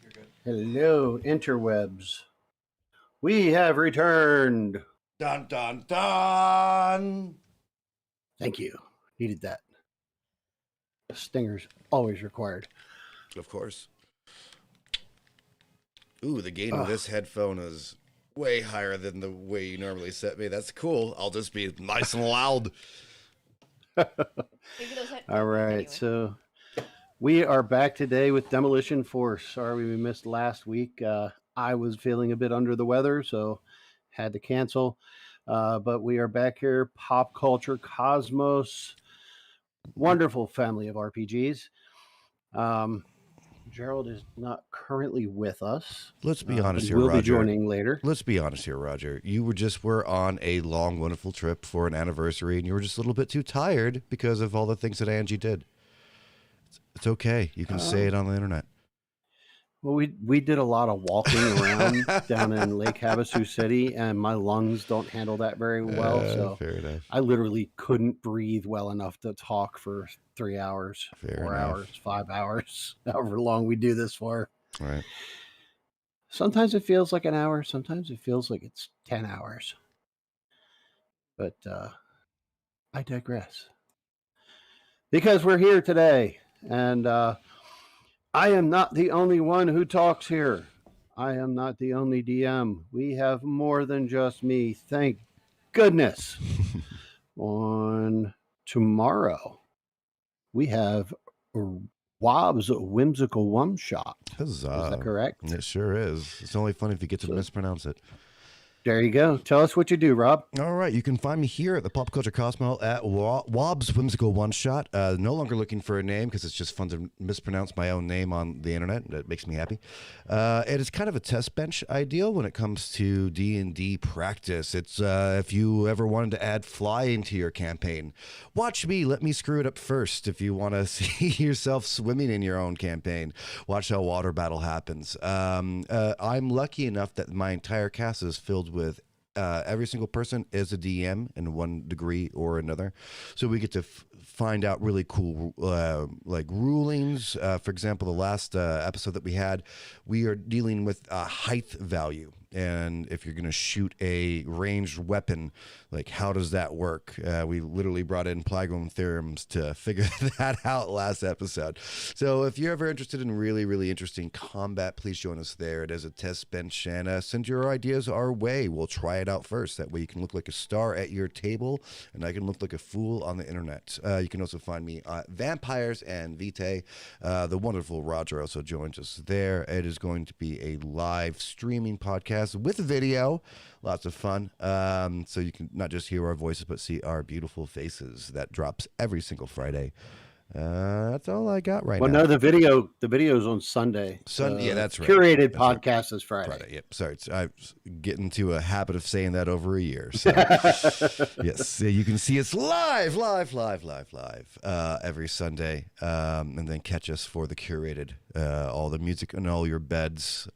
You're good. Hello, interwebs. We have returned. Dun, dun, dun. Thank you. Needed that. Stingers always required. Of course. Ooh, the gain of this headphone is way higher than the way you normally set me. That's cool. I'll just be nice and loud. All right, anyway. So we are back today with Demolition Force. Sorry we missed last week. I was feeling a bit under the weather, so had to cancel. But we are back here. Pop culture, cosmos, wonderful family of RPGs. Gerald is not currently with us. Let's be honest here, Roger. We'll be joining later. Let's be honest here, Roger. You were on a long, wonderful trip for an anniversary, and you were just a little bit too tired because of all the things that Angie did. It's okay. You can say it on the internet. Well, we did a lot of walking around down in Lake Havasu City, and my lungs don't handle that very well. So fair enough. I literally couldn't breathe well enough to talk for 3 hours, Fair 4 enough. hours, 5 hours, however long we do this for. Right. Sometimes it feels like an hour. Sometimes it feels like it's 10 hours. But I digress. Because we're here today, and I am not the only one who talks here. I am not the only DM. We have more than just me. Thank goodness. On tomorrow, we have Wobb's Whimsical One Shot. Huzzah. Is that correct? It sure is. It's only fun if you get to mispronounce it. There you go. Tell us what you do, Rob. All right. You can find me here at the Pop Culture Cosmo at Wobb's Whimsical One Shot. No longer looking for a name because it's just fun to mispronounce my own name on the internet. That makes me happy. It is kind of a test bench ideal when it comes to D&D practice. It's if you ever wanted to add fly into your campaign, watch me. Let me screw it up first. If you want to see yourself swimming in your own campaign, watch how water battle happens. I'm lucky enough that my entire cast is filled with every single person is a DM in one degree or another, so we get to find out really cool like rulings. For example, the last episode that we had, we are dealing with height value, and if you're going to shoot a ranged weapon, like how does that work? We literally brought in Plygon theorems to figure that out last episode. So if you're ever interested in really, really interesting combat, please join us there. It is a test bench, and send your ideas our way. We'll try it out first. That way you can look like a star at your table, and I can look like a fool on the internet. You can also find me at Vampires and Vitae. The wonderful Roger also joins us there. It is going to be a live streaming podcast with video. Lots of fun. So you can not just hear our voices, but see our beautiful faces. That drops every single Friday. That's all I got right now. Well, no, the video's on Sunday. Yeah, that's right. Curated that's podcast is Friday. Yep. Sorry, I get into a habit of saying that over a year. So yes, you can see us live every Sunday, and then catch us for the curated, all the music and all your beds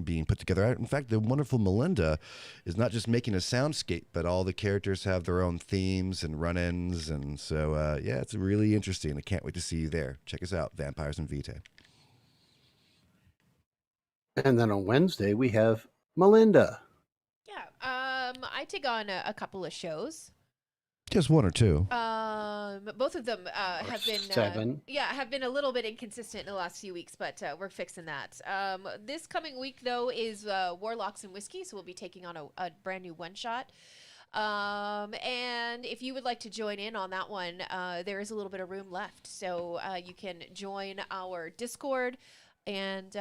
being put together. In fact, the wonderful Melinda is not just making a soundscape, but all the characters have their own themes and run-ins, and so yeah, it's really interesting. I can't wait to see you there. Check us out, Vampires and Vitae. And then on Wednesday, we have Melinda. Yeah, I take on a couple of shows. Just one or two. Both of them have been 7. have been a little bit inconsistent in the last few weeks, but we're fixing that. This coming week though is Warlocks and Whiskey, so we'll be taking on a brand new one shot. And if you would like to join in on that one, there is a little bit of room left, so you can join our Discord. And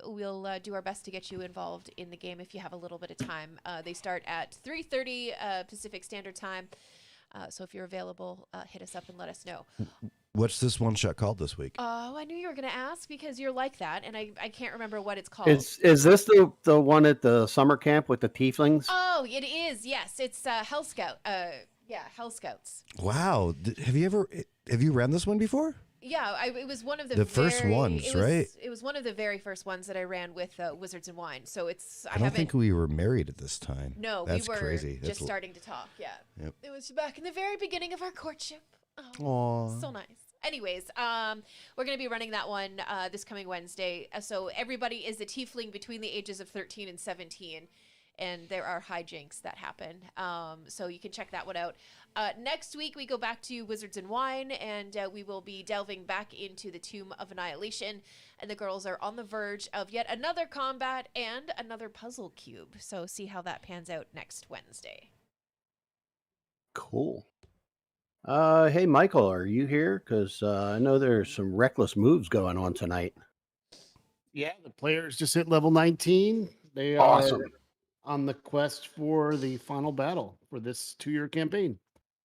we'll do our best to get you involved in the game if you have a little bit of time. They start at 3:30 Pacific Standard Time. So if you're available, hit us up and let us know. What's this one shot called this week? Oh, I knew you were going to ask because you're like that, and I can't remember what it's called. Is this the one at the summer camp with the tieflings? Oh, it is. Yes, it's Hell Scout. Hell Scouts. Wow, have you ran this one before? Yeah, it was one of the first ones, right? It was one of the very first ones that I ran with Wizards and Wine. So it's I don't think we were married at this time. No, that's we were crazy. Just starting to talk. Yeah, Yep. It was back in the very beginning of our courtship. Oh, so nice. Anyways, we're going to be running that one this coming Wednesday. So everybody is a tiefling between the ages of 13 and 17. And there are hijinks that happen. So you can check that one out. Next week, we go back to Wizards and Wine, and we will be delving back into the Tomb of Annihilation. And the girls are on the verge of yet another combat and another puzzle cube. So see how that pans out next Wednesday. Cool. Hey, Michael, are you here? Because I know there's some reckless moves going on tonight. Yeah, the players just hit level 19. They Awesome. are on the quest for the final battle for this 2-year campaign.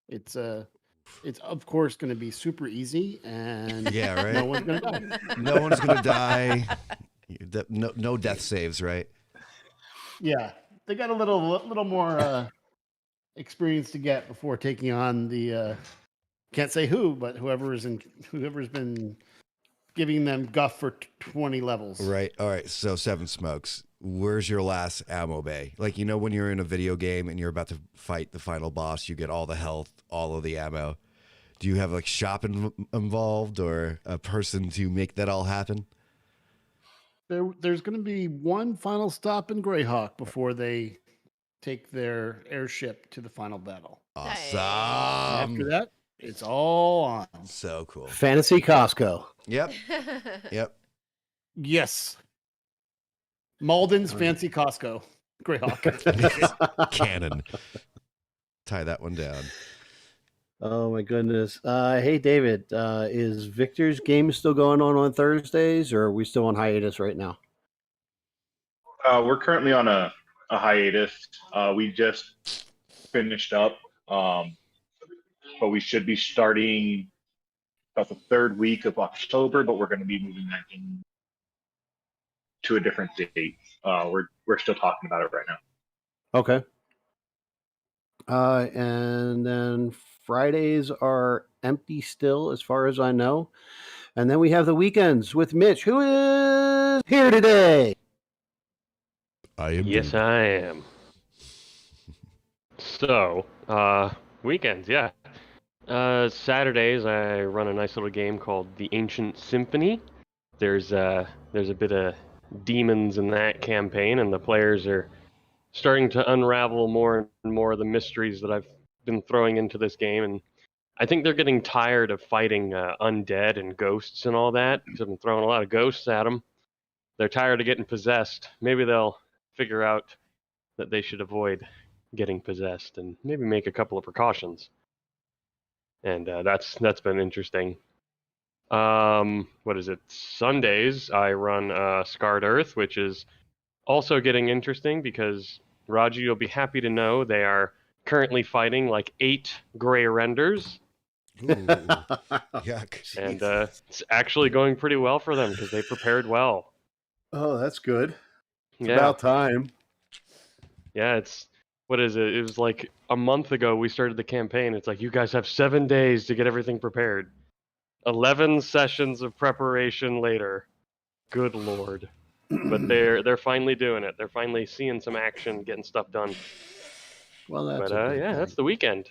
It's of course going to be super easy, and Yeah, right. no one's going to die. No one's gonna die. No death saves, right? Yeah, they got a little more experience to get before taking on the can't say who, but whoever's been giving them guff for 20 levels. Right. All right. So Seven Smokes, where's your last ammo bay? Like, you know, when you're in a video game and you're about to fight the final boss, you get all the health, all of the ammo. Do you have like involved or a person to make that all happen? There's going to be one final stop in Greyhawk before they take their airship to the final battle. Awesome. After that, it's all on. So cool. Fantasy Costco. Yep. Yep. Yes. Malden's Fancy Costco. Greyhawk. Canon. Tie that one down. Oh my goodness. Hey David, is Victor's game still going on Thursdays, or are we still on hiatus right now? We're currently on a hiatus. We just finished up, but we should be starting about the third week of October. But we're going to be moving that in to a different date. We're still talking about it right now. Okay. And then Fridays are empty still, as far as I know. And then we have the weekends with Mitch, who is here today. I am. Yes, I am. So, weekends, yeah. Saturdays, I run a nice little game called The Ancient Symphony. There's a bit of demons in that campaign, and the players are starting to unravel more and more of the mysteries that I've been throwing into this game, and I think they're getting tired of fighting undead and ghosts and all that, because I've been throwing a lot of ghosts at them. They're tired of getting possessed. Maybe they'll figure out that they should avoid getting possessed and maybe make a couple of precautions. And that's been interesting. What is it? Sundays, I run Scarred Earth, which is also getting interesting because, Raji, you'll be happy to know they are currently fighting like 8 gray renders. Ooh, yuck. And it's actually going pretty well for them because they prepared well. Oh, that's good. It's Yeah. about time. Yeah, what is it? It was like a month ago we started the campaign. It's like, you guys have 7 days to get everything prepared. 11 sessions of preparation later. Good Lord. But they're finally doing it. They're finally seeing some action, getting stuff done. Well, that's But yeah, that's the weekend.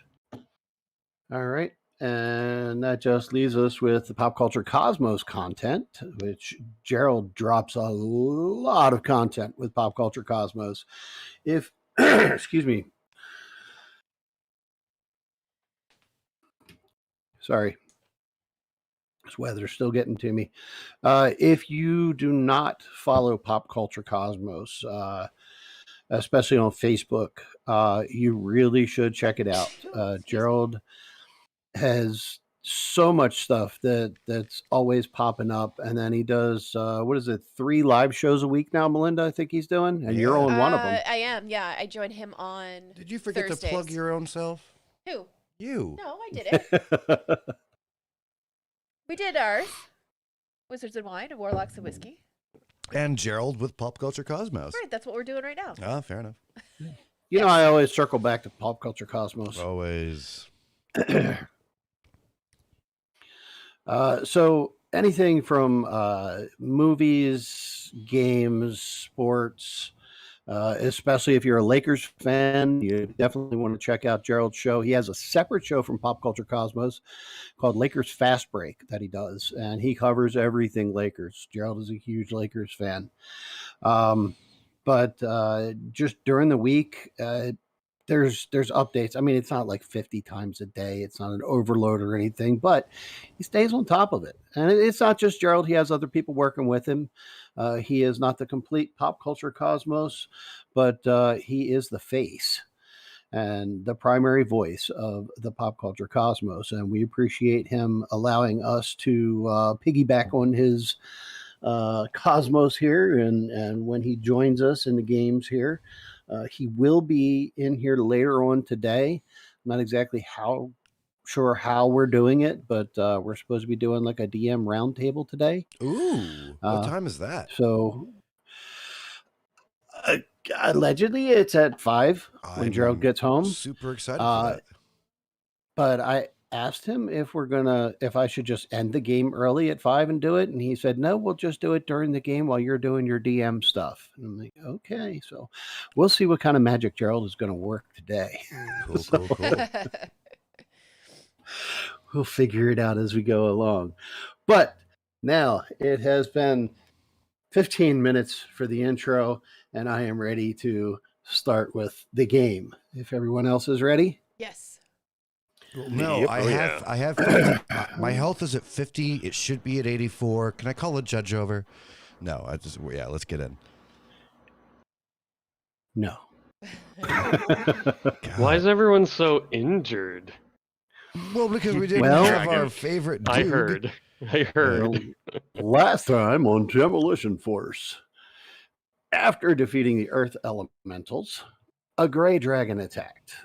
all right. And that just leaves us with the Pop Culture Cosmos content, which Gerald drops a lot of content with Pop Culture Cosmos. If, excuse me. Sorry. This weather's still getting to me. If you do not follow Pop Culture Cosmos, especially on Facebook, you really should check it out. Gerald has so much stuff that's always popping up, and then he does 3 live shows a week now, Melinda, I think he's doing, and you're on one of them. I am, yeah. I join him on Did you forget Thursdays. to plug your own self? Who? You. No, I didn't. We did ours. Wizards and Wine and Warlocks and Whiskey. And Gerald with Pop Culture Cosmos. Right, that's what we're doing right now. Ah, fair enough. You know, I always circle back to Pop Culture Cosmos. Always. So anything from movies, games, sports, especially if you're a Lakers fan. You definitely want to check out Gerald's show. He has a separate show from Pop Culture Cosmos called Lakers Fast Break that he does, and he covers everything Lakers. Gerald is a huge Lakers fan. But just during the week, there's updates. I mean, it's not like 50 times a day. It's not an overload or anything, but he stays on top of it. And it's not just Gerald. He has other people working with him. He is not the complete Pop Culture Cosmos, but he is the face and the primary voice of the Pop Culture Cosmos. And we appreciate him allowing us to piggyback on his Cosmos here. And when he joins us in the games here, he will be in here later on today. I'm not exactly sure how we're doing it, but we're supposed to be doing like a DM roundtable today. Ooh, what time is that? So allegedly it's at 5 when Gerald gets home. Super excited for that. But I asked him if I should just end the game early at 5 and do it, and he said no, we'll just do it during the game while you're doing your DM stuff. And I'm like, okay, so we'll see what kind of magic Gerald is going to work today. Cool. We'll figure it out as we go along. But now it has been 15 minutes for the intro, and I am ready to start with the game. If everyone else is ready. Yes. No, I have. My health is at 50. It should be at 84. Can I call a judge over? No, let's get in. No. Why is everyone so injured? Well, because we didn't have our favorite dude. I heard. Last time on Demolition Force, after defeating the Earth Elementals, a gray dragon attacked.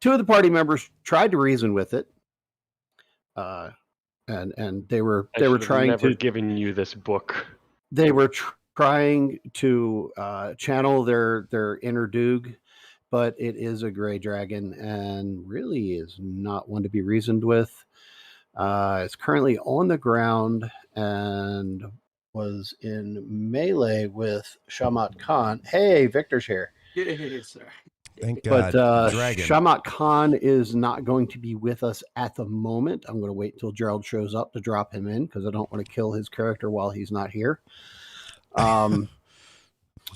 2 of the party members tried to reason with it, and they were trying never given you this book. They were trying to channel their inner Doog, but it is a gray dragon and really is not one to be reasoned with. It's currently on the ground and was in melee with Shamat Khan. Hey, Victor's here. Yes, sir. Thank God. But Dragon. Shamat Khan is not going to be with us at the moment. I'm going to wait until Gerald shows up to drop him in because I don't want to kill his character while he's not here. Does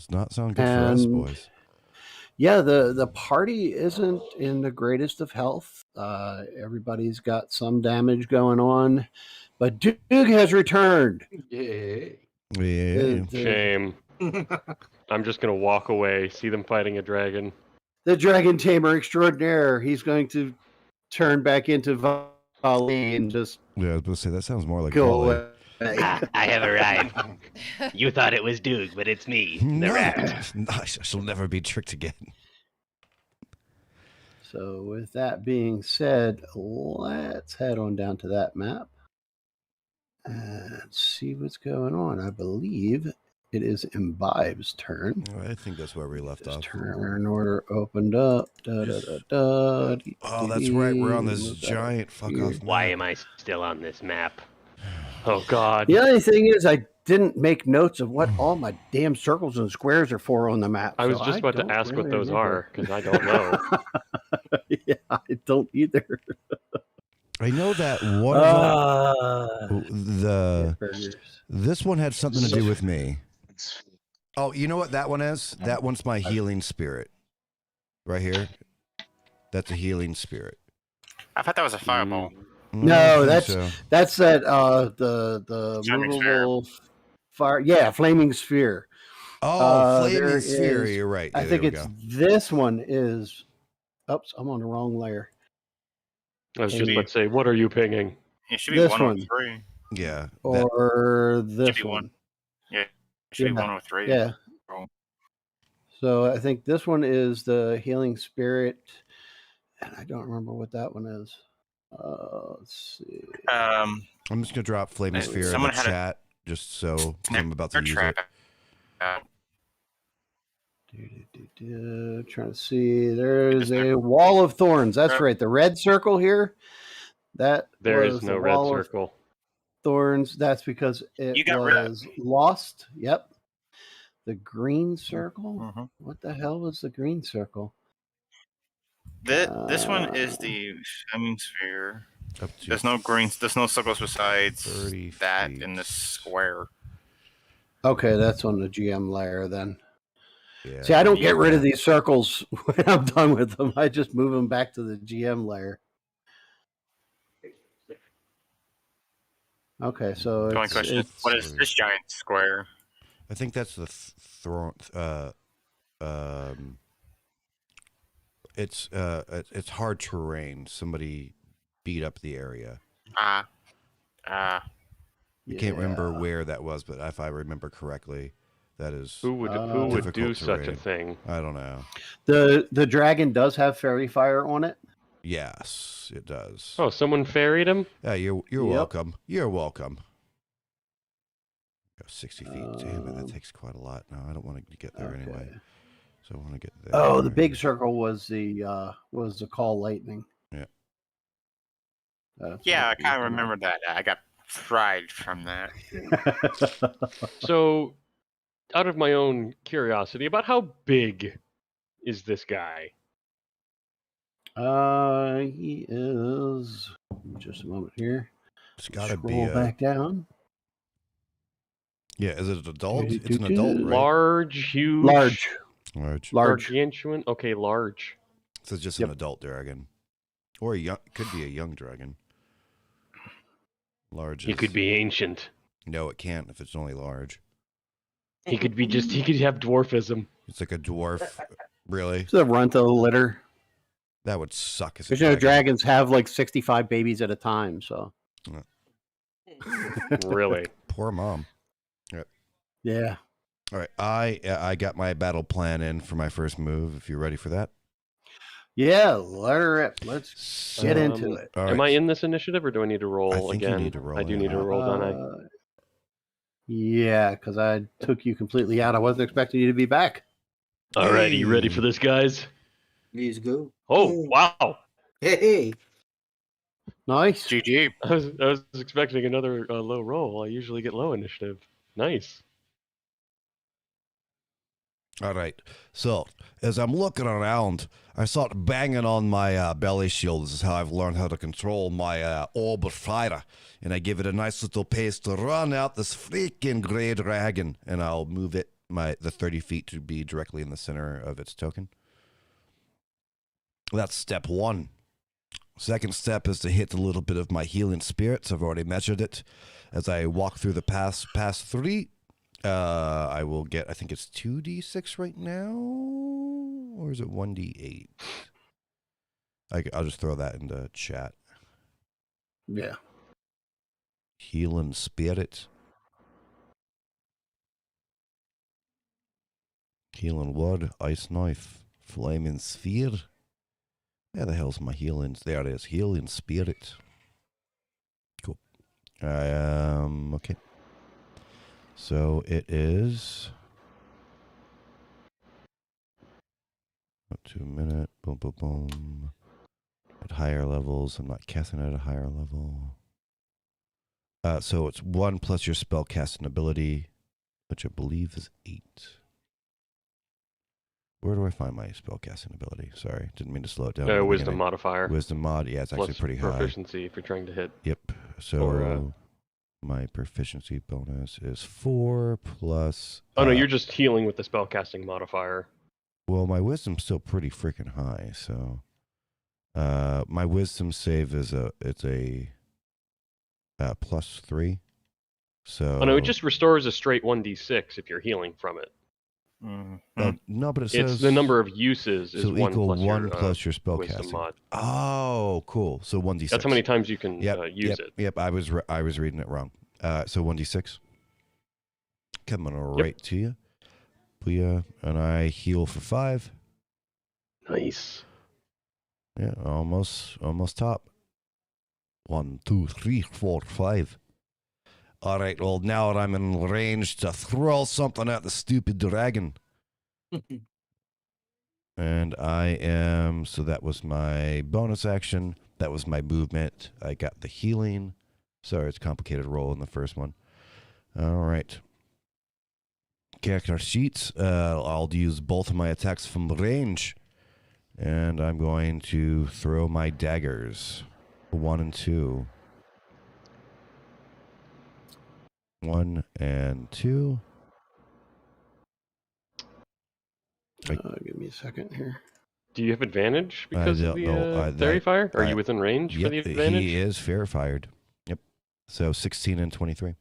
not sound good for us, boys. Yeah, the party isn't in the greatest of health. Everybody's got some damage going on, but Doog has returned. Yeah. Shame. I'm just going to walk away, see them fighting a dragon. The dragon tamer extraordinaire. He's going to turn back into Vali and just Yeah, I was going to say, that sounds more like go Volley. away. I have arrived. You thought it was Doog, but it's me, the rat. I shall never be tricked again. So with that being said, let's head on down to that map and see what's going on. I believe it is Imbibe's turn. I think that's where we left off. Turn order opened up. Oh, that's right. We're on this giant fuck off. Why am I still on this map? Oh, God. The only thing is I didn't make notes of what all my damn circles and squares are for on the map. I was so just about to ask what those are, because I don't know. Yeah, I don't either. I know that one of them, this one had something to do with me. Oh, you know what that one is? That one's my healing spirit. Right here. That's a healing spirit. I thought that was a fireball. No, that's that the Flaming movable fire. Yeah, flaming sphere. Oh, flaming sphere. You're right. Yeah, I think it's this one is. Oops, I'm on the wrong layer. I was just about to say, what are you pinging? It should be This 103. Yeah. Or this Should be one. Yeah, it should be 103. Yeah. Oh. So I think this one is the healing spirit, and I don't remember what that one is. Let's see. I'm just gonna drop flaming sphere in the someone had a- chat, just so I'm about to use trap. it. Trying to see. There's a wall of thorns. That's right. The red circle here. That There was is the no red wall of circle. thorns. That's because it You got rid of- was lost. Yep. The green circle? Mhm. What the hell was the green circle? This one is the swimming sphere. Up to There's no greens. There's no circles besides 30 that feet. in the square. Okay, that's on the GM layer then. Yeah, See, I don't you get rid of that. these circles when I'm done with them. I just move them back to the GM layer. Okay, so The only question is, what is it's- this giant square? I think that's the throne. It's hard terrain. Somebody beat up the area. Ah, I can't remember Yeah. where that was, but if I remember correctly, that is Who would do difficult such a terrain. thing? I don't know. The dragon does have fairy fire on it. Yes, it does. Oh, someone ferried him? Yeah, you're Yep. welcome. You're welcome. Go 60 feet. Damn it, that Um, takes quite a lot. No, I don't want to get there anyway. Okay. So I want to get there. Oh, the big circle was the call lightning. Yeah. That's yeah, I what kind of I'm looking remember that. I got fried from that. at. So, out of my own curiosity, about how big is this guy? He is. Just a moment here. It's got to be Scroll back down. Yeah, is it an adult? Do, It's do, an do. adult, right? Large, huge, Large. Large. gargantuan. Okay, large. So it's just Yep. an adult dragon, or a young. Could be a young dragon. Large. He is- could be ancient. No, it can't if it's only large. He could be just. He could have dwarfism. It's like a dwarf. Really? It's a runt of the litter. That would suck as a Because you know, dragon. dragons have like 65 babies at a time. So Really? Poor mom. yeah. All right, I got my battle plan in for my first move. If you're ready for that. Yeah, let her rip. Let's So, get into it. all Am right. I in this initiative, or do I need to roll I think you again? need to roll I do in. need to roll, don't I? Yeah, because I took you completely out. I wasn't expecting you to be back. Alrighty, you ready for this, guys? Let's go. Oh, Hey. wow! Hey. Nice. GG. I was expecting another low roll. I usually get low initiative. Nice. All right. So as I'm looking around, I start banging on my belly shield. This is how I've learned how to control my orb of fire. And I give it a nice little pace to run out this freaking gray dragon. And I'll move it the 30 feet to be directly in the center of its token. That's step one. Second step is to hit a little bit of my healing spirits. I've already measured it. As I walk through the past 3, I will get, I think it's 2d6 right now, or is it 1d8? I'll just throw that into chat. Yeah. Healing spirit. Healing word, ice knife, flaming sphere. Where the hell's my healings? There it is, healing spirit. Cool. Okay. So it is. Up to a minute. Boom, boom, boom. At higher levels, I'm not casting at a higher level. So it's 1 plus your spell casting ability, which I believe is 8. Where do I find my spell casting ability? Sorry, didn't mean to slow it down. at the Wisdom beginning. modifier. Wisdom mod, yeah, it's actually Plus pretty high. proficiency if you're trying to hit. Yep. So Or, my proficiency bonus is 4 plus. Oh no, you're just healing with the spellcasting modifier. Well, my wisdom's still pretty freaking high, so my wisdom save is a plus 3. So Oh no, it just restores a straight 1d6 if you're healing from it. no, but it says It's the number of uses is so 1 equal plus 1 your, plus your spell wisdom casting. mod. Oh, cool. So 1d6. That's how many times you can use it. Yep, I was reading it wrong. So 1d6 coming right to you. Booyah. And I heal for 5. Nice. Yeah, almost top. 1, 2, 3, 4, 5. All right, well, now that I'm in range to throw something at the stupid dragon. And I am, so that was my bonus action. That was my movement. I got the healing. Sorry, it's a complicated roll in the first one. All right. character sheet. I'll use both of my attacks from range. And I'm going to throw my daggers. 1 and 2. 1 and 2. Give me a second here. Do you have advantage because of don't know. the fairy fire? Are I- you within range for the Yep, advantage? he is fair fired. Yep. So 16 and 23.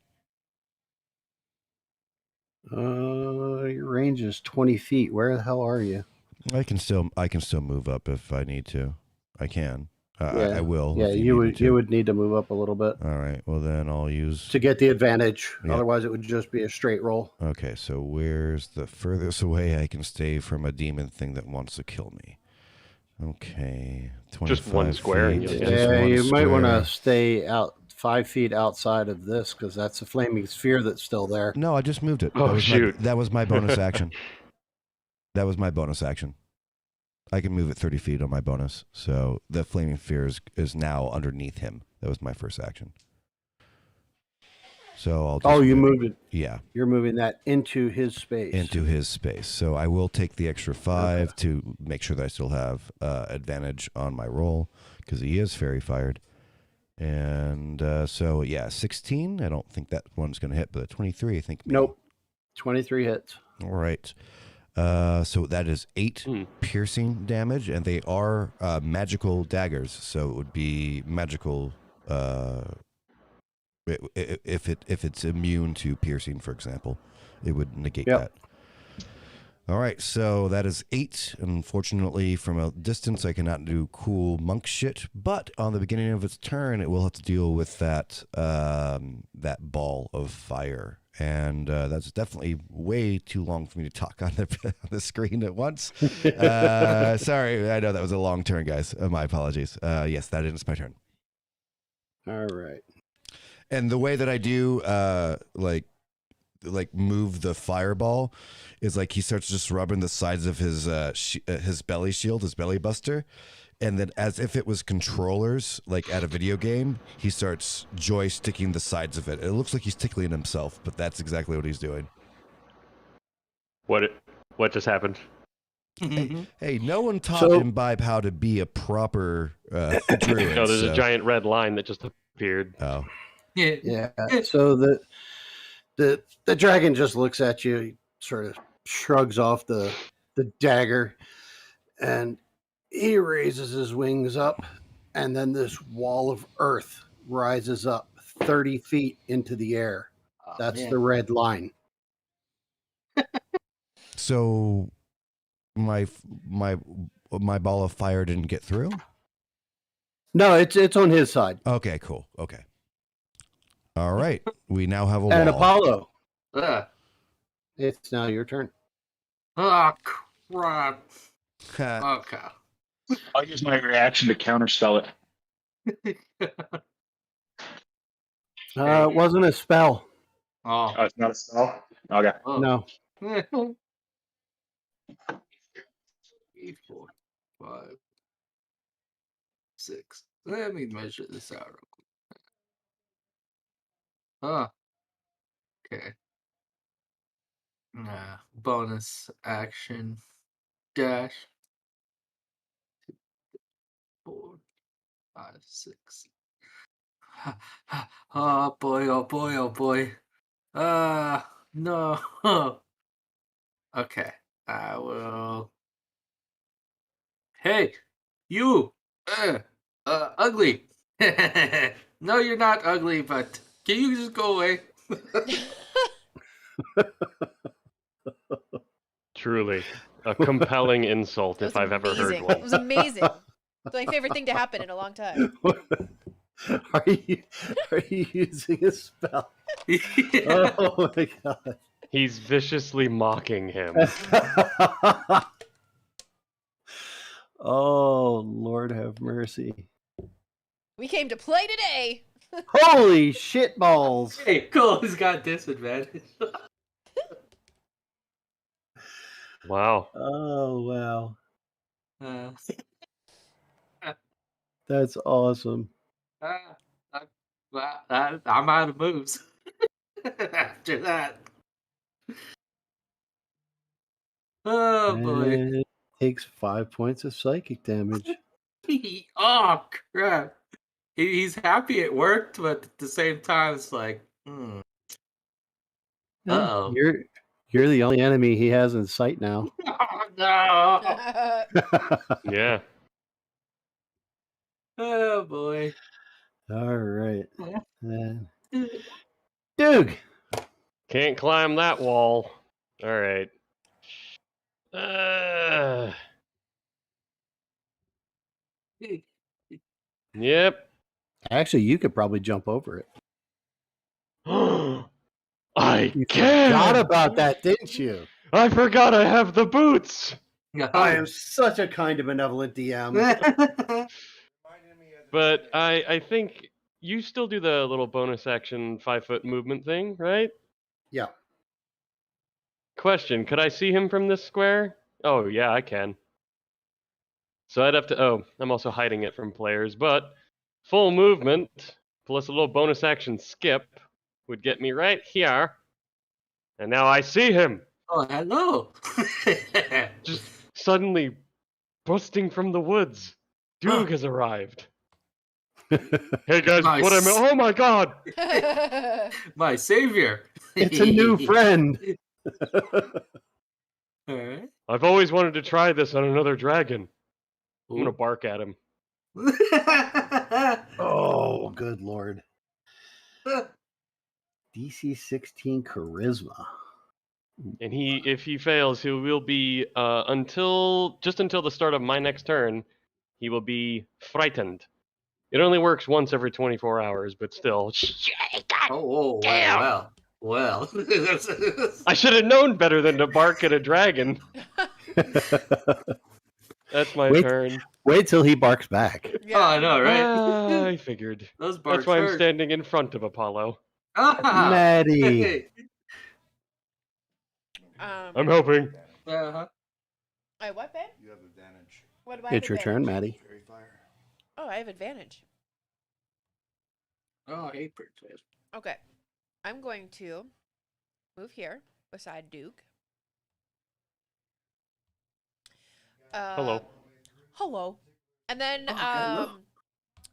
Your range is 20 feet. Where the hell are you? I can still move up if I need to. I can. I will. Yeah, if you need me to. would need to move up a little bit All right. Well, then I'll use. to get the advantage. Yeah. Otherwise, it would just be a straight roll. Okay, so where's the furthest away I can stay from a demon thing that wants to kill me? Okay, 25 Just one square and feet. you'll Just get Yeah, one you might want to square. stay out 5 feet outside of this because that's a flaming sphere that's still there. No, I just moved it. Oh, shoot. That was my bonus action. That was my bonus action. I can move it 30 feet on my bonus. So the flaming sphere is now underneath him. That was my first action. So I'll just Oh, you moved it. Yeah, You're moving that into his space. into his space. So I will take the extra 5 to make sure that I still have advantage on my roll because he is fairy fired. And so, yeah, 16. I don't think that one's going to hit, but 23, I think. Maybe. Nope. 23 hits. All right. So that is 8 piercing damage, and they are magical daggers. So it would be magical if it's immune to piercing, for example, it would negate that. All right, so that is 8. Unfortunately, from a distance, I cannot do cool monk shit. But on the beginning of its turn, it will have to deal with that that ball of fire, and that's definitely way too long for me to talk on the screen at once. Sorry, I know that was a long turn, guys. My apologies. Yes, that ends my turn. All right. And the way that I do, like move the fireball is like he starts just rubbing the sides of his belly shield, his belly buster, and then as if it was controllers like at a video game, he starts joysticking the sides of it. It looks like he's tickling himself, but that's exactly what he's doing. What just happened? Hey, no one taught Imbibe how to be a proper druid. No, there's a giant red line that just appeared. Oh. Yeah. So the dragon just looks at you, he sort of shrugs off the dagger, and he raises his wings up, and then this wall of earth rises up 30 feet into the air. That's the red line. So my ball of fire didn't get through? No, it's on his side. Okay, cool. Okay. All right. We now have a And wall. Apollo. It's now your turn. Oh, crap. Okay. I'll use my reaction to counterspell it. It wasn't a spell. Oh. It's not a spell? Okay. No. 3, 4, 5, 6. Let me measure this out real quick. Okay. Bonus action dash 4, 5, 6. Oh boy, oh boy, oh boy. No. Okay. I will. Hey, you! Ugly. No, you're not ugly, but can you just go away? Truly, a compelling insult if I've ever heard Amazing. one. It was amazing. It's my favorite thing to happen in a long time. Are you using a spell? Oh my god. He's viciously mocking him. Oh, Lord have mercy. We came to play today. Holy shit balls. Hey, Cole's got disadvantage. Wow. Oh, wow. Uh, That's awesome. I'm out of moves after that. Oh boy. And it takes 5 points of psychic damage. Oh crap. He's happy it worked, but at the same time, it's like, Uh-oh. You're the only enemy he has in sight now. Oh, no. Yeah. Oh boy. All right. Doug. Can't climb that wall. All right. Yep. Actually, you could probably jump over it. I You can. forgot about that, didn't you? I forgot I have the boots. I am such a kind of benevolent DM. But I think you still do the little bonus action 5-foot movement thing, right? Yeah. Question, could I see him from this square? Oh, yeah, I can. So I'd have to... Oh, I'm also hiding it from players, but full movement plus a little bonus action skip would get me right here. And now I see him. Oh, hello. Just suddenly busting from the woods. Doog has arrived. Hey guys, Nice. what am I? Oh my god! My savior. It's a new friend. All right. I've always wanted to try this on another dragon. I'm gonna bark at him. Oh, good lord. DC 16 charisma. And if he fails, he will be until the start of my next turn. He will be frightened. It only works once every 24 hours, but still. Oh, Damn. well. I should have known better than to bark at a dragon. That's my turn. Wait till he barks back. Oh, I know, right? I figured. Those barks That's why I'm hurt. standing in front of Apollo. Ah! Maddie. I'm helping. Uh-huh. What, babe? You have advantage. What do I have It's your turn, advantage? Maddie. Fairy fire. Oh, I have advantage. Oh, I hate princess. Okay. I'm going to move here beside Duke. Hello. Hello. And then hello.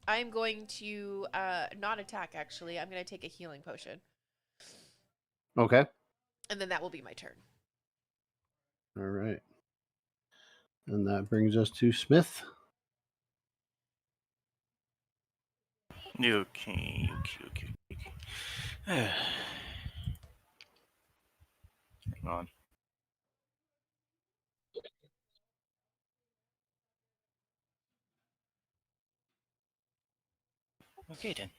I'm going to not attack, actually. I'm going to take a healing potion. Okay. And then that will be my turn. All right. And that brings us to Smith. Okay. Hang on. Okay then.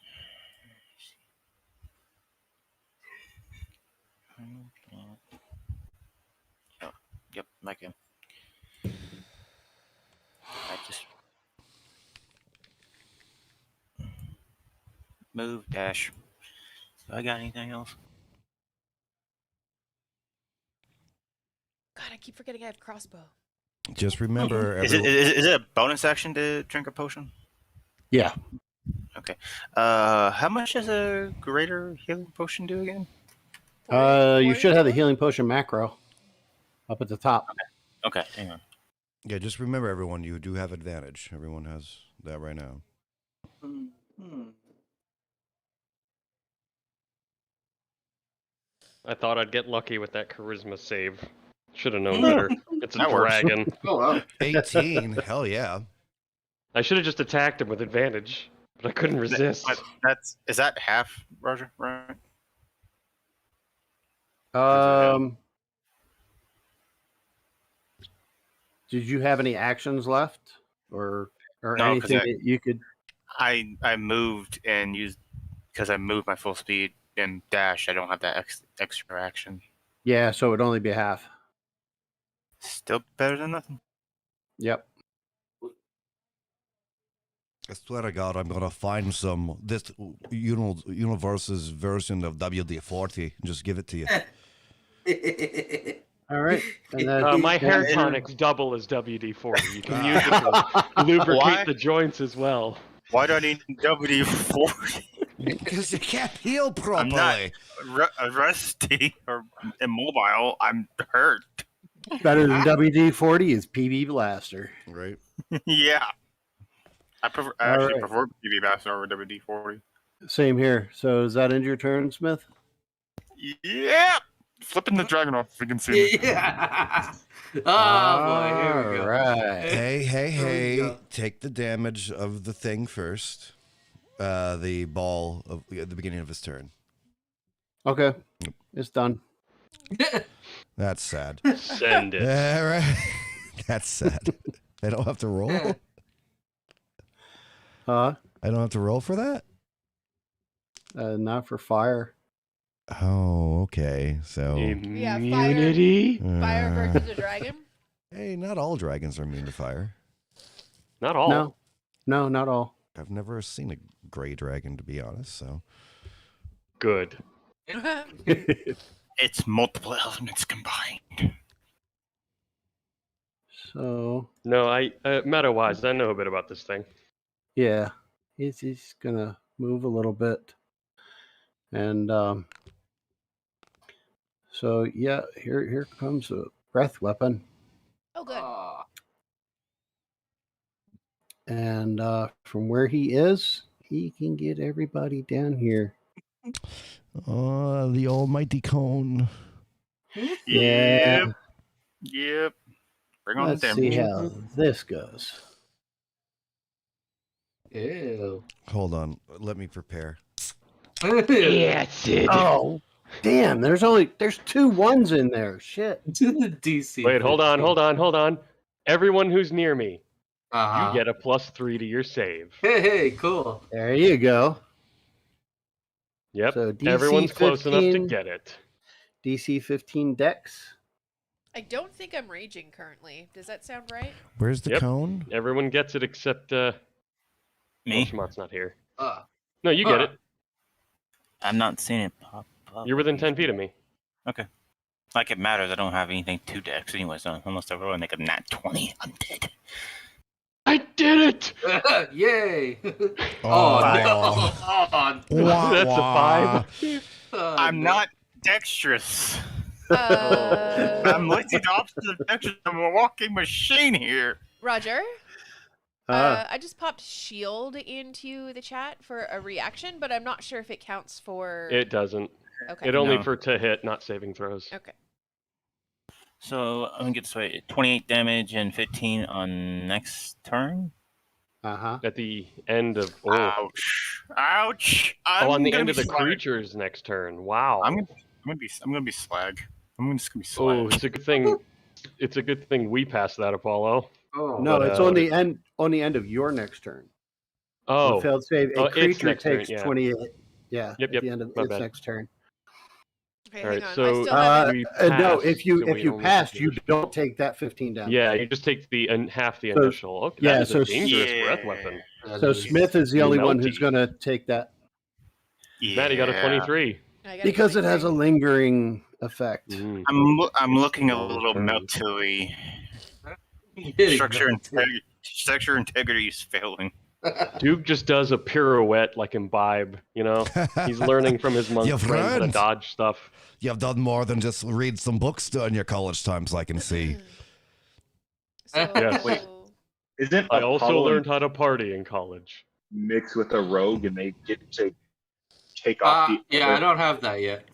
Oh, yep, I can. I just move dash. Do I got anything else? God, I keep forgetting I have crossbow. Just remember, Is it a bonus action to drink a potion? Yeah. Okay. How much does a greater healing potion do again? You should have the healing potion macro up at the top. Okay, hang on. Yeah, just remember, everyone, you do have advantage. Everyone has that right now. I thought I'd get lucky with that charisma save. Should have known better. It's a That works. dragon. Oh, wow. 18. Hell yeah. I should have just attacked him with advantage, but I couldn't resist. Is that half, Roger? Right? Did you have any actions left, or No, 'cause anything I- that you could? I moved and used because I moved my full speed and dash. I don't have that extra action. Yeah, so it would only be half. Still better than nothing. Yep. I swear to God, I'm gonna find this universe's version of WD-40 and just give it to you. All right. And then, My hair tonic's double as WD-40. You can use it to lubricate Why? the joints as well. Why do I need WD-40? Because you can't heal I'm not properly. rusty or immobile. I'm hurt. Better than WD-40 is PB Blaster. Right. Yeah. I All actually right. prefer PB Blaster over WD-40. Same here. So is that end your turn, Smith? Yeah. Flipping the dragon off. If you can see me. Yeah. Oh boy, here we go. All right. Hey, Here we hey! go. Take the damage of the thing first. The ball at the beginning of his turn. Okay. It's done. That's sad. Send it. All right. That's sad. I don't have to roll. Huh? I don't have to roll for that. Not for fire. Oh, okay. So Yeah, Immunity? Fire Uh, versus a dragon. hey, not all dragons are immune to fire. Not all. No, not all. I've never seen a gray dragon, to be honest. So Good. It's multiple elements combined. So No, meta-wise, I know a bit about this thing. yeah, he's gonna move a little bit, and so yeah, here comes a breath weapon, Oh, good. and from where he is, he can get everybody down here. oh, the almighty cone. Yeah. Yep. Bring on Let's the see damage. how this goes. Ew. Hold on. Let me prepare. That's it. Oh, damn! There's 2 ones in there. Shit. To the DC. Wait, hold on. Everyone who's near me, Uh-huh. you get a +3 to your save. Hey, cool. There you go. Yep. So DC Everyone's close enough to 15. get it. DC 15 Dex. I don't think I'm raging currently. Does that sound right? Where's the Yep. cone? Everyone gets it except Me? Schmott's not here. Uh, No, you get it. I'm not seeing it pop up. You're within 10 feet of me. Okay. Like it matters. I don't have anything to dex anyway, so unless I roll and make a nat 20, I'm dead. I did it! Yay! Oh. no! Oh, no. That's a 5. Oh, I'm no. not dexterous. Uh, I'm literally the opposite of dexterous. I'm a walking machine here. Roger. Uh, I just popped shield into the chat for a reaction, but I'm not sure if it counts for. It doesn't. Okay. It only No. for to hit, not saving throws. Okay. So I'm gonna get this right. 28 damage and 15 on next turn. Uh-huh. At the end of Ouch! Ouch! on the gonna end be of the slag. creature's next turn. Wow. I'm gonna be slag. I'm just gonna be Oh, slag. it's a good thing. It's a good thing we passed that, Apollo. Oh, No, But, it's on the end of your next turn. Oh, On a failed save, Oh, a its creature next turn, takes yeah. 28. Yeah. Yep, at yep, the end of my its bad. next turn. Okay, All right, hang on. so- I still haven't. We No, passed, if you so we only pass, take you the- don't take that 15 damage. yeah, you just take the half the So- initial. Okay, yeah, that is so a dangerous yeah. breath weapon. that So is- Smith is the only one who's Melty. going to take that Yeah. Matt, you got a 23. I got because it has a 23. lingering effect. Mm. I'm looking a Long little term. melty. Hitting Structure integrity is failing. Duke just does a pirouette like Imbibe, you know? He's learning from his monk Your friends how to friend. dodge stuff. You've done more than just read some books during your college times, I can see. So, Yes. Wait. Isn't I also Apollo learned how to party in college. mixed with a rogue and they get to take off the yeah, I don't have that yet.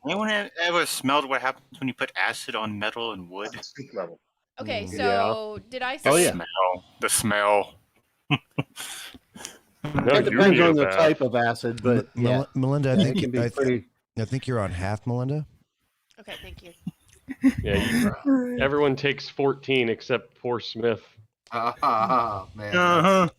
Anyone ever smelled what happens when you put acid on metal and wood? Street level. okay, Mm, so did I say? Oh, yeah. The smell. No, It you depends need on a the bath. type of acid, but yeah, Melinda, I it think, can be I, pretty. I think you're on half, Melinda. Okay, thank you. Yeah, everyone takes 14 except poor Smith. Oh, man. Uh-huh.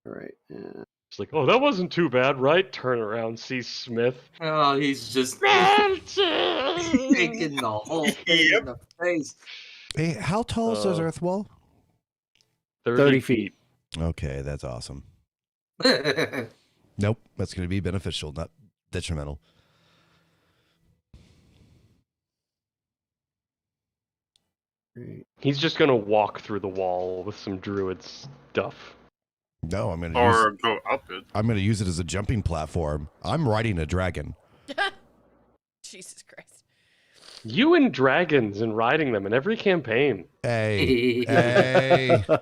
All right. Yeah. It's like, oh, that wasn't too bad, right? Turn around, see Smith. Oh, he's just taking the whole thing in the face. Hey, how tall is this Oh. earth wall? 30 feet. Okay, that's awesome. Nope, that's going to be beneficial, not detrimental. Great. He's just gonna walk through the wall with some druid stuff. No, I'm going to Or go up it. I'm going to use it as a jumping platform. I'm riding a dragon. Jesus Christ. You and dragons and riding them in every campaign. Hey, hey. I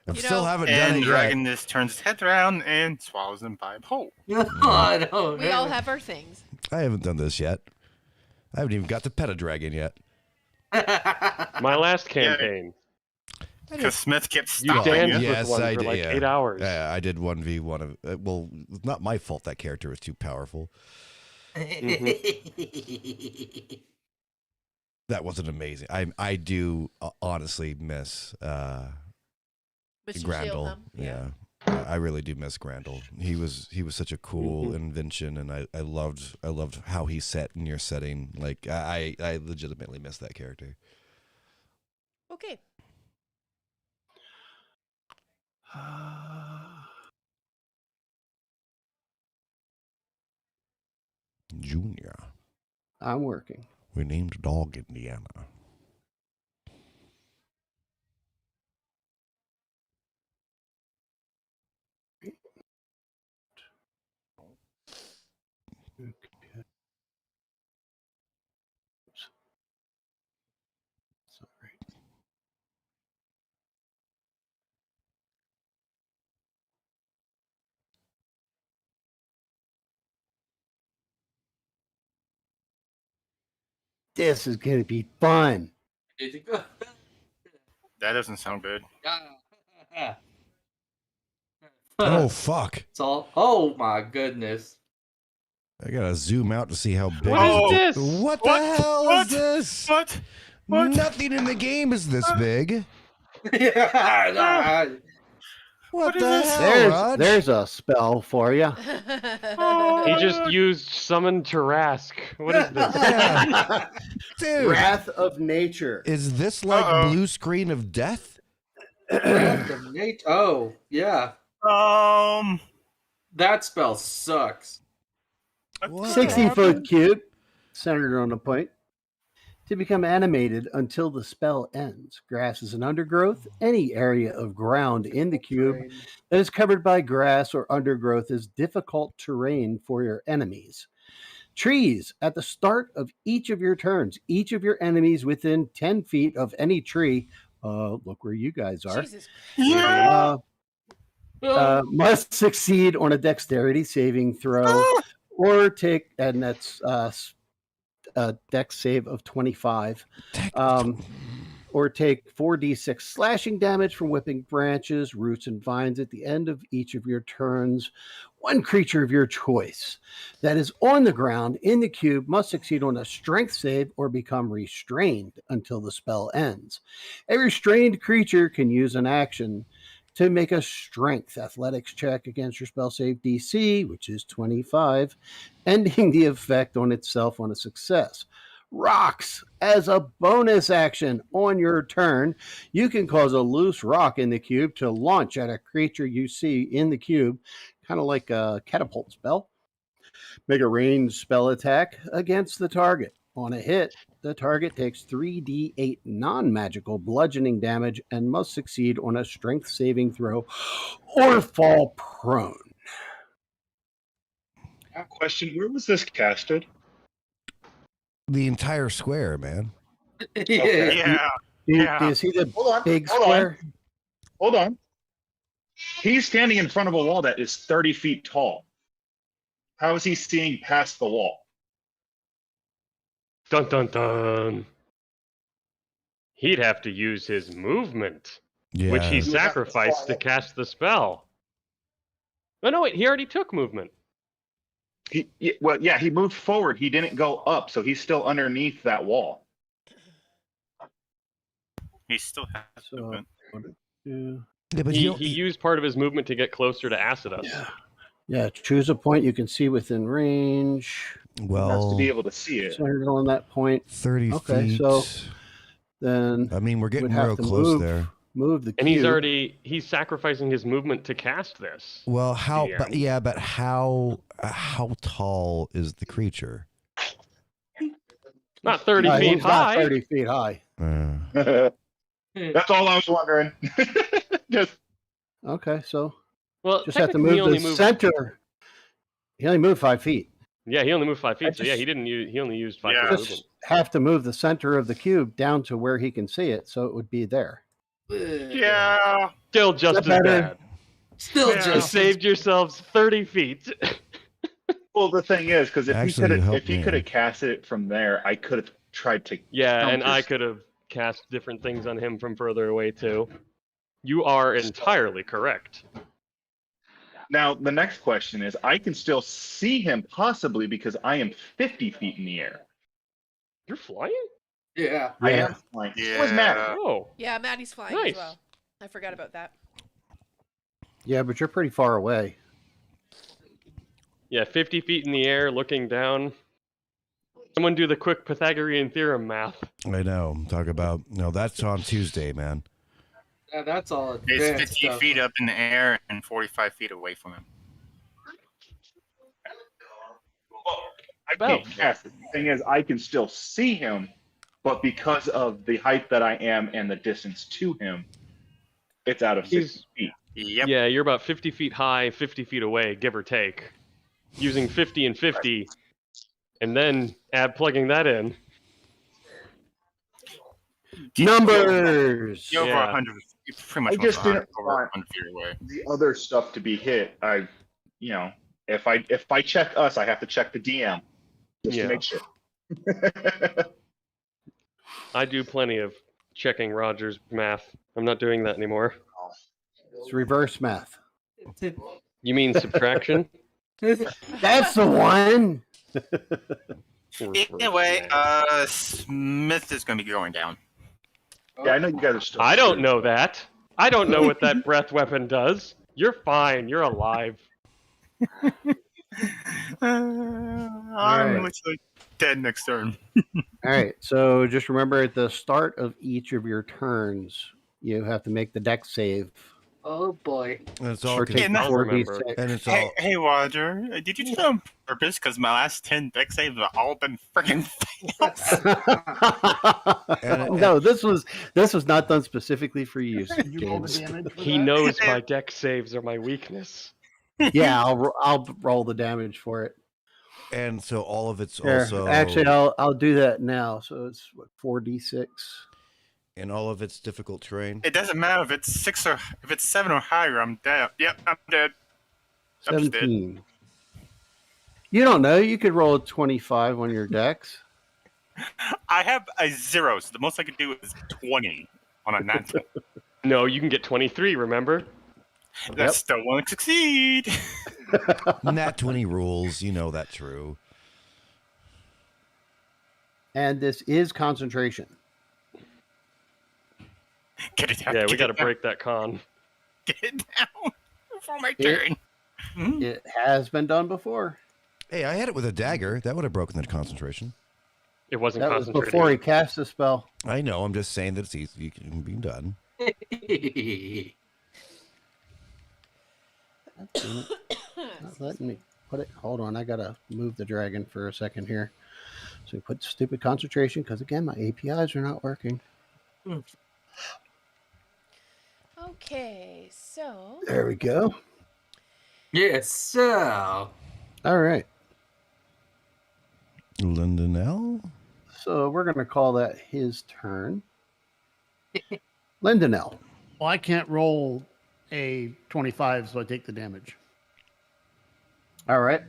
You still know- haven't done And it the yet. dragon just turns his head around and swallows him by a hole. I don't We all have our things. I haven't done this yet. I haven't even got to pet a dragon yet. My last campaign. Because Smith kept You stopping danced you. Yes, with one I for did. like Yeah. 8 hours. Yeah, I did 1v1 of. Well, it's not my fault that character was too powerful. That wasn't amazing. I do honestly miss Mr. Grandel. Shield, Yeah. I really do miss Grandel. He was such a cool invention, and I loved how he set in your setting. Like I legitimately miss that character. Okay. Junior. I'm working. We named a dog Indiana. Okay. Sorry. This is going to be fun. Did you go? That doesn't sound good. Oh fuck! It's all. Oh my goodness. I gotta zoom out to see how big. What is this? What the hell is this? What? Nothing in the game is this big. Yeah. What is the this? hell, Raj? There's a spell for you. He just used Summon Tarask. What is this? Yeah. Dude, Wrath of Nature. is this like Uh-oh. blue screen of death? Oh, yeah. That spell sucks. What 60-foot cube, centered on a point. To become animated until the spell ends. Grass is an undergrowth. Any area of ground in the cube that is covered by grass or undergrowth is difficult terrain for your enemies. Trees. At the start of each of your turns, each of your enemies within 10 feet of any tree, look where you guys are, Jesus must succeed on a dexterity saving throw or take, and that's a dex save of 25, or take 4d6 slashing damage from whipping branches, roots, and vines at the end of each of your turns. One creature of your choice that is on the ground in the cube must succeed on a strength save or become restrained until the spell ends. A restrained creature can use an action to make a strength athletics check against your spell save DC, which is 25, ending the effect on itself on a success. Rocks. As a bonus action on your turn, you can cause a loose rock in the cube to launch at a creature you see in the cube, kind of like a catapult spell. Make a ranged spell attack against the target. On a hit, the target takes 3d8 non-magical bludgeoning damage and must succeed on a strength saving throw or fall prone. Question: where was this casted? The entire square, man. Okay. Yeah. Do you see the Hold on. big hold square? on. Hold on. He's standing in front of a wall that is 30 feet tall. How is he seeing past the wall? Dun dun dun. He'd have to use his movement, Yeah. which he sacrificed to cast the spell. Oh no, wait, he already took movement. He moved forward. He didn't go up, so he's still underneath that wall. He still has So, movement. Yeah, but He used part of his movement to get closer to Acidos. Yeah, choose a point you can see within range. He has well, to be able to see it. Centered on that point. 30 Okay, feet. so then I mean, we're getting would have real to close there. move the And cube. he's sacrificing his movement to cast this. Well, how? DM. But yeah, but how tall is the creature? Not 30 feet He's not high. 30 feet high. That's all I was wondering. Just Okay, so Well, just have to technically he move only the moved. center. He only moved 5 feet. Yeah, he only moved 5 I feet. So yeah, just- he didn't use. He only used 5 Yeah. feet of Just movement. have to move the center of the cube down to where he can see it, so it would be there. Yeah. Still just that as better? bad. Still Yeah. You just saved yourselves 30 feet. Well, the thing is, because if Actually, you helped if he me. could have cast it from there, I could have tried to. Yeah, and counter- I could have cast different things on him from further away too. You are entirely correct. Now the next question is, I can still see him possibly because I am 50 feet in the air. You're flying? yeah. I Yeah. am flying. So Yeah. is Matt. Oh, Yeah, Maddie's flying Nice. as well. I forgot about that. Yeah, but you're pretty far away. yeah, 50 feet in the air, looking down. Someone do the quick Pythagorean theorem math. I know. Talk about that's on Tuesday, man. Yeah, that's all It's advanced 50 stuff. feet up in the air and 45 feet away from him. Well, I Well. can't cast it. The thing is, I can still see him, but because of the height that I am and the distance to him, it's out of 60 feet. Yep. Yeah, you're about 50 feet high, 50 feet away, give or take. Using 50 and 50, and then plugging that in. Numbers. You're over Yeah. 100. You pretty much I just over didn't want 100 feet away. the other stuff to be hit. If I check us, I have to check the DM just Yeah. to make sure. I do plenty of checking Roger's math. I'm not doing that anymore. It's reverse math. You mean subtraction? That's the one. Anyway, Smith is going to be going down. Yeah, I know you guys are still. I don't know that. I don't know what that breath weapon does. You're fine. You're alive. I'm Right. literally dead next turn. All right. So just remember at the start of each of your turns, you have to make the deck save. Oh boy. And it's all Or take I'll remember. 4d6. and it's Hey, all hey, Roger, did you do that on purpose? Because my last 10 deck saves have all been freaking fails. No, this was not done specifically for you, Did you roll the James. damage for He that? knows my deck saves are my weakness. Yeah, I'll roll the damage for it. and so all of it's Here, also actually, I'll do that now. So it's what, 4d6. and all of it's difficult terrain. It doesn't matter if it's 6 or if it's 7 or higher. I'm dead. Yep, I'm dead. I'm just dead. 17. You don't know. You could roll a 25 on your decks. I have a 0, so the most I can do is 20 on a natural. No, you can get 23, remember? That still won't succeed. Nat 20 rules, you know that's true. And this is concentration. Get it down. Yeah, we get got to it down, break that con. Get it down before my Yeah. turn. Hmm? It has been done before. Hey, I had it with a dagger. That would have broken the concentration. It wasn't That was concentrating. before he cast the spell. I know. I'm just saying that it's easy. It can be done. Not letting me put it. Hold on. I got to move the dragon for a second here. So we put stupid concentration because, again, my APIs are not working. Okay, so There we go. Yes, so. All right. Lyndon L. So we're going to call that his turn. Lindonell. Well, I can't roll a 25, so I take the damage. All right.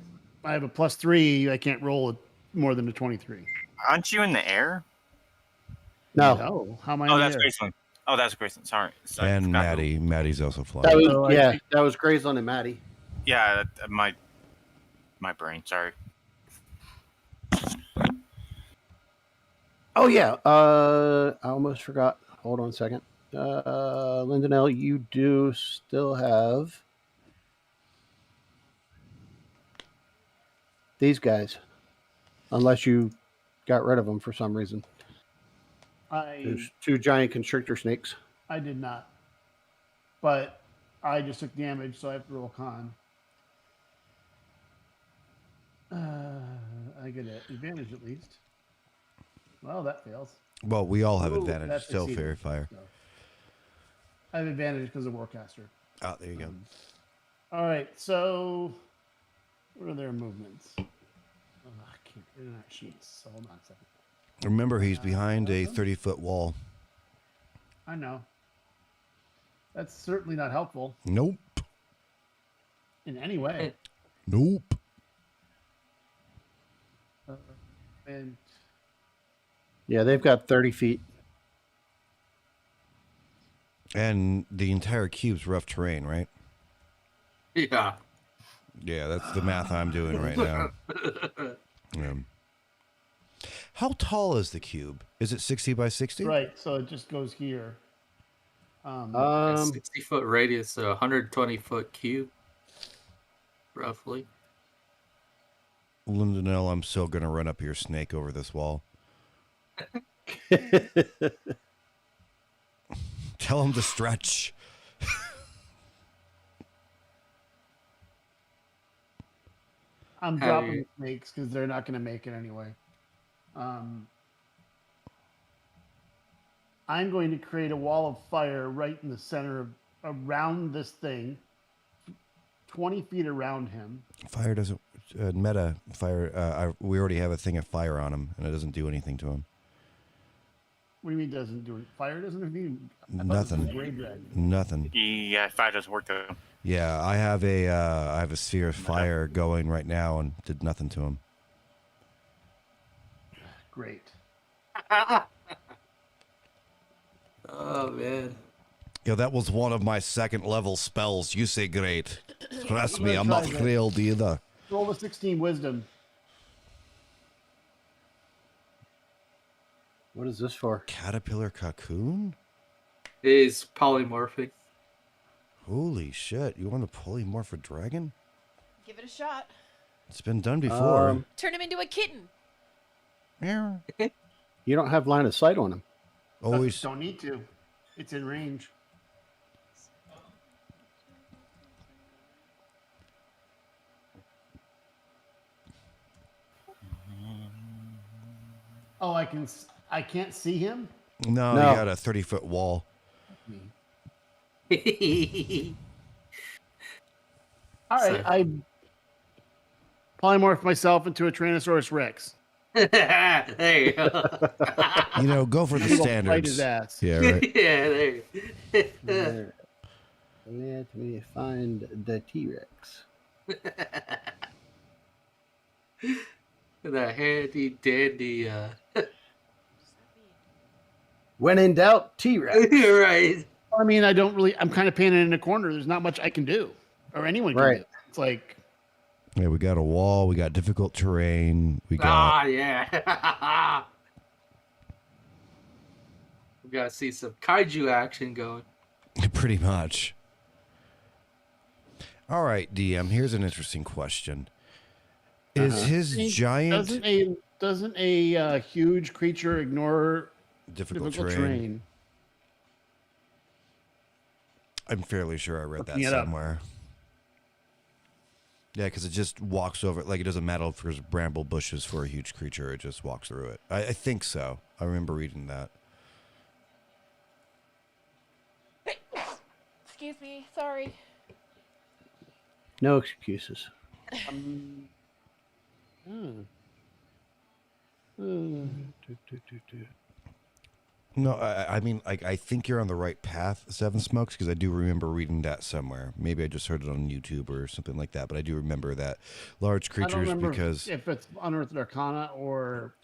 I have a +3. I can't roll more than a 23. Aren't you in the air? No. No. How am I? Oh, in that's the air? Graceland. Oh, that's Graceland. Sorry. Sorry, I And forgot. Maddie. Maddie's also flying. That was, So I yeah, think- that was Graceland and Maddie. Yeah, my brain. Sorry. Oh, yeah. I almost forgot. Hold on a second. Lindonell, you do still have these guys, unless you got rid of them for some reason. There's 2 giant constrictor snakes. I did not. But I just took damage, so I have to roll con. I get an advantage at least. Well, that fails. Well, we all have Ooh, advantage. that's Still succeeded. fair fire. So, I have advantage because of Warcaster. Oh, there you go. All right, so what are their movements? can't. They're not sheets. So hold on a second. Remember, he's behind a 30-foot wall. I know. That's certainly not helpful Nope. in any way. Nope. And Yeah, they've got 30 feet. And the entire cube's rough terrain, right? Yeah. Yeah, that's the math I'm doing right now. Yeah. How tall is the cube? Is it 60 by 60? right, so it just goes here. A 60-foot radius, so 120-foot cube, roughly. Lindonell, I'm still going to run up your snake over this wall. Tell him to stretch. I'm How dropping you- the snakes because they're not going to make it anyway. I'm going to create a wall of fire right in the center of around this thing, 20 feet around him. Fire doesn't... meta, fire... we already have a thing of fire on him, and it doesn't do anything to him. What do you mean doesn't do it? Fire doesn't do Nothing. Gray dragon. Nothing. Yeah, fire doesn't work though. Yeah, I have a sphere of fire going right now and did nothing to him. Great. Oh, man. Yeah, that was one of my second level spells. You say great. Trust me, I'm I'm gonna not try that. thrilled either. Roll a 16 wisdom. What is this for? Caterpillar cocoon? Is polymorphic. Holy shit, you want to polymorph a dragon? Give it a shot. It's been done before. Turn him into a kitten. Yeah. You don't have line of sight on him. Always. Don't need to. It's in range. Oh, I can't see him? No, No. you got a 30-foot wall. All right, So- I polymorph myself into a Tyrannosaurus Rex. There you go. You know, go for the He will fight his standards. ass. Yeah, right. Yeah, there you go. There. Let me find the T-Rex. The handy dandy. When in doubt, T-Rex. Right. I mean, I'm kind of painted in a corner. There's not much I can do, or anyone can Right. do. It's like, Yeah, we got a wall. We got difficult terrain. We got. Ah, yeah. We gotta see some kaiju action going. Pretty much. All right, DM. Here's an interesting question: Is his giant doesn't a huge creature ignore difficult difficult terrain? terrain? I'm fairly sure I read that Looking it up. somewhere. Yeah, because it just walks over. Like, it doesn't matter if there's bramble bushes for a huge creature. It just walks through it. I think so. I remember reading that. Excuse me. Sorry. No excuses. No, I mean, like, I think you're on the right path, Seven Smokes, because I do remember reading that somewhere. Maybe I just heard it on YouTube or something like that, but I do remember that large I don't creatures remember because if it's Unearthed Arcana or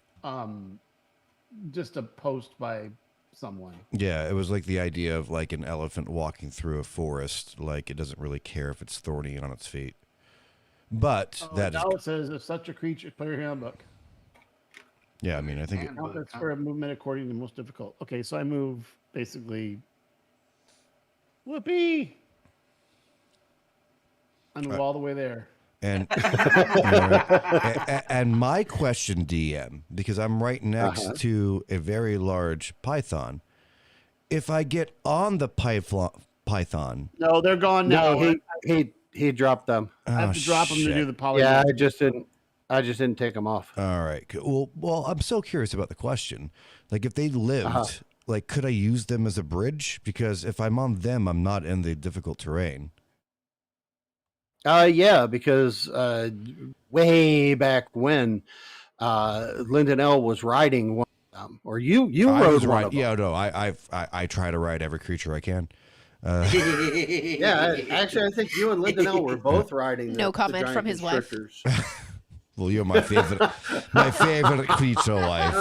just a post by someone. yeah, it was like the idea of like an elephant walking through a forest, like it doesn't really care if it's thorny on its feet. But that is, Now it says if such a creature, player handbook. yeah, I mean, I think it, Count that's for a movement according to the most difficult. Okay, so I move basically. Whoopee! I move all the way there. and and my question, DM, because I'm right next to a very large python. If I get on the python, No, they're gone now. No, he dropped them. I have to drop them to do the poly. Yeah, I just didn't take them off. All right. Cool. Well, I'm so curious about the question. Like, if they lived, like, could I use them as a bridge? Because if I'm on them, I'm not in the difficult terrain. Yeah, because way back when, Lyndon L was riding one of them, or you I rode was one right. of them. Yeah, no, I try to ride every creature I can. Yeah, actually, I think you and Lyndon L were both riding. No the comment giant from his wife. constrictors. Well, you're my favorite creature wife.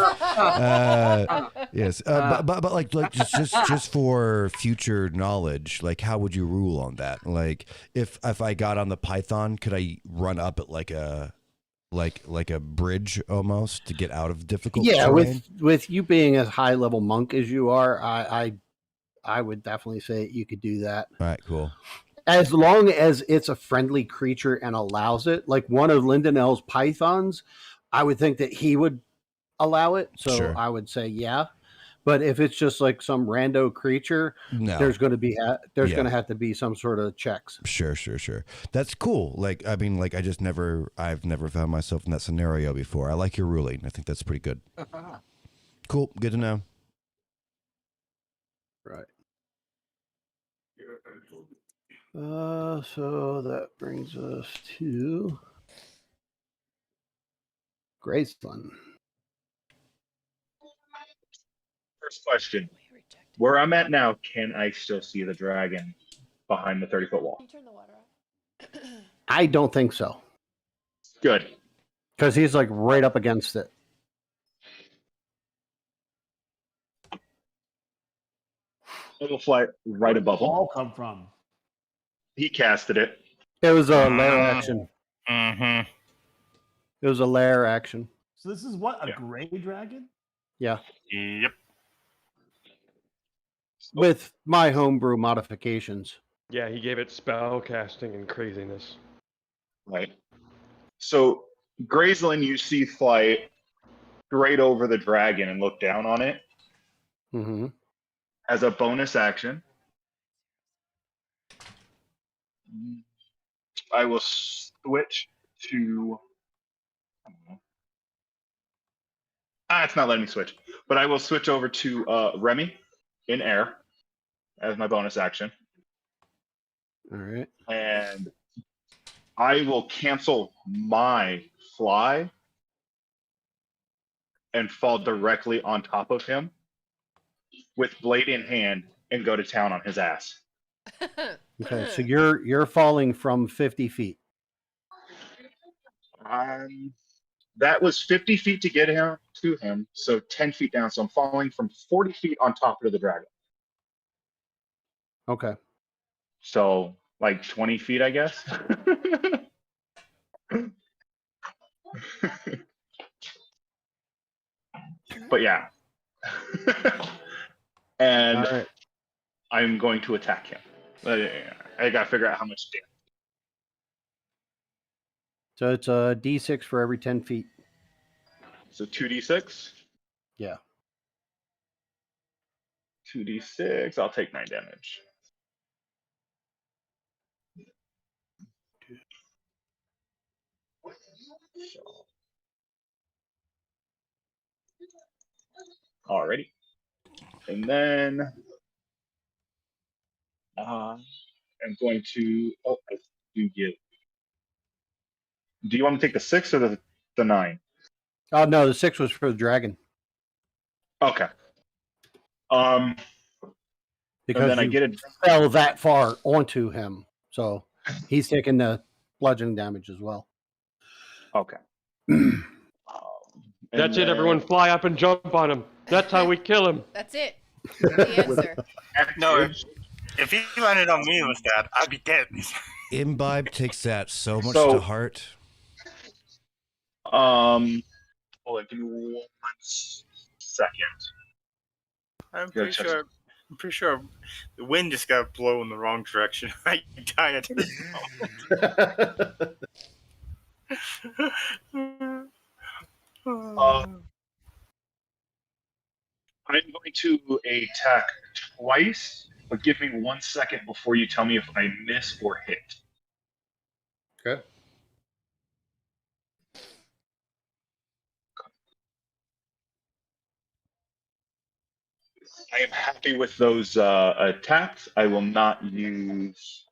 Yes, but like just for future knowledge, like how would you rule on that? Like if I got on the Python, could I run up at like a bridge almost to get out of difficult Yeah, terrain? with you being a high level monk as you are, I would definitely say you could do that. All right, cool. As long as it's a friendly creature and allows it, like one of Lyndon L's pythons, I would think that he would allow it. So Sure. I would say yeah. But if it's just like some rando creature, No. there's going to be Yeah. going to have to be some sort of checks. Sure. That's cool. Like, I mean, like I've never found myself in that scenario before. I like your ruling. I think that's pretty good. Cool. Good to know. Right. So that brings us to Graceland. First question. Where I'm at now, can I still see the dragon behind the 30-foot wall? Can you turn the water off? I don't think so, Good. because he's like right up against it. It'll fly right above him. All come from. He casted it. It was a lair action. Mm-hmm. It was a lair action. So this is what, a Yeah. gray dragon? Yeah, Yep. with my homebrew modifications. Yeah, he gave it spell casting and craziness. Right. So Graceland, you see fly straight over the dragon and look down on it. Mm-hmm. As a bonus action, I will switch to. It's not letting me switch, but I will switch over to Remy in air as my bonus action, All right. and I will cancel my fly and fall directly on top of him with blade in hand and go to town on his ass. Okay, so you're falling from 50 feet. That was 50 feet to get him to him, so 10 feet down. So I'm falling from 40 feet on top of the dragon. Okay. So like 20 feet, I guess. But yeah. And All right. I'm going to attack him. I gotta figure out how much damage. So it's a D6 for every 10 feet. So 2d6. Yeah. 2d6. I'll take 9 damage. Alrighty. And then I'm going to. Oh, I do give. Do you want to take the 6 or the 9? Oh no, the 6 was for the dragon. Okay. Because and then I you get it. fell that far onto him. So he's taking the bludgeoning damage as well. Okay. That's it, everyone. Fly up and jump on him. That's how we kill him. That's it. The answer. No, if he landed on me with that, I'd be dead. Imbibe takes that so much So- to heart. Hold on, give me 1 second. I'm Go pretty check. sure. I'm pretty sure the wind just got blown in the wrong direction. I died at this moment. I'm going to attack twice, but give me 1 second before you tell me if I miss or hit. Okay. I am happy with those attacks. I will not use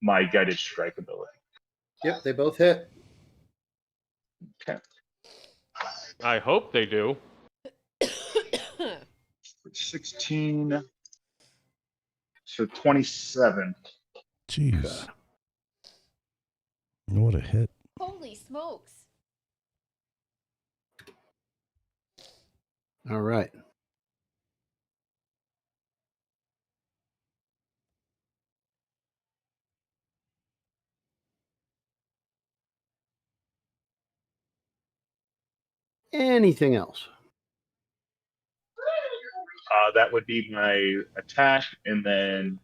my guided strike ability. Yep, they both hit. Okay. I hope they do. 16. So 27. Jeez. What a hit. Holy smokes. All right. Anything else? That would be my attack, and then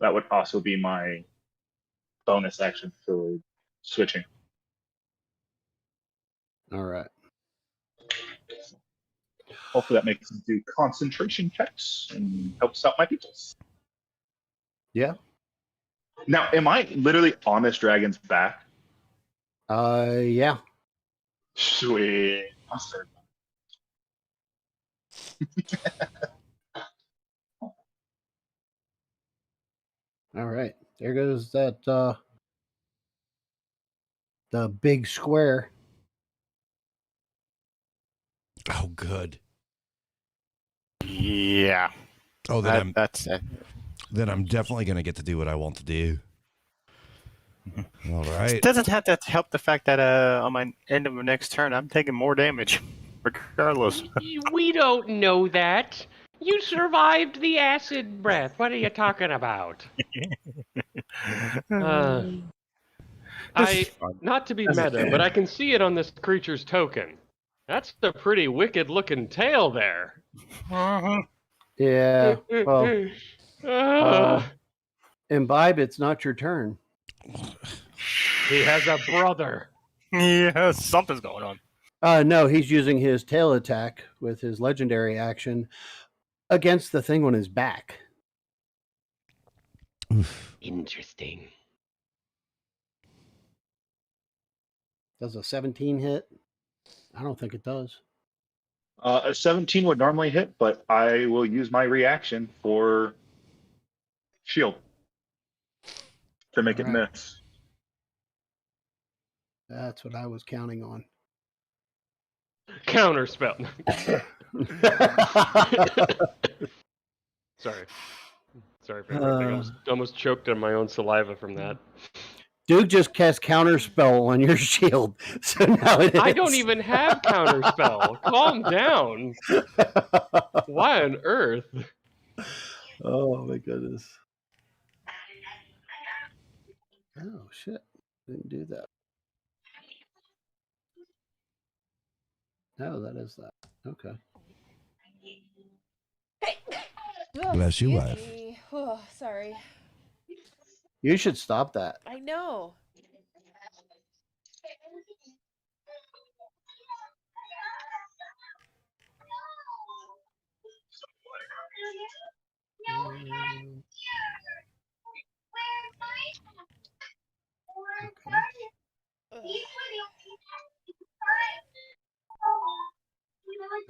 that would also be my bonus action for switching. All right. Hopefully that makes them do concentration checks and helps out my people. Yeah. Now, am I literally on this dragon's back? Yeah. Sweet. Awesome. All right. There goes that the big square. Oh, good. Yeah. Oh, then That's it. then I'm definitely going to get to do what I want to do. All right. It doesn't have to help the fact that on my end of my next turn, I'm taking more damage, regardless. We don't know that. You survived the acid breath. What are you talking about? Not to be meta, but I can see it on this creature's token. That's a pretty wicked-looking tail there. Yeah. Well, Imbibe, it's not your turn. He has a brother. Yeah, something's going on. No, he's using his tail attack with his legendary action against the thing on his back. Interesting. Does a 17 hit? I don't think it does. A 17 would normally hit, but I will use my reaction for shield to make it Alright. miss. That's what I was counting on. Counterspell. Sorry for everything. I almost choked on my own saliva from that. Duke just cast counterspell on your shield, so now it is. I don't even have counterspell. Calm down. Why on earth? Oh my goodness. Oh shit. Didn't do that. No, that is that. Okay. Bless you, Excuse wife. me. Oh, sorry. You should stop that. I know.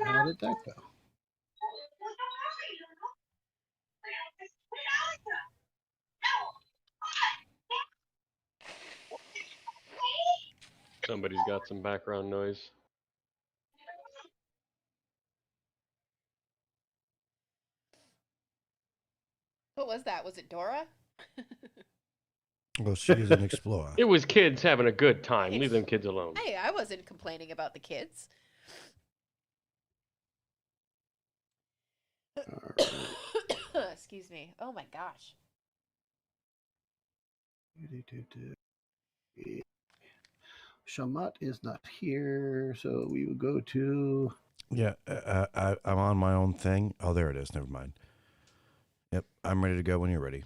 How did that go? Somebody's got some background noise. What was that? Was it Dora? Well, she is an explorer. It was kids having a good time. Leave them kids alone. Hey, I wasn't complaining about the kids. Excuse me. Oh my gosh. Shamat is not here, so we will go to. Yeah, I'm on my own thing. Oh, there it is. Never mind. Yep, I'm ready to go when you're ready.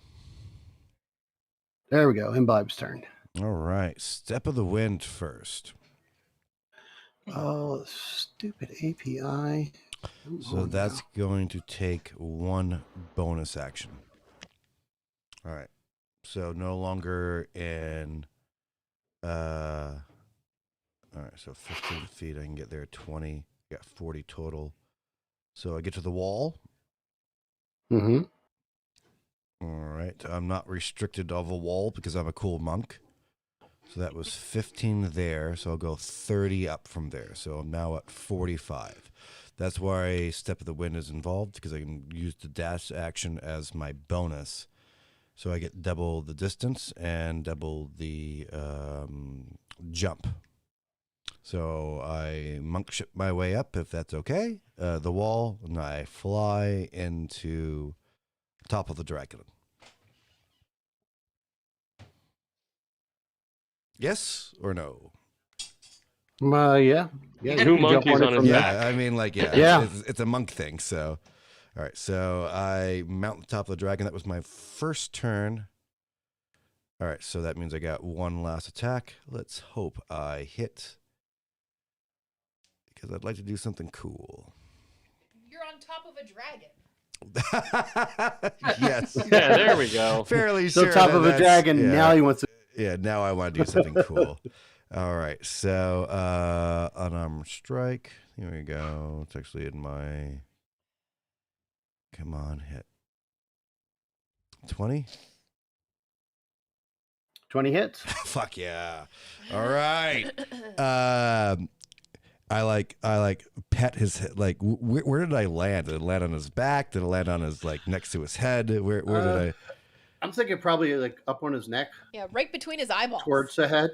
There we go. Imbibe's turn. All right, Step of the Wind first. Oh, stupid API. So that's going to take one bonus action. All right. So no longer in all right, so 15 feet, I can get there 20. I got 40 total. So I get to the wall. Mm-hmm. All right. I'm not restricted of a wall because I'm a cool monk. So that was 15 there. So I'll go 30 up from there. So I'm now at 45. That's why Step of the Wind is involved, because I can use the dash action as my bonus. So I get double the distance and double the jump. So I monk ship my way up, if that's okay, the wall, and I fly into top of the dragon. Yes or no? Yeah. Two you can jump monkeys it on his from there. back. Yeah, I mean, like, yeah, Yeah. it's a monk thing. So, all right, so I mount the top of the dragon. That was my first turn. All right, so that means I got one last attack. Let's hope I hit, because I'd like to do something cool. You're on top of a dragon. Yes. Yeah, there we go. Fairly So sure. top that of a that's- dragon. yeah. Now he wants to. Yeah, now I want to do something cool. All right, so unarmed strike. Here we go. It's actually in my. Come on, hit. 20? 20 hits. Fuck yeah! All right. I like pet his head. Like, where did I land? Did it land on his back? Did it land on his like next to his head? Where did I? I'm thinking probably like up on his neck, Yeah, right between his eyeballs. towards the head.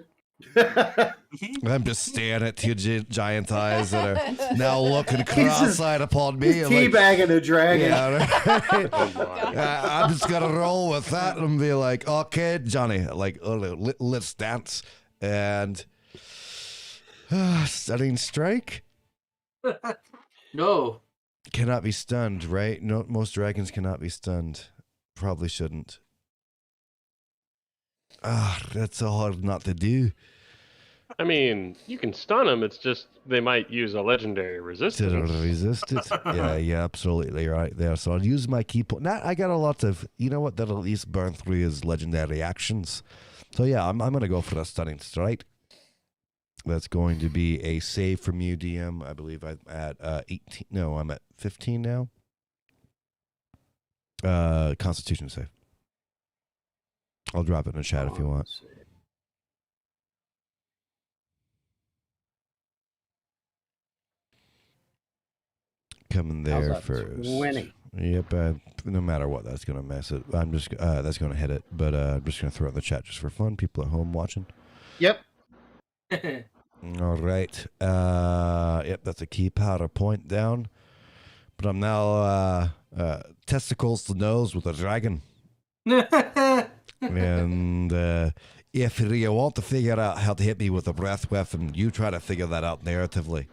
I'm just staring at two giant eyes that are now looking just- cross-eyed upon me. He's I'm like, teabagging a dragon. yeah, right? Oh my. I'm just gonna roll with that and be like, okay, Johnny, like, let's dance. And stunning strike No. cannot be stunned, right? No, most dragons cannot be stunned. Probably shouldn't. That's so hard not to do. I mean, you can stun them. It's just they might use a legendary To resistance. resist it. Yeah, absolutely right there. So I'll use my key point. Now I got a lot of, you know what, that'll at least burn through his legendary actions. So yeah, I'm going to go for a stunning strike. That's going to be a save from you, DM. I believe I'm at 18. No, I'm at 15 now. Constitution save. I'll drop it in the chat if you want. Coming there How's that? first. 20. Yep. No matter what, that's gonna mess it. I'm just that's gonna hit it. But I'm just gonna throw it in the chat just for fun. People at home watching. Yep. All right. Yep. That's a key powder point down. But I'm now testicles to nose with a dragon. And if you want to figure out how to hit me with a breath weapon, you try to figure that out narratively.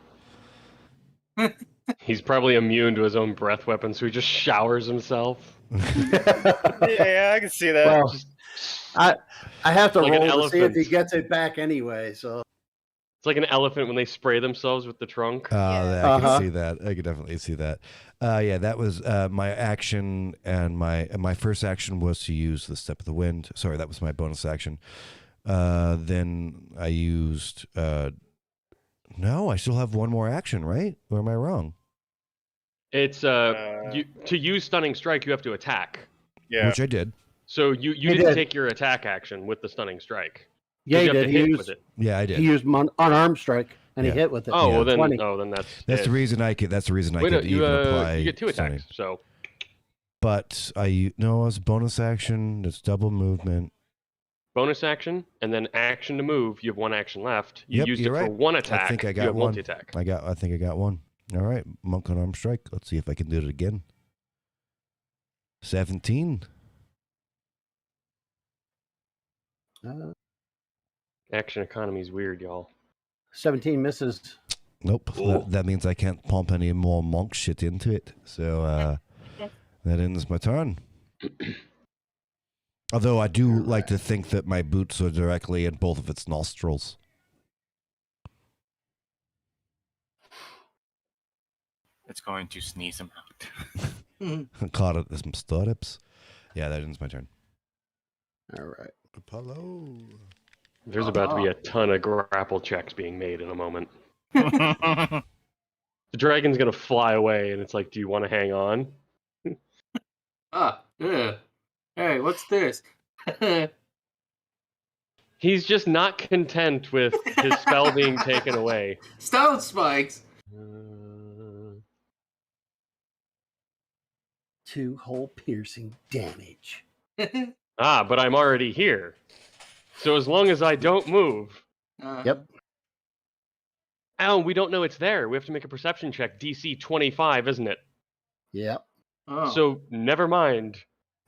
He's probably immune to his own breath weapon, so he just showers himself. Yeah, I can see that. Well, I have to Like an roll to see if he elephant. gets it back anyway. So It's like an elephant when they spray themselves with the trunk. I Uh-huh. can see that. I can definitely see that. Yeah, that was my action, and my first action was to use the Step of the Wind. Sorry, that was my bonus action. Then I used. No, I still have one more action, right? Or am I wrong? It's to use stunning strike, you have to attack. Yeah. Which I did. So you He didn't did. take your attack action with the stunning strike. yeah, he you have did. to He hit used with it. Yeah, I did. he used unarmed strike and Yeah. he hit with it. Oh, Yeah. well then, 20. oh then that's That's it. the reason I could. That's the reason I Wait, no, could you even apply. you get two stunning. attacks. So But no, it's bonus action. It's double movement. bonus action and then action to move. You have one action left. You Yep, used it you're for right. one attack. I think I you got have one. multi-attack. I think I got one. All right, monk on arm strike. Let's see if I can do it again. 17. Action economy is weird, y'all. 17 misses. Nope. That means I can't pump any more monk shit into it. So that ends my turn. Although I do like to think that my boots are directly in both of its nostrils. It's going to sneeze him out. Caught it as some stirrups. Yeah, that ends my turn. All right. Apollo. There's about to be a ton of grapple checks being made in a moment. The dragon's gonna fly away, and it's like, do you want to hang on? Yeah. Hey, what's this? He's just not content with his spell being taken away. Stone spikes. 2 hole piercing damage. But I'm already here. So as long as I don't move. Yep. Oh, we don't know it's there. We have to make a perception check. DC 25, isn't it? Yep. Oh. So never mind.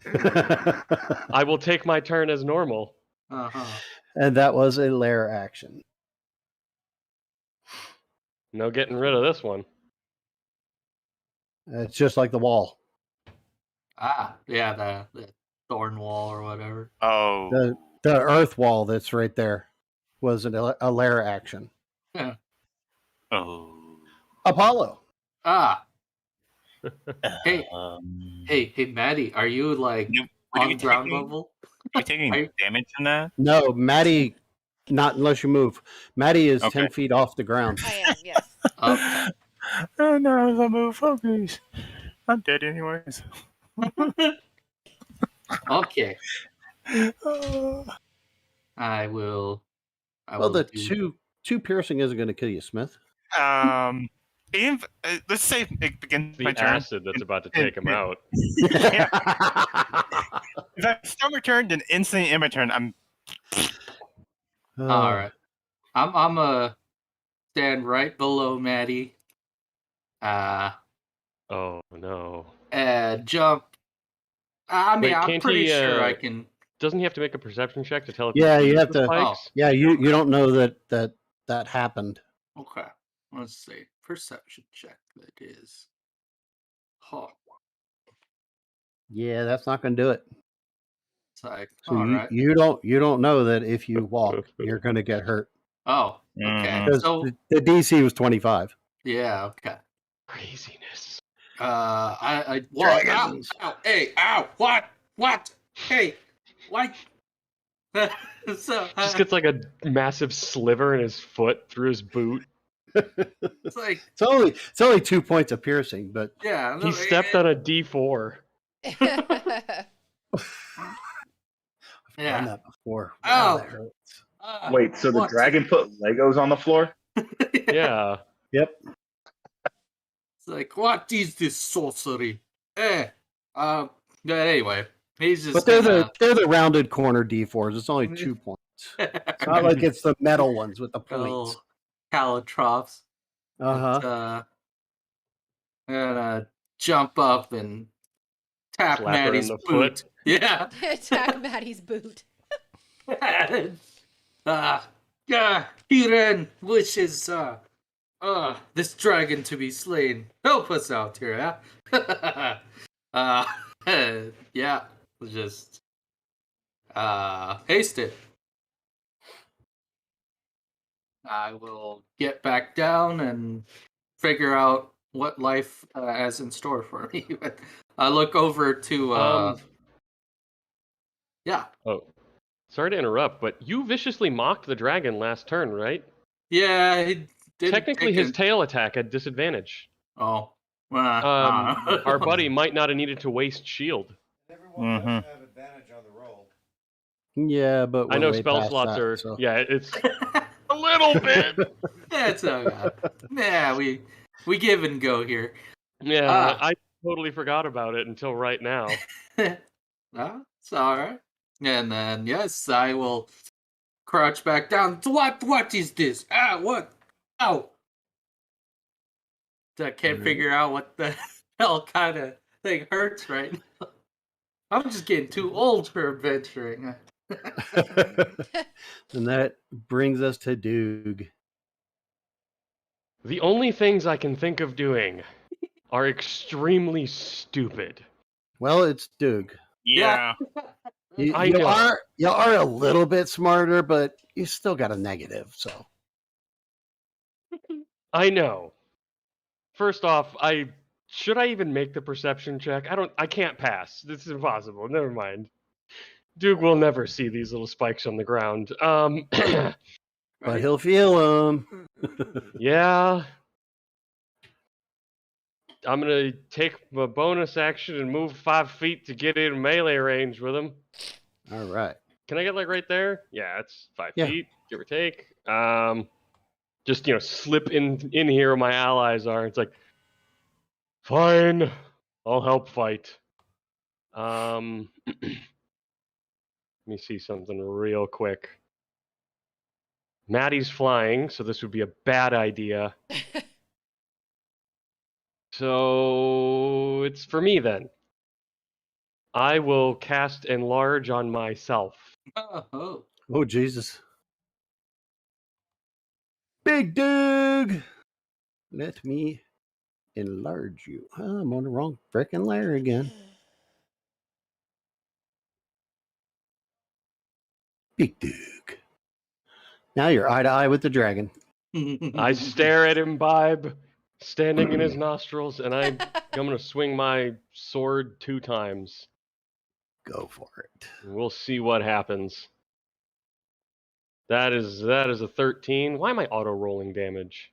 I will take my turn as normal. And that was a lair action. No getting rid of this one. It's just like the wall. Yeah, the thorn wall or whatever. Oh. The earth wall that's right there was a lair action. Yeah. Oh. Apollo. Hey, Maddie, are you like on ground level? Are you taking damage from that? No, Maddie, not unless you move. Maddie is Okay. 10 feet off the ground. I am, yes. Okay. Oh no, the move. Oh please. I'm dead anyways. Okay. I will. Well, the two piercing isn't going to kill you, Smith. Let's say it begins The my turn. acid that's about to take him out. If I start my turn, then instantly in my turn, I'm. All right. I'm stand right below Maddie. Oh no. Jump. I mean, Wait, I'm can't pretty he, sure I can. Doesn't he have to make a perception check to tell if Yeah, he you sees have the to. spikes? Yeah, you don't know that happened. Okay. Let's see. Perception check. That is. Oh. Yeah, that's not going to do it. It's like, So all right. you don't know that if you walk, you're going to get hurt. Oh, okay. Because So the DC was 25. yeah, okay. Craziness. I what? Dragons. Ow, hey, ow, what? Hey, what? So Just gets like a massive sliver in his foot through his boot. it's like It's only 2 points of piercing, but yeah. He stepped on a D4. I've Yeah. done that before. Ow. Wow, that hurts. Wait, so the what? dragon put Legos on the floor? Yeah. Yep. It's like, what is this sorcery? But anyway, he's just. But they're the rounded corner D4s. It's only 2 points. It's not like it's the metal ones with the points. Caltrops. Uh-huh. Gonna jump up and tap Slap her in Maddie's the boot. foot. Yeah. Attack Maddie's boot. Kiren wishes this dragon to be slain. Help us out here, huh? Yeah, just haste it. I will get back down and figure out what life has in store for me. I look over to yeah. Oh, sorry to interrupt, but you viciously mocked the dragon last turn, right? Yeah, he did. Technically, his tail attack had disadvantage. Oh. Our buddy might not have needed to waste shield. Everyone does have advantage on the roll. Yeah, but I know we're way spell past slots that, are. so. Yeah, it's a little bit. That's yeah, we give and go here. Yeah, I totally forgot about it until right now. It's all right. And then yes, I will crouch back down. What is this? What? Ow! I can't figure out what the hell kind of thing hurts right now. I'm just getting too old for adventuring. And that brings us to Doog. The only things I can think of doing are extremely stupid. Well, it's Doog. Yeah. You know. are a little bit smarter, but you still got a negative. So I know. First off, should I even make the perception check? I can't pass. This is impossible. Never mind. Duke will never see these little spikes on the ground. but he'll feel them. Yeah. I'm gonna take my bonus action and move 5 feet to get in melee range with him. All right. Can I get like right there? Yeah, it's 5 Yeah. feet, give or take. Just slip in here where my allies are. It's like, fine, I'll help fight. Let me see something real quick. Maddie's flying, so this would be a bad idea. So it's for me then. I will cast Enlarge on myself. Oh. Oh, Jesus. Big Doug! Let me enlarge you. Oh, I'm on the wrong frickin' layer again. Big Doug. Now you're eye to eye with the dragon. I stare at Imbibe, standing in his nostrils, and I'm going to swing my sword 2 times. Go for it. We'll see what happens. That is a 13. Why am I auto-rolling damage?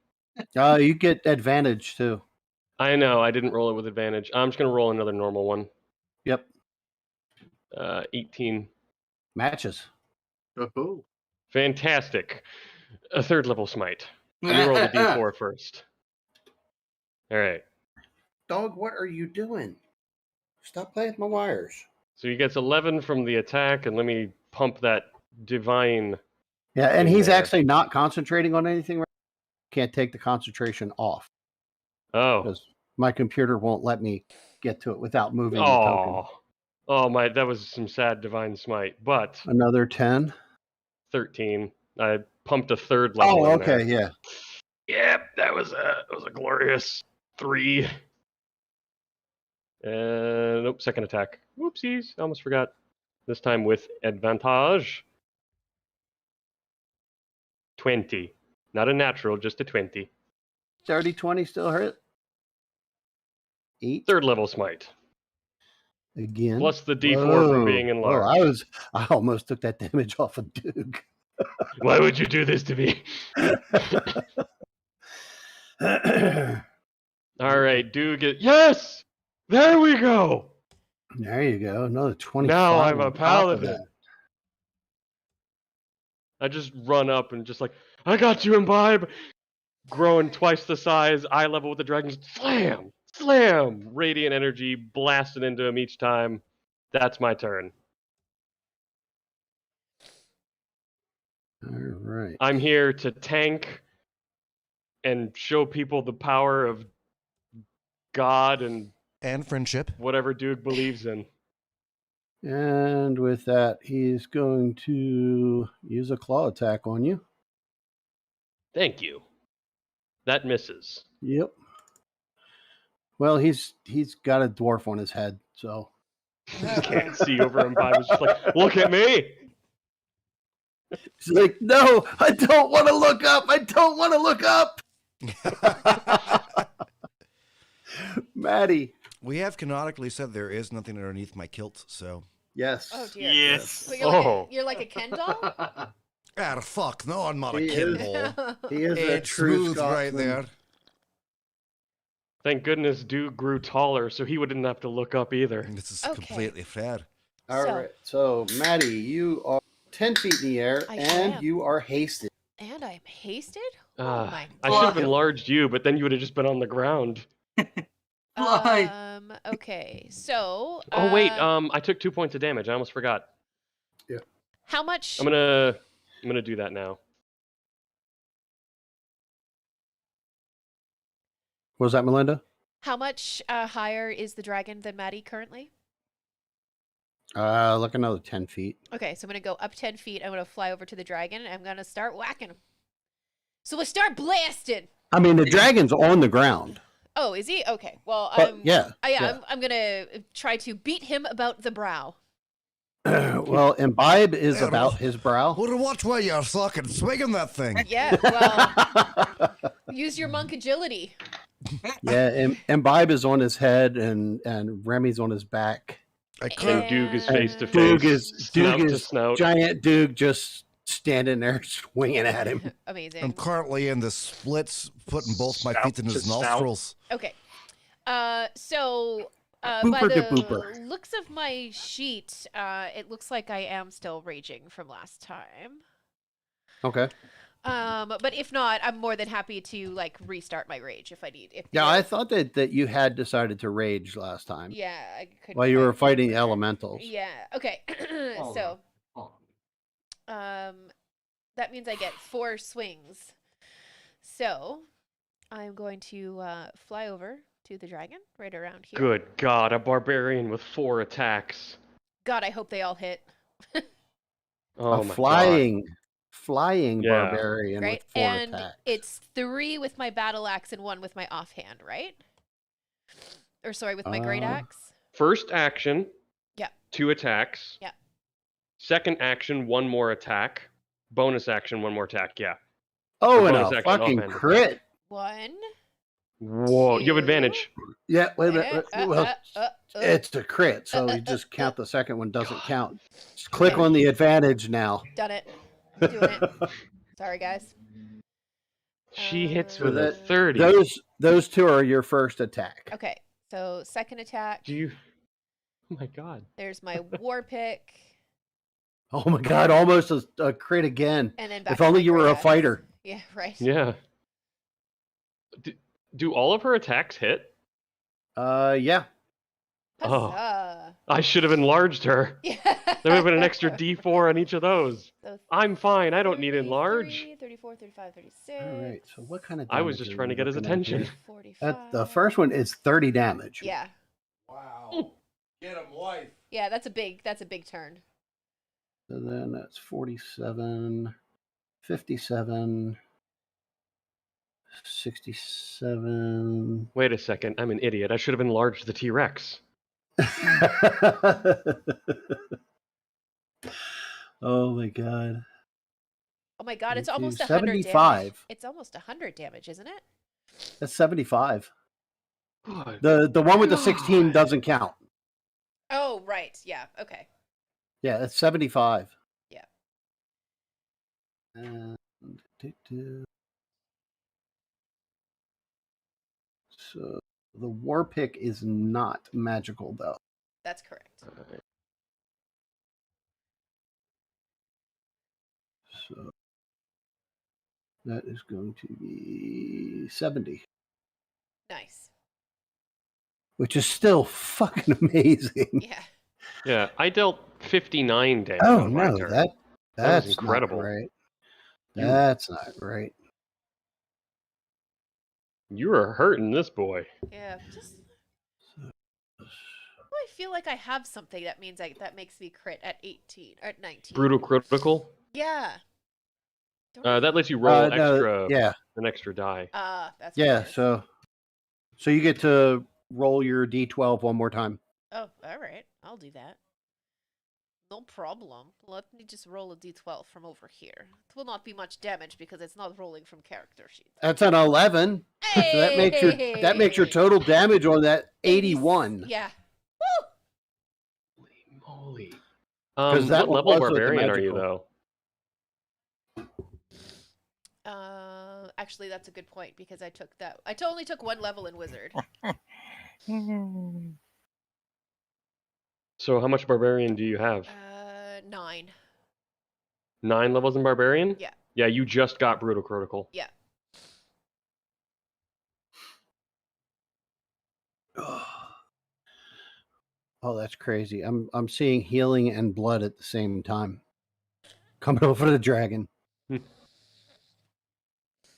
You get advantage too. I know, I didn't roll it with advantage. I'm just going to roll another normal one. Yep. 18. Matches. Oh. Fantastic. A 3rd level smite. Let me roll the d4 first. All right. Dog, what are you doing? Stop playing with my wires. So he gets 11 from the attack, and let me pump that divine. Yeah, and in he's there. actually not concentrating on anything. Right. Can't take the concentration off Oh. because my computer won't let me get to it without moving the token. Oh my! That was some sad divine smite. But Another 10. 13. I pumped a 3rd level. Oh, in okay, there. yeah. Yep, that was a glorious 3. And nope, 2nd attack. Whoopsies! I almost forgot. This time with advantage. 20. Not a natural, just a 20. 30, 20 still hurt. 8 3rd level smite. again. Plus the d4 from being Whoa, enlarged. I almost took that damage off of Duke. Why would you do this to me? All right, Duke. Yes! There we go! There you go. Another 25. Now I'm a on top of paladin. that. I just run up and just like, I got you, Imbibe! Growing twice the size, eye level with the dragons. Slam! Slam! Radiant energy blasting into him each time. That's my turn. All right. I'm here to tank and show people the power of God and friendship. Whatever Duke believes in. And with that, he's going to use a claw attack on you. Thank you. That misses. Yep. Well, he's got a dwarf on his head, so Just can't see over him. I was just like, look at me. he's like, no, I don't want to look up. I don't want to look up. Maddie. We have canonically said there is nothing underneath my kilt, so. Yes. Oh dear. Yes. So you're like a Ken doll? Ah, fuck, no, I'm not a He Ken is- doll. He is a It's true smooth right Scotsman. there. Thank goodness Duke grew taller, so he wouldn't have to look up either. This is Okay. completely fair. All right. So, Maddie, you are 10 feet in the air, I and am. you are hasted. And I'm hasted? I should God. have enlarged you, but then you would have just been on the ground. Why? Okay. So. Oh wait, I took 2 points of damage. I almost forgot. How much? I'm gonna do that now. What was that, Melinda? How much higher is the dragon than Maddie currently? Like another 10 feet. Okay, so I'm gonna go up 10 feet. I'm gonna fly over to the dragon, and I'm gonna start whacking him. So let's start blasting. I mean, the dragon's on the ground. Oh, is he? Okay. Well, But, yeah. I'm gonna try to beat him about the brow. Well, imbibe is Yeah, about his brow. Well, watch where you're fucking swinging that thing. Yeah. Well, use your monk agility. Yeah, imbibe is on his head, and Remy's on his back. I So can't. Duke is face to Duke face, is snout to snout. giant Duke just standing there swinging at him. Amazing. I'm currently in the splits, putting both my Snout feet in to his snout. nostrils. Okay. So By Booper the de booper. looks of my sheet, it looks like I am still raging from last time. Okay. But if not, I'm more than happy to like restart my rage if I need. Yeah, I thought that you had decided to rage last time. Yeah, I couldn't. While you were quite fighting remember. elementals. Yeah. Okay. Hold So, on. Hold on. that means I get 4 swings. So, I'm going to fly over to the dragon right around here. Good God, a barbarian with 4 attacks. God, I hope they all hit. Oh A my flying Yeah. barbarian Right? with 4 And attacks. it's 3 with my battle axe and 1 with my offhand, right? Or sorry, with my great axe. God. First action. Yeah. 2 attacks. Yeah. Second action, 1 more attack. Bonus action, 1 more attack. Yeah. Oh, and bonus a action, fucking offhand crit. 1. Whoa, you have 2. advantage. Yeah, wait a minute. Well, uh. it's a crit, so you just count the second one doesn't count. Just Okay. click on the advantage now. Done it. Doing it. Sorry, guys. She hits So with a that 30. those 2 are your first attack. Okay, so second attack. Do you? Oh my God. There's my war pick, Oh my god, almost a crit again. and then back If to only my you were great a axe. fighter. Yeah, right. Yeah. Do all of her attacks hit? Yeah. Oh. Huzzah. I should have enlarged her. Yeah. There would have been an extra D4 on each of those. So I'm fine. I don't need enlarge. 33, 34, 35, 36. All right. So what kind of I was damage just are trying to we get his looking at attention. here? 45. The first one is 30 damage. Yeah. Wow. Get him, wife. Yeah, that's a big turn. So then that's 47, 57, 67. Wait a second. I'm an idiot. I should have enlarged the T-Rex. Oh my god. Oh my god, it's 22, almost 100 damage. 75. It's almost 100 damage, isn't it? That's 75. Good The one with the 16 God. doesn't count. Oh, right. Yeah, okay. Yeah, that's 75. Yeah. And so the war pick is not magical though. That's correct. So that is going to be 70, Nice. which is still fucking amazing. Yeah. Yeah, I dealt 59 damage Oh on my no, turn. that's was incredible. Not right. You- That's not right. You were hurting this boy. Yeah. Just I feel like I have something that means that makes me crit at 18 or at 19. Brutal critical. Yeah. Don't That lets you roll No, extra yeah, an extra die. that's what yeah. it is. So you get to roll your d12 one more time. Oh, all right. I'll do that. No problem. Let me just roll a d12 from over here. It will not be much damage because it's not rolling from character sheet. That's an 11. So that makes your total damage on that 81. Yeah. Woo! Holy moly. 'Cause that What one level was with the barbarian are you, magical. though? Actually, that's a good point because I only took 1 level in wizard. So how much barbarian do you have? 9. 9 levels in barbarian? Yeah. Yeah, you just got brutal critical. Yeah. Oh, that's crazy. I'm seeing healing and blood at the same time. Coming over the dragon.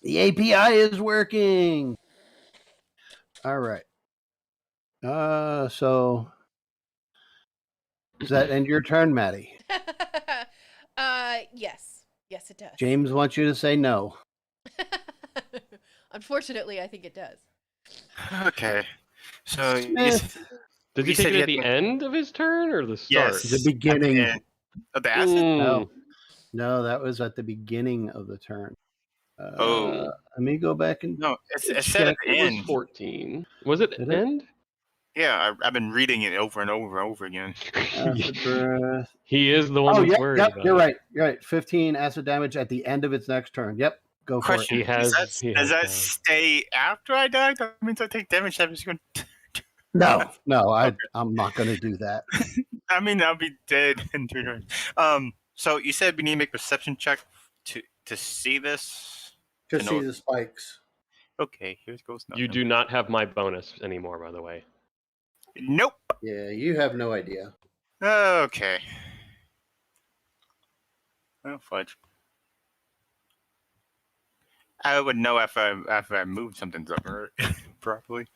The API is working. All right. So does that end your turn, Maddie? Yes. Yes, it does. James wants you to say no. Unfortunately, I think it does. Okay. So Smith. Did he You take said it he at the had- end of his turn or the start? Yes. The beginning. At the end. Of the acid? No. No, that was at the beginning of the turn. Oh. Let me go back and No, it said at the It was end. 14. Was it Did it? end? Yeah, I've been reading it over and over and over again. acid breath. He is the one Oh, that's yep, worried yep. about You're it. right. You're right. 15 acid damage at the end of its next turn. Yep. Go for Question: He has- Does he that has stay after I die? That means I take damage every single. No, I'm not going to do that. I mean, I'll be dead in 3 turns. So you said we need to make a perception check to see this. To To see know. the spikes. Okay, here goes nothing. You do not have my bonus anymore, by the way. Nope. Yeah, you have no idea. Okay. Oh, fudge. I would know after I moved something properly.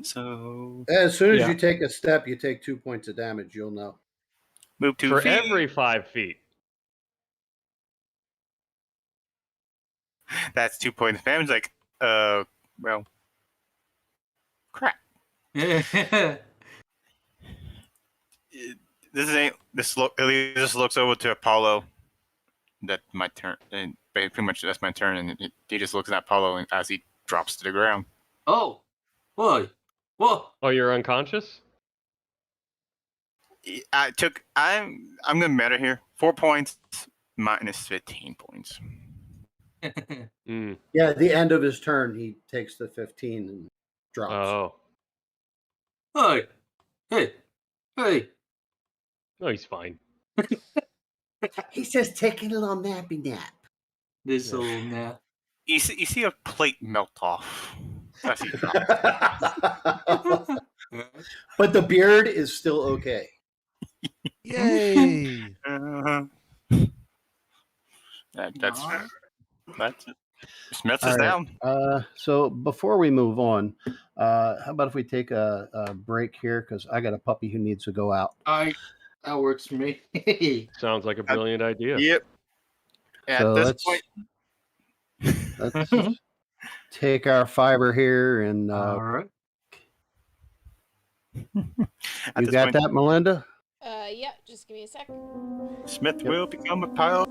So As soon as Yeah. you take a step, you take 2 points of damage. You'll know. move 2 For feet. every 5 feet. That's 2 points of damage. Like, well, crap. This looks over to Apollo. That's my turn, and pretty much that's my turn. And he just looks at Apollo as he drops to the ground. Oh, whoa, whoa. Oh, you're unconscious? I'm gonna matter here. 4 points minus 15 points. Mm. Yeah, at the end of his turn, he takes the 15 and drops. Oh. Hey. No, he's fine. He's just taking a little nappy nap. This little nap. You see a plate melt off. As he drops. But the beard is still okay. Yay! That's it. Smith All is right. down. So before we move on, how about if we take a break here? Because I got a puppy who needs to go out. That works for me. Sounds like a brilliant idea. Yep. At So this point, let's take our fiber here and All right. at you this got point, that, Melinda? Yeah, just give me a sec. Smith will become a pilot.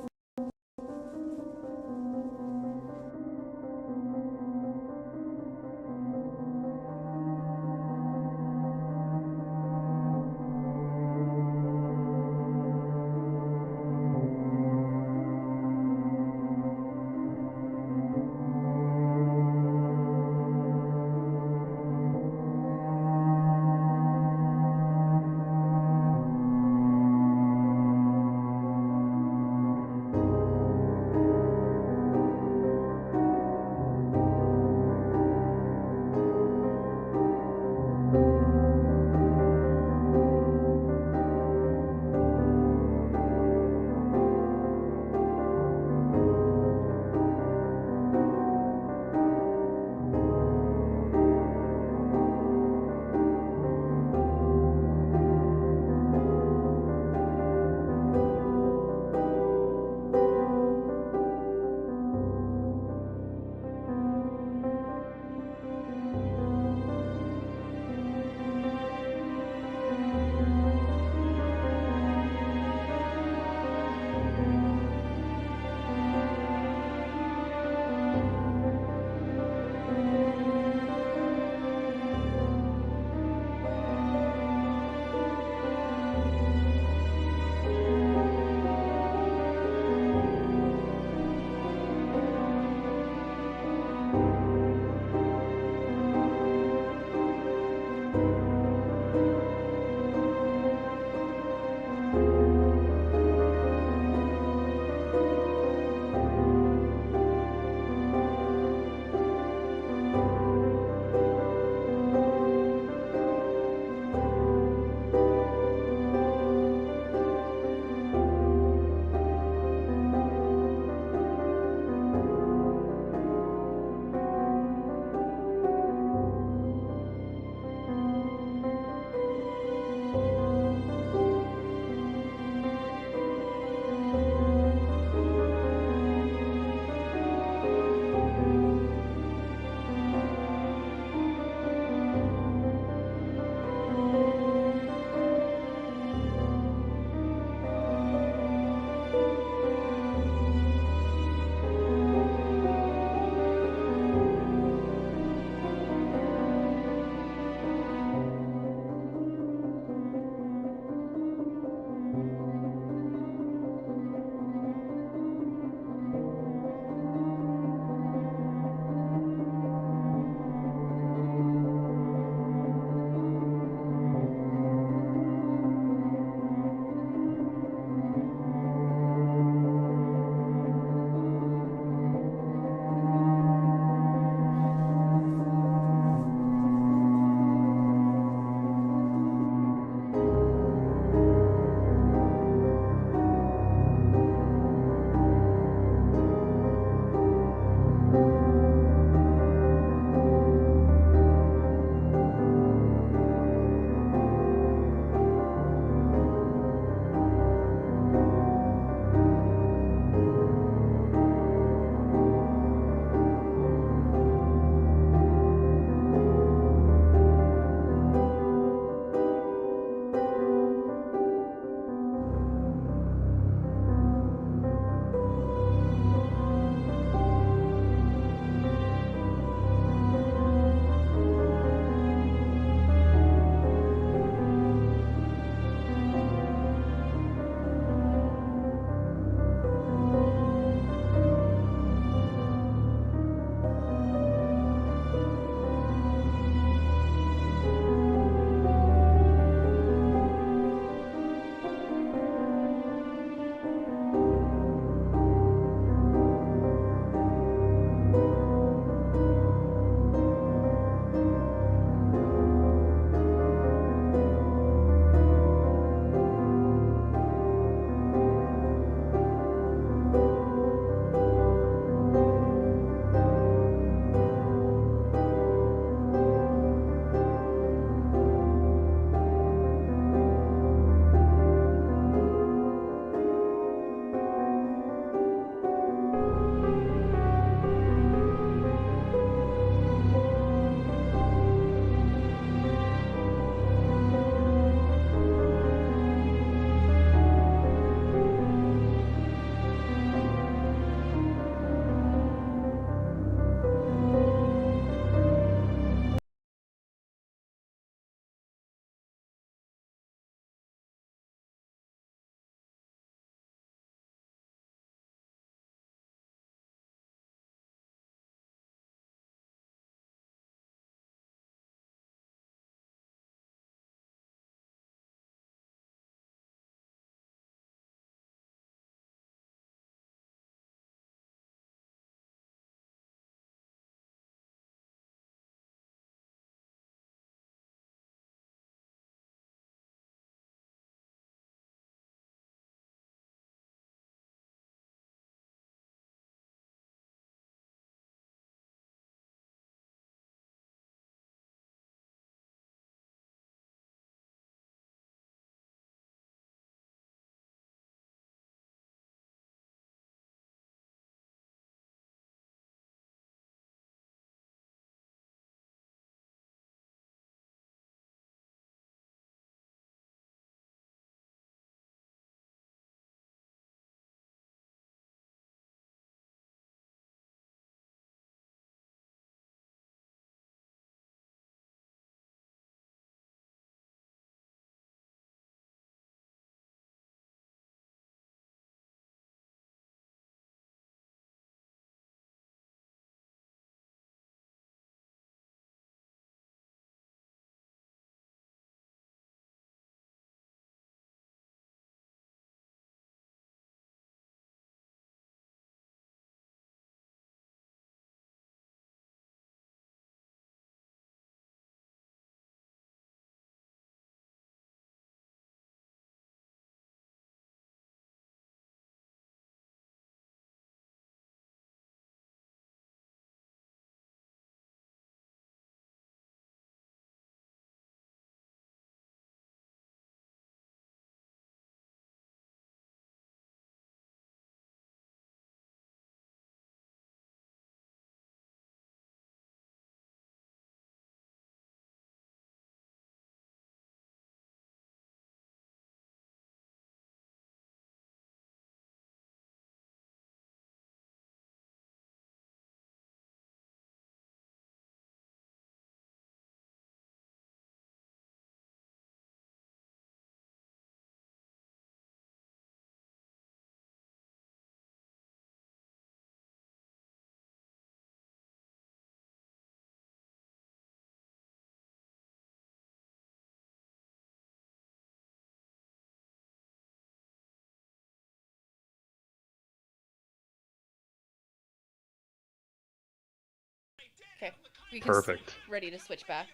Okay. We can Perfect. ready to switch back.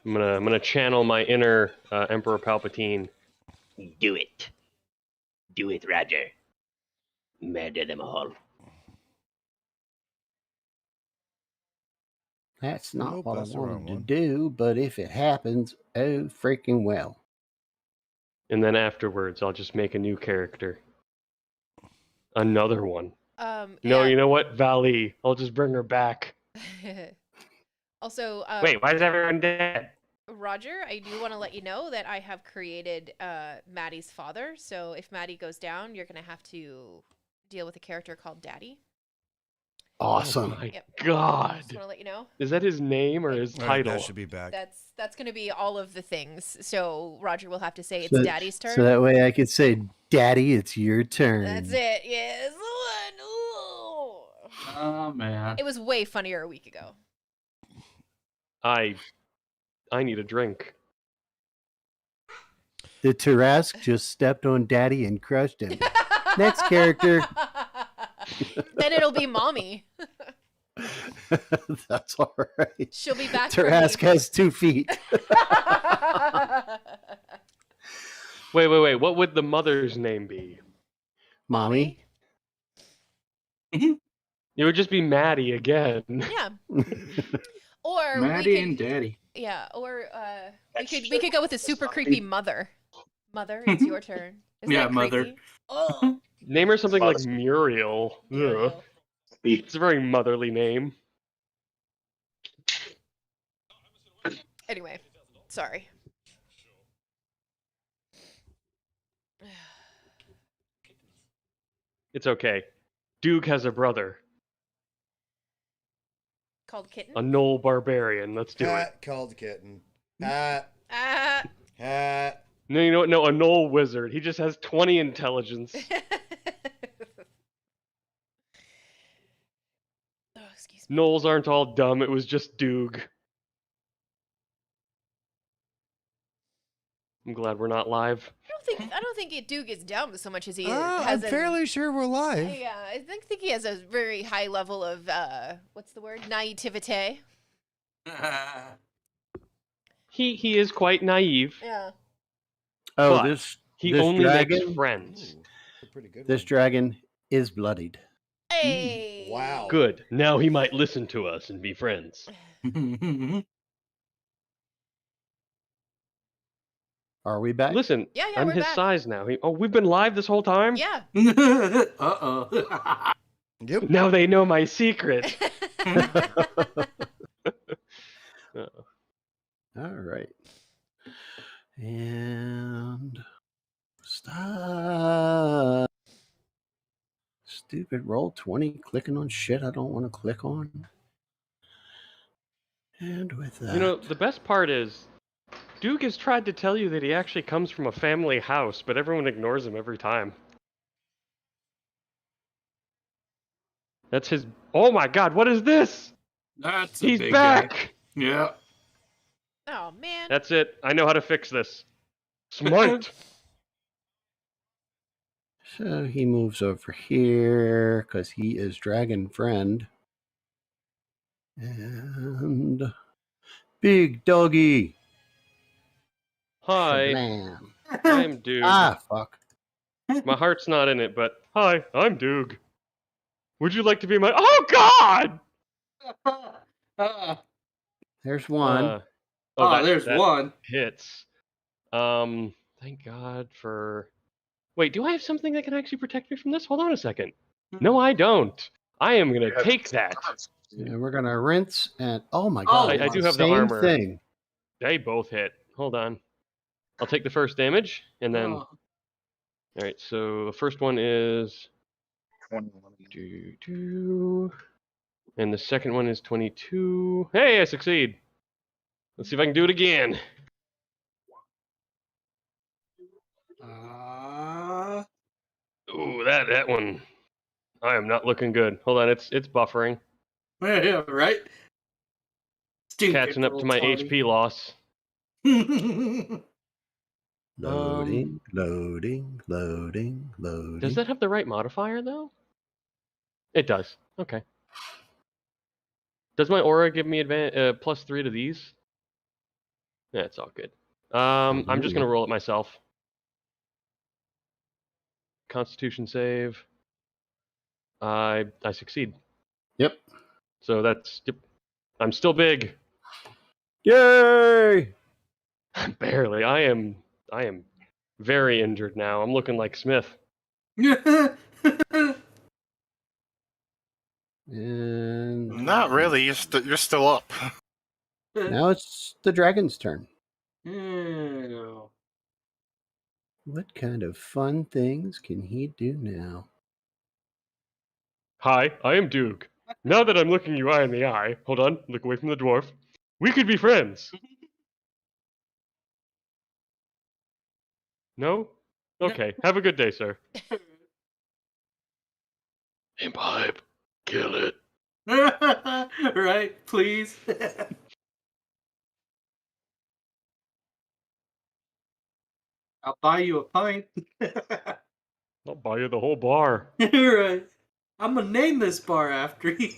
I'm gonna channel my inner Emperor Palpatine. Do it. Do it, Roger. Murder them all. That's not Nope, what I that's the wrong wanted to one. do, but if it happens, oh freaking well. And then afterwards, I'll just make a new character. Another one. No, Yeah. you know what? Vali. I'll just bring her back. Also, Wait, why is everyone dead? Roger, I do want to let you know that I have created Maddie's father. So if Maddie goes down, you're going to have to deal with a character called Daddy. Awesome. Oh my Yep. God. Just want to let you know. Is that his name or his All right, title? that should be back. That's going to be all of the things. So Roger will have to say it's So- Daddy's turn. So that way I could say, Daddy, it's your turn. That's it. Yes. Ooh. Oh man. It was way funnier a week ago. I need a drink. The Tarrasque just stepped on Daddy and crushed him. Next character. Then it'll be Mommy. That's all right. She'll be back from Tarrasque leave. has 2 feet. Wait. What would the mother's name be? Mommy. It would just be Maddie again. Yeah. Or Maddie we could, and Daddy. yeah, or we could go with a super creepy mother. Mother, it's your turn. Isn't Yeah, that Mother. creepy? Oh, Name her something like Muriel. Ugh. Muriel. It's a very motherly name. Anyway, sorry. It's okay. Duke has a brother, Called Kitten. a Knoll barbarian. Let's do it. Hat called kitten. Hat. Ah. Hat. No, you know what? No, a Knoll wizard. He just has 20 intelligence. Oh, excuse me. Knolls aren't all dumb. It was just Doog. I'm glad we're not live. I don't think Duke is dumb so much as he I'm has a, fairly sure we're live. Yeah, I think he has a very high level of what's the word? Naivete. He is quite naive. Yeah. Oh, But this He this only dragon, makes friends. Ooh, a pretty good This one. dragon is bloodied. Hey. Wow. Good. Now he might listen to us and be friends. Are we back? Listen, Yeah, I'm we're his back. size now. We've been live this whole time? Yeah. Uh-oh. Yep. Now they know my secret. All right. And stop. Stupid roll 20 clicking on shit I don't want to click on. And with that. You know, the best part is, Duke has tried to tell you that he actually comes from a family house, but everyone ignores him every time. That's his... Oh my god, what is this? That's a He's big back! guy. Yeah. Oh man. That's it. I know how to fix this. Smart! So he moves over here because he is dragon friend. And big doggy. Hi, Blam. I'm Duke. Ah, fuck. My heart's not in it, but hi, I'm Duke. Would you like to be my... Oh god! There's one. There's one. Hits. Thank God for... Wait, do I have something that can actually protect me from this? Hold on a second. No, I don't. I am gonna take that. And we're gonna rinse and oh my god! I it's do have the same armor. thing. They both hit. Hold on. I'll take the first damage, and then... Oh. Alright, so the first one is... 22. And the second one is 22. Hey, I succeed. Let's see if I can do it again. Ooh, that one. I am not looking good. Hold on, it's buffering. Yeah, right? Stupid Catching up to my roll HP loss. 20. Loading, loading. Does that have the right modifier, though? It does. Okay. Does my aura give me +3 to these? Yeah, it's all good. I'm just gonna roll it myself. Constitution save. I succeed. Yep. So that's yep. I'm still big. Yay! Barely. I am very injured now. I'm looking like Smith. And Not really. You're still up. now it's the dragon's turn. Ew. What kind of fun things can he do now? Hi, I am Duke. Now that I'm looking you eye in the eye, hold on, look away from the dwarf. We could be friends. No? Okay, have a good day, sir. Imbibe. Kill it. Right, please. I'll buy you a pint. I'll buy you the whole bar. Right. I'm gonna name this bar after you.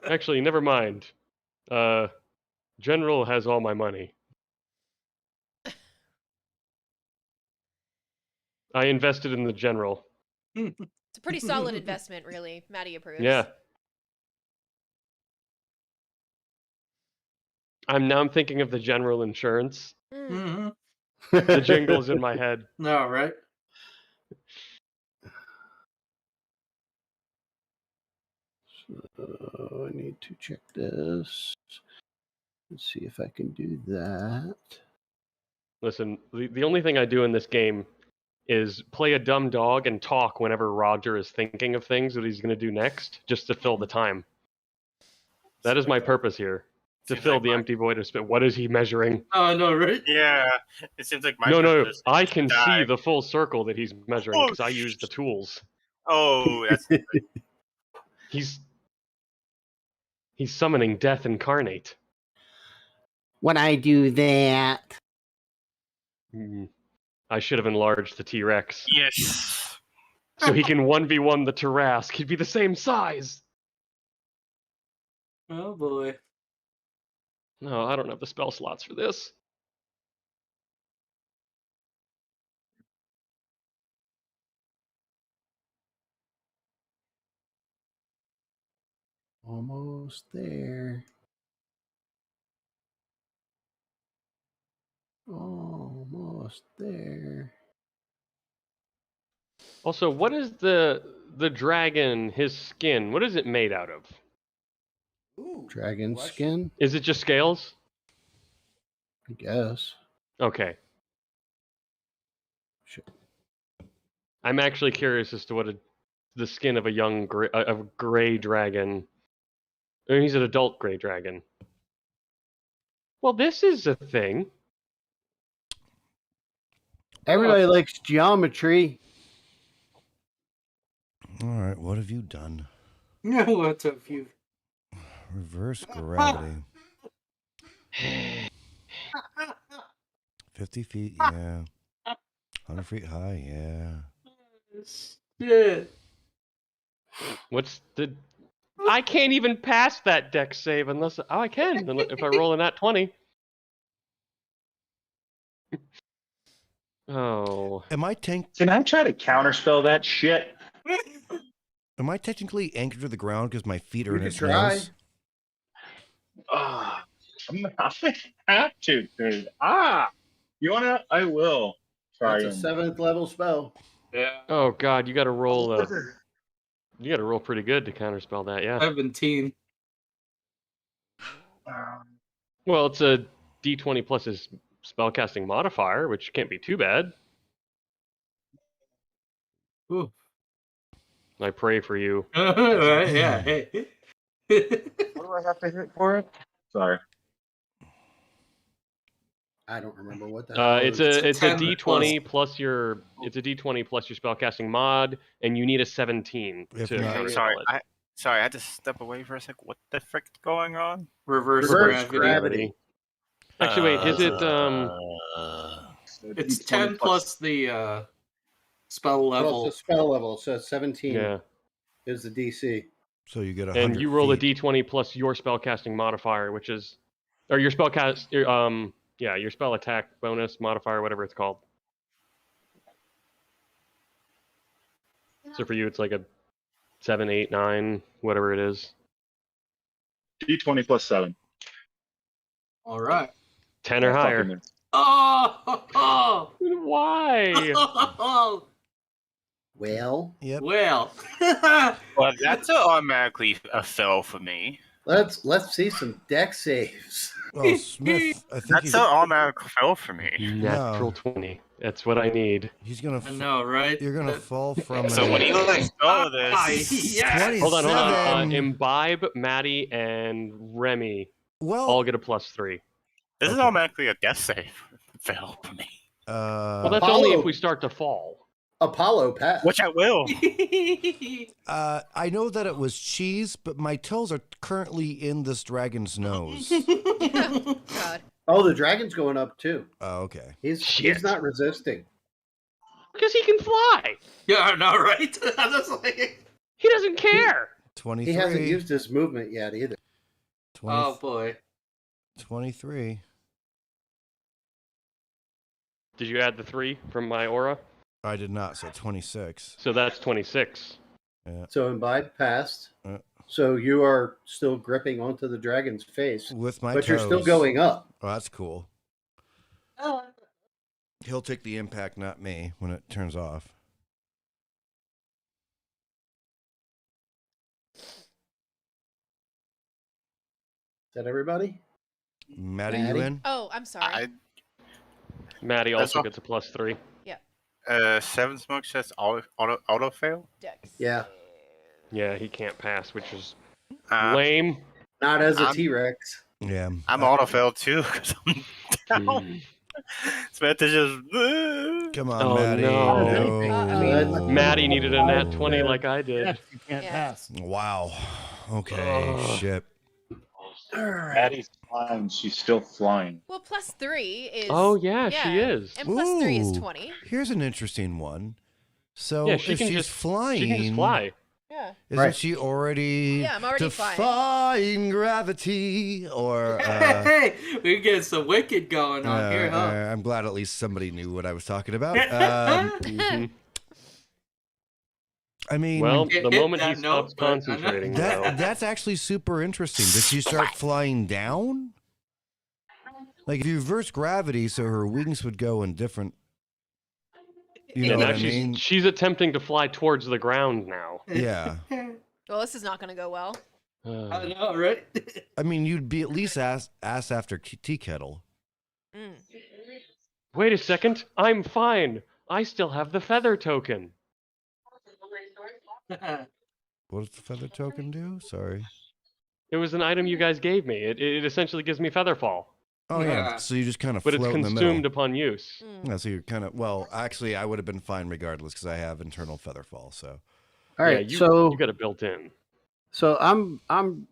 Actually, never mind. General has all my money. I invested in the general. It's a pretty solid investment, really. Maddie approves. Yeah. I'm thinking of the general insurance. Mm-hmm. The jingle's in my head. No, right? So I need to check this. Let's see if I can do that. Listen, the only thing I do in this game is play a dumb dog and talk whenever Roger is thinking of things that he's going to do next, just to fill the time. That is my purpose here. To Seems fill like the my- empty void of space. What is he measuring? Oh, I know, right? Yeah, it seems like my No, purpose is I to can die. see the full circle that he's measuring Oh, because I use the tools. Oh, that's He's summoning death incarnate. When I do that, I should have enlarged the T-Rex yes. so he can 1v1 the Tarrasque. He'd be the same size. Oh boy. No, I don't have the spell slots for this. almost there. Almost there. Also, what is the dragon, his skin, what is it made out of? Ooh, Dragon question. skin, Is it just scales? I guess. Okay. Sure. I'm actually curious as to what the skin of a young gray dragon. Or he's an adult gray dragon. Well, this is a thing. Everybody likes geometry. All right, what have you done? What have you? Reverse gravity. 50 feet, yeah. 100 feet high, yeah. Shit. What's the... I can't even pass that dex save unless... Oh, I can, if I roll a nat 20. Oh. Am I Can I try to counterspell that shit? Am I technically anchored to the ground because my feet are You in could its try. nose? I'm gonna have to, dude. You wanna? I will. Try That's a and- 7th level spell. Yeah. Oh, God, you gotta roll... You gotta roll pretty good to counterspell that, yeah. 17. Well, it's a d20 plus his spellcasting modifier, which can't be too bad. Ooh. I pray for you. Right, yeah. Hey. What do I have to hit for it? Sorry. I don't remember what that It's it's a a 10 d20 plus your d20 plus your spellcasting mod, and you need a 17 If to not- counterspell Sorry, it. I had to step away for a sec. What the frick going on? Reverse Reverse gravity. gravity. Actually, wait, is it It's D20 10 plus the spell Well, level. it's a spell level, so 17 yeah. is the DC. So you get 100 And you roll feet. a d20 plus your spellcasting modifier, which is, or your your spell attack bonus modifier, whatever it's called. So for you, it's like a 7, 8, 9, whatever it is. D20 plus 7. All right. 10 or higher. Fucking- Oh. Why? Well, Yep. Well. Well, that's automatically a fail for me. let's see some deck saves. Well, Smith, I think That's an automatic fail for me. Natural 20. That's what I need. he's gonna. I know, right? You're gonna fall from. So a- when you let go of this, Yes. Hold on. 27. Imbibe, Maddie, and Remy Well, all get a +3. this is Okay. automatically a death save fail for me. Well, that's only if we start to fall. Apollo passed. Which I will. I know that it was cheese, but my toes are currently in this dragon's nose. God. Oh, the dragon's going up too. Oh, okay. He's Shit. not resisting. Because he can fly. Yeah, I know, right? That's like... He doesn't care. 23. He hasn't used his movement yet either. 20, Oh boy. 23. Did you add the 3 from my aura? I did not, so 26. So that's 26. So Imbibe passed. Uh. So you are still gripping onto the dragon's face, With my but toes. you're still going up. Oh, that's cool. He'll take the impact, not me, when it turns off. Is that everybody? Maddie, Maddie? you in? Oh, I'm sorry. Maddie That's also all. gets a +3. 7 smoke says auto fail. Dex. Yeah. Yeah, he can't pass, which is Uh, lame. Not as a I'm- T-Rex. Yeah. I'm auto fail too because I'm down. Mm. Smith is just. Come on, Oh, Maddie. no. Uh-oh. Maddie needed a nat 20 like I did. Yes, you can't Yeah. pass. Wow. Okay, Ugh. shit. Maddie's flying. She's still flying. Well, +3 is. Oh, yeah, she is. And +3 is Ooh. 20. Here's an interesting one. So Yeah, she if can she's just flying, She can just fly. Yeah. isn't Right. she already Yeah, I'm already flying. defying gravity? Or Hey, we get some wicked going on here, huh? I'm glad at least somebody knew what I was talking about. Mhm. I mean, Well, Hit the moment he that note, stops but I know- concentrating, though. that's actually super interesting. Does she start flying down? Like if you reverse gravity, so her wings would go in different. You Yeah, know now what I mean? she's attempting to fly towards the ground now. Yeah. Well, this is not going to go well. I know, right? I mean, you'd be at least ass after tea kettle. Mm. Wait a second. I'm fine. I still have the feather token. What does the feather token do? Sorry. It was an item you guys gave me. It essentially gives me feather fall, Oh yeah. Yeah. So you just kind of but it's float in the consumed middle. upon use. Mm. Yeah, so you're kind of well. Actually, I would have been fine regardless because I have internal feather fall. So All right. yeah, so you got it built in. So I'm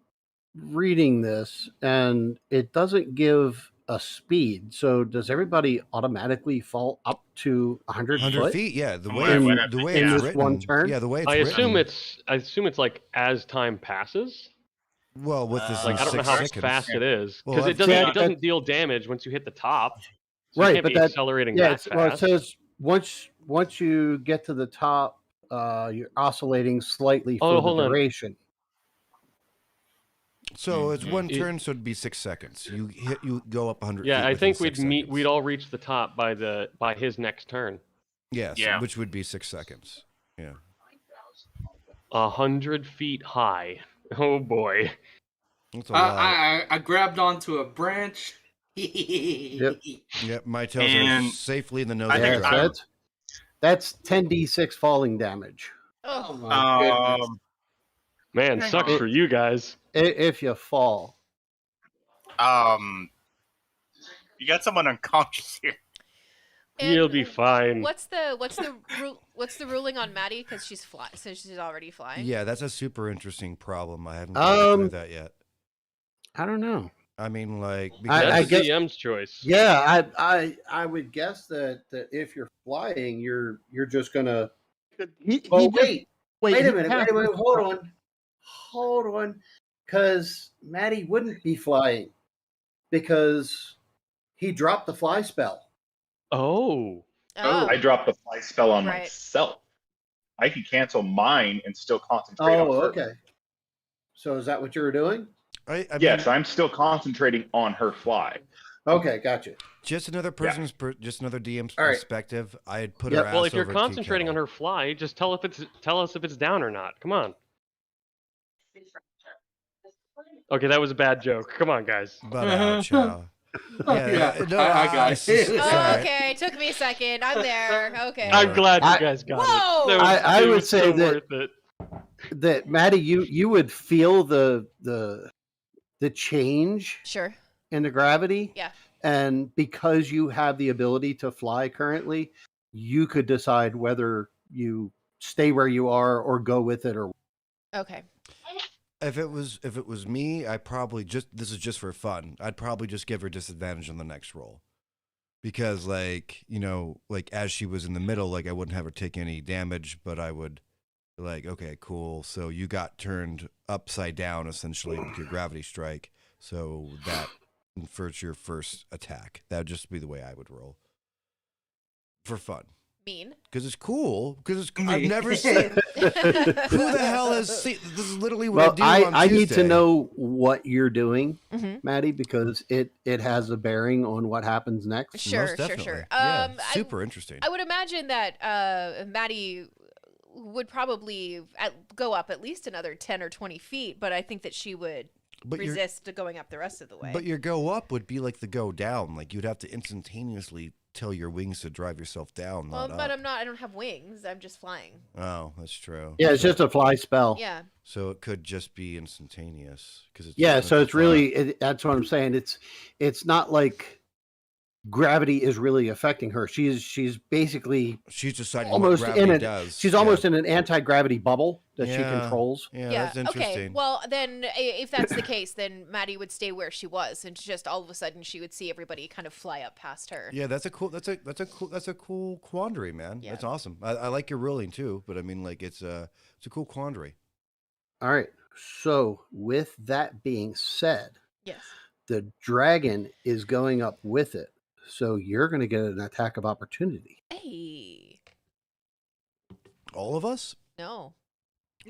reading this and it doesn't give a speed. So does everybody automatically fall up to 100 100 foot? feet. Yeah, the In- way in the way in it's this written. one turn? Yeah, the way it's I assume written. it's like as time passes. Well, with this Like in I don't know 6 how seconds. fast it is Well, because it that's- doesn't Yeah, deal damage once you hit the top. So Right, you can't but be that- accelerating Yeah, that well, it fast. says once you get to the top, you're oscillating slightly Oh, for hold the on. duration. So it's one It- turn, so it'd be 6 seconds. You go up 100. Yeah, feet I within think 6 we'd seconds. all reach the top by his next turn. Yes, Yeah. which would be 6 seconds. Yeah. 100 feet high. Oh boy. That's a lot. I grabbed onto a branch. Yep. Yep, my tails And are safely in the nose I of think the Yeah, dragon. that's 10d6 falling damage Oh Oh, my goodness. Man, sucks for you guys. if you fall. You got someone unconscious here. and You'll be fine. What's the ruling on Maddie? Because she's fly, so she's already flying. Yeah, that's a super interesting problem. I haven't gone through that yet. I don't know. I mean, like, I That's the guess- DM's choice. Yeah, I would guess that if you're flying, you're just gonna. He Oh just- wait a he minute, hold on. hold on, because Maddie wouldn't be flying because he dropped the fly spell. Oh. I dropped the fly spell on Right. myself. I can cancel mine and still concentrate on her. Okay. So is that what you were doing? Yes, I'm still concentrating on her fly. Okay, gotcha. Just another person's, just another DM's All right. perspective. I'd put her ass Well, if you're over tea concentrating on kettle. her fly, just tell us if it's down or not. Come on. Okay, that was a bad joke. Come on, guys. But ouch, Chow. Yeah, I got it's it. just- Oh, sorry. okay, took me a second. I'm there. Okay. I'm glad you guys got Whoa! it. I It would was say so that- worth it. That Maddie, you would feel the change Sure. in the gravity. Yeah. And because you have the ability to fly currently, you could decide whether you stay where you are or go with it or Okay. If it was me, I probably this is just for fun. I'd probably just give her disadvantage on the next roll. Because like as she was in the middle, like I wouldn't have her take any damage, but I would like, okay, cool. So you got turned upside down essentially with your gravity strike. So that infers your first attack. That would just be the way I would roll. For fun. Mean. Because it's cool. Because I've never seen. Who the hell has seen? This is literally what well, I do on I need to Tuesday. know what you're doing, Mhm. Maddie, because it has a bearing on what happens next. Sure, Most definitely. sure. Yeah, super interesting. I would imagine that Maddie would probably go up at least another 10 or 20 feet, but I think that she would resist going up the rest of the way. But your go up would be like the go down. Like you'd have to instantaneously tell your wings to drive yourself down. Well, Not but up. I don't have wings. I'm just flying. Oh, that's true. Yeah, it's just a fly spell. Yeah. So it could just be instantaneous because it's Yeah, so it's really that's what I'm saying. It's not like gravity is really affecting her. She's basically deciding almost what in gravity it. does. She's Yeah. almost in an anti-gravity bubble that she Yeah. controls. Yeah, Yeah. that's interesting. Okay. Well, then if that's the case, then Maddie would stay where she was, and just all of a sudden she would see everybody kind of fly up past her. Yeah, that's a cool quandary, man. Yeah. That's awesome. I like your ruling too, but I mean, like it's a cool quandary. All right. So with that being said, Yes. the dragon is going up with it. So you're going to get an attack of opportunity. Hey. All of us? No.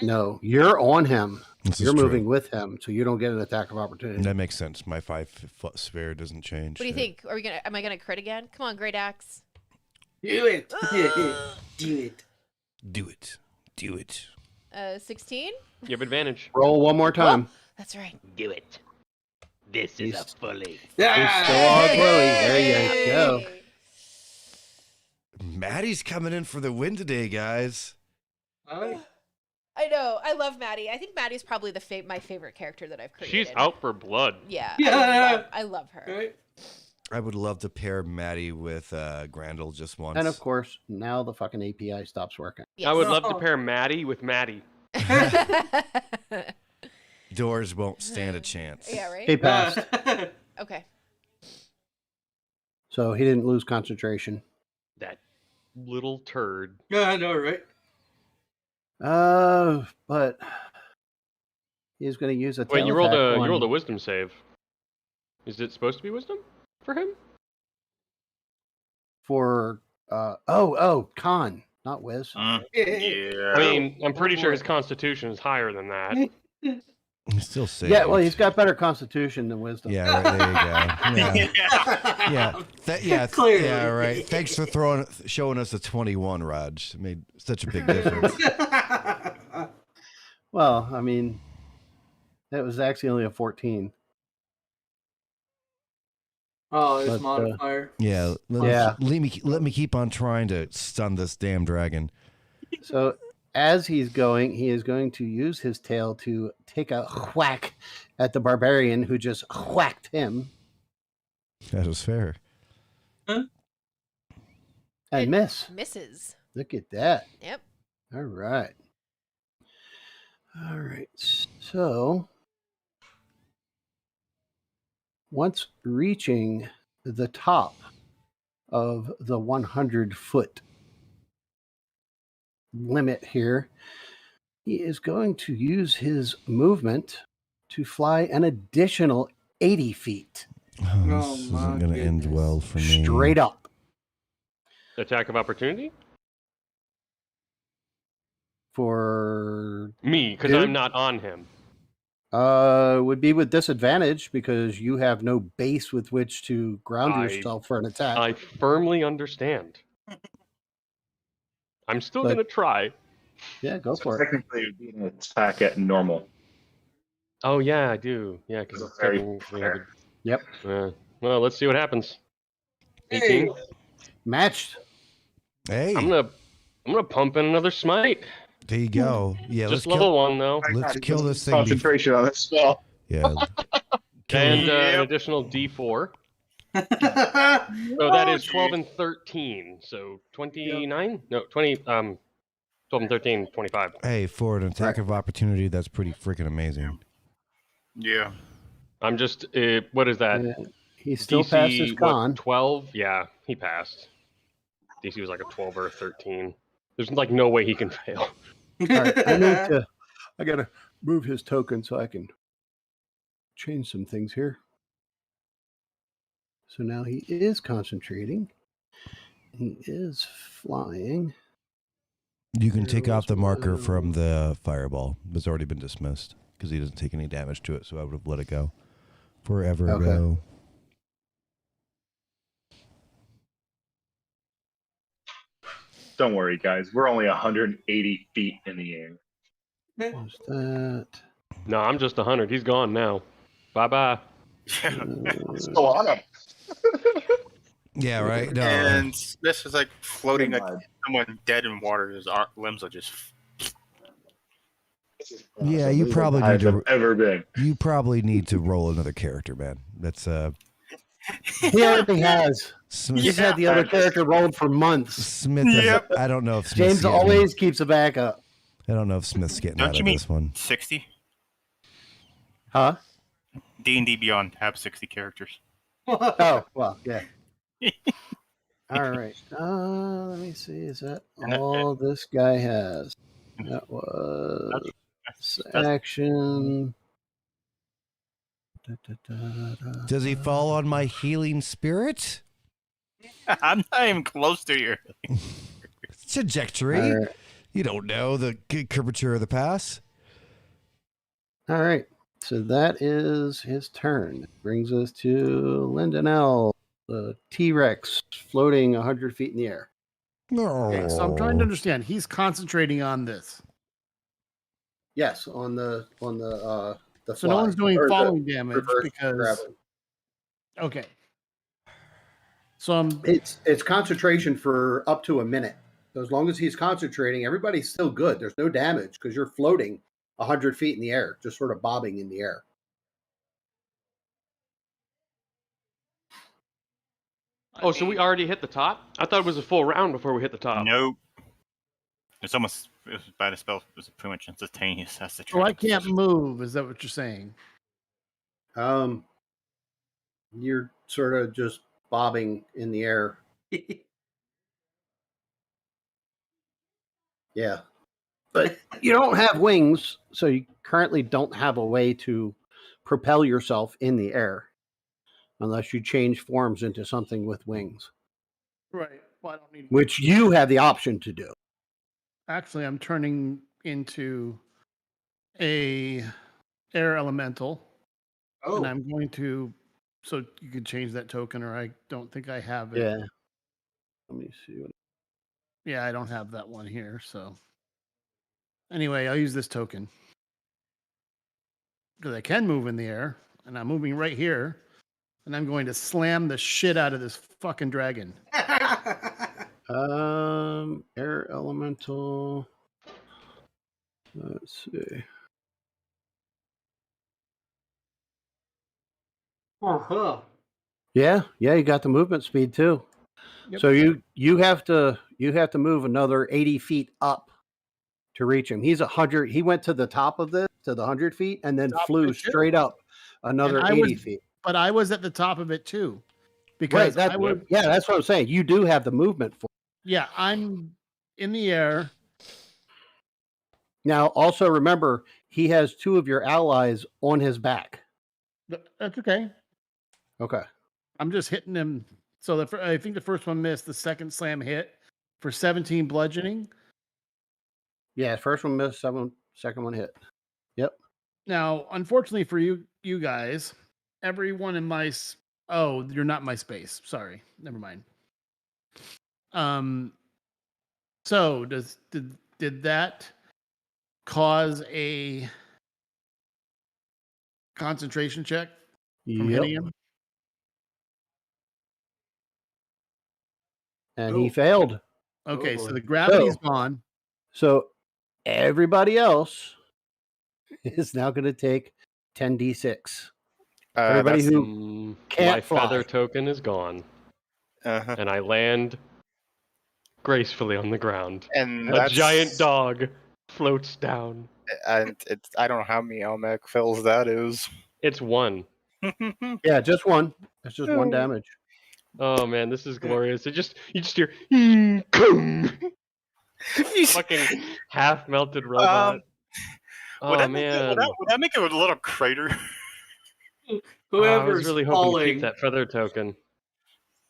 No, you're on him. This is You're true. moving with him, so you don't get an attack of opportunity. That makes sense. My 5-foot sphere doesn't change. What do you think? Am I gonna crit again? Come on, Great Axe. Do it. Do it. Do it. Do it. 16. You have advantage. Roll one more time. That's right. Do it. This is a fully. He's still on Chloe. There you go. Maddie's coming in for the win today, guys. I know. I love Maddie. I think Maddie's probably my favorite character that I've created. She's out for blood. Yeah. Yeah. I love her. Right? I would love to pair Maddie with Grandel just once. And of course, now the fucking API stops working. I would love to pair Maddie with Maddie. Doors won't stand a chance. Yeah, right? He passed. Okay. So he didn't lose concentration. That little turd. Yeah, I know, right? But he's going to use a Wait, tail you rolled attack a on- you rolled a wisdom save. Is it supposed to be wisdom for him? for con, not whiz. Yeah. I mean, I'm pretty sure his constitution is higher than that. He's still safe. Yeah, well, he's got better constitution than wisdom. Yeah, right, there you go. Yeah, yeah, Clearly. yeah, right. Thanks for showing us a 21, Raj. It made such a big difference. Well, I mean, that was actually only a 14. Oh, his But, modifier. Yeah, Yeah. Let me keep on trying to stun this damn dragon. So as he is going to use his tail to take a whack at the barbarian who just whacked him That was fair. and It miss. Misses. Look at that. Yep. All right. All right. So once reaching the top of the 100-foot limit here, he is going to use his movement to fly an additional 80 feet. Oh, this isn't going to end well for me. Straight up. Attack of opportunity? For me, because Dude? I'm not on him. Would be with disadvantage because you have no base with which to ground yourself for an attack. I firmly understand. I'm still But- going to try. Yeah, go So for it. technically, it would be an attack at normal. Oh, yeah, I do. Yeah, because It's very we have Yep. well, let's see what happens. 18. Hey. Matched. Hey, I'm gonna pump in another smite. there you go. Yeah, Just let's level kill. 1 though. Let's kill this thing. Concentration on this spell. Yeah. And an additional D4. So that is 12 and 13. So 29? No, 20. 12 and 13, 25. Hey, for an attack of opportunity, that's pretty freaking amazing. Yeah. I'm just. What is that? He still passed his con. 12? Yeah, he passed. DC was like a 12 or a 13. There's like no way he can fail. All right, I gotta move his token so I can change some things here. So now he is concentrating. He is flying. You can take off the marker from the fireball. It's already been dismissed because he doesn't take any damage to it, so I would have let it go forever ago. Don't worry, guys. We're only 180 feet in the air. What's that? No, I'm just 100. He's gone now. Bye bye. Still on him. Yeah, right. No. And this is like floating like someone dead in water. His limbs are just. Yeah, you probably need to. Ever been. You probably need to roll another character, man. That's He already has. Smith. He's had the other character rolled for months. Smith. Yep. I don't know if Smith's James getting, always keeps a backup. I don't know if Smith's getting Don't out you of mean this one. 60? Huh? D&D Beyond have 60 characters. Oh, well, yeah. All right. Let me see. Is that all this guy has? That was action. Does he fall on my healing spirit? I'm not even close to your Trajectory. All right. You don't know the curvature of the pass. All right. So that is his turn. Brings us to Lindenell, the T-Rex floating 100 feet in the air. No. Okay, so I'm trying to understand. He's concentrating on this. Yes, on the So fly, no one's doing or the falling damage reverse because. gravity. Okay. So I'm. It's concentration for up to a minute. So as long as he's concentrating, everybody's still good. There's no damage because you're floating 100 feet in the air, just sort of bobbing in the air. Oh, so we already hit the top? I thought it was a full round before we hit the top. Nope. It's almost by the spell. It's pretty much instantaneous. That's the So I can't move. Is that what you're saying? You're sort of just bobbing in the air. Yeah. But you don't have wings, so you currently don't have a way to propel yourself in the air unless you change forms into something with wings, Right. Well, I don't need. which you have the option to do. Actually, I'm turning into a air elemental, and I'm going to. So you can change that token, or I don't think I have it. Yeah. Let me see. Yeah, I don't have that one here. So anyway, I'll use this token because I can move in the air, and I'm moving right here, and I'm going to slam the shit out of this fucking dragon. Air elemental. Let's see. Uh-huh. Yeah, you got the movement speed too. Yep. So you have to move another 80 feet up to reach him. He's 100. He went to the top of this to the 100 feet and then Top of flew it, too. straight up another And I 80 was- feet. But I was at the top of it too, Right. because I would. Yeah, that's what I'm saying. You do have the movement for. Yeah, I'm in the air. Now, also remember, he has 2 of your allies on his back. That's okay. Okay. I'm just hitting him. So I think the first one missed. The second slam hit for 17 bludgeoning. Yeah, first one missed, second one hit. Yep. Now, unfortunately for you guys, everyone in my oh, you're not my space. Sorry, never mind. So did that cause a concentration check from hitting him? And he failed. Okay, Oh, so boy. the gravity's gone. So everybody else is now going to take 10d6. Everybody That's- who can't my fly. feather token is gone, Uh-huh. and I land gracefully on the ground. And A that's, giant dog floats down. And it's I don't know how many Elmec fills that is. It's 1. Yeah, just one. It's just 1 damage. Oh man, this is glorious. You just hear "Kung." Fucking half melted robot. Oh would man, that make it a little crater? I was Whoever's really hoping to falling. keep that feather token.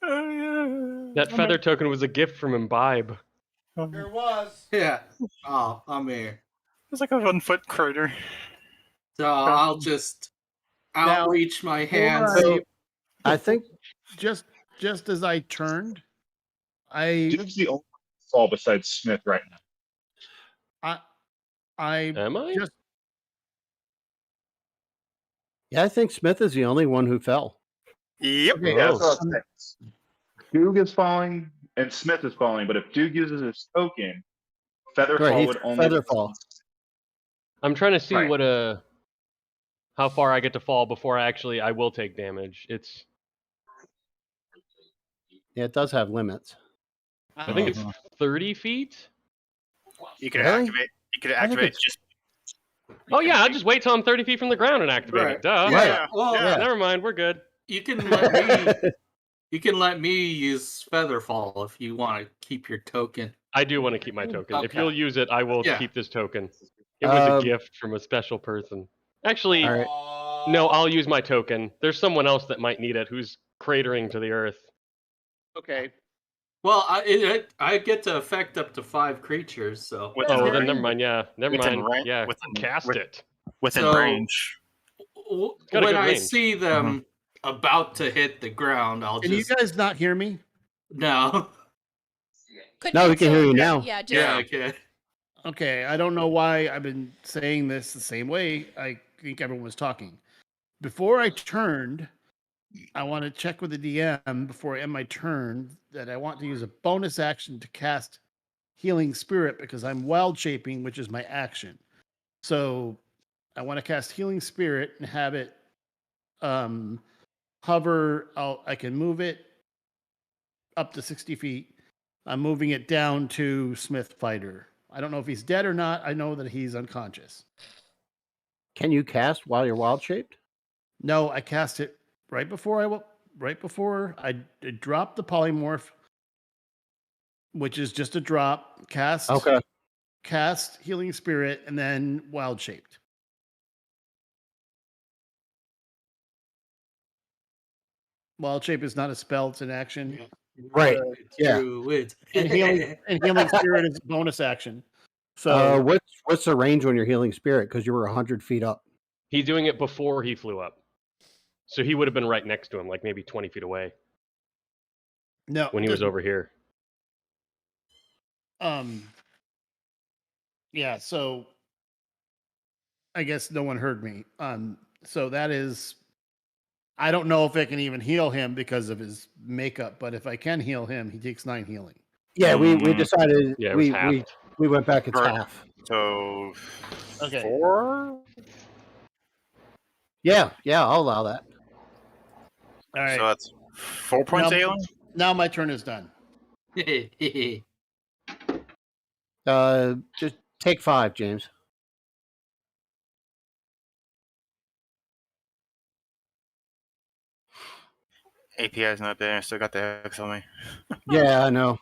Yeah. That feather token was a gift from Imbibe. There was. Yeah. Oh, I'm here. It's like a 1-foot crater. So I'll just Now, outreach my hand. before see- I think just as I turned, I Duke's the only fall besides Smith right now. Am I? just yeah, I think Smith is the only one who fell. Yep. okay. Yeah, that's what I was saying. Duke is falling and Smith is falling, but if Duke uses his token, Featherfall Right, he's would only Featherfall. I'm trying to see Right. what how far I get to fall before I will take damage. It's Yeah, it does have limits. I think it's 30 feet. You could Really? activate. You could I think activate it's- just. Oh yeah, I'll just wait till I'm 30 feet from the ground and activate Right. it. Duh. Yeah. Well, yeah. Never mind, we're good. you can let me. You can let me use Featherfall if you want to keep your token. I do want to keep my token. If Okay. you'll use it, I will Yeah. keep this token. It was a Um, gift from a special person. Actually, All right. no, I'll use my token. There's someone else that might need it who's cratering to the earth. okay. Well, I get to affect up to 5 creatures, so Within Oh, well, then range. never mind. Yeah, never Within mind. range- Yeah, within- cast with- it. Within So- range. got a when good I range. see them about to hit the ground, I'll Can you just guys not hear me? no. No, we can hear you now. Yeah, just Yeah, okay. Okay, I don't know why I've been saying this the same way. I think everyone was talking. Before I turned, I want to check with the DM before I end my turn that I want to use a bonus action to cast Healing Spirit because I'm wild shaping, which is my action. So I want to cast Healing Spirit and have it hover. I can move it up to 60 feet. I'm moving it down to Smith Fighter. I don't know if he's dead or not. I know that he's unconscious. Can you cast while you're wild shaped? No, I cast it right before I dropped the polymorph, which is just a drop. Cast Healing Spirit, and then wild shaped. Wild shape is not a spell; it's an action. Right. Yeah. Through it. And healing spirit is a bonus action. So What's the range on your healing spirit? Because you were 100 feet up. He's doing it before he flew up. So he would have been right next to him, like maybe 20 feet away no, when he was over here. Yeah. So I guess no one heard me. So that is. I don't know if I can even heal him because of his makeup, but if I can heal him, he takes 9 healing. Yeah, we decided Yeah, it was half. we went back. It's Right. half. So. Okay. 4. Yeah, I'll allow that. All right. So that's 4 points Now- healing. Now my turn is done. Just take 5, James. API's not there. I still got the X on me. Yeah, I know.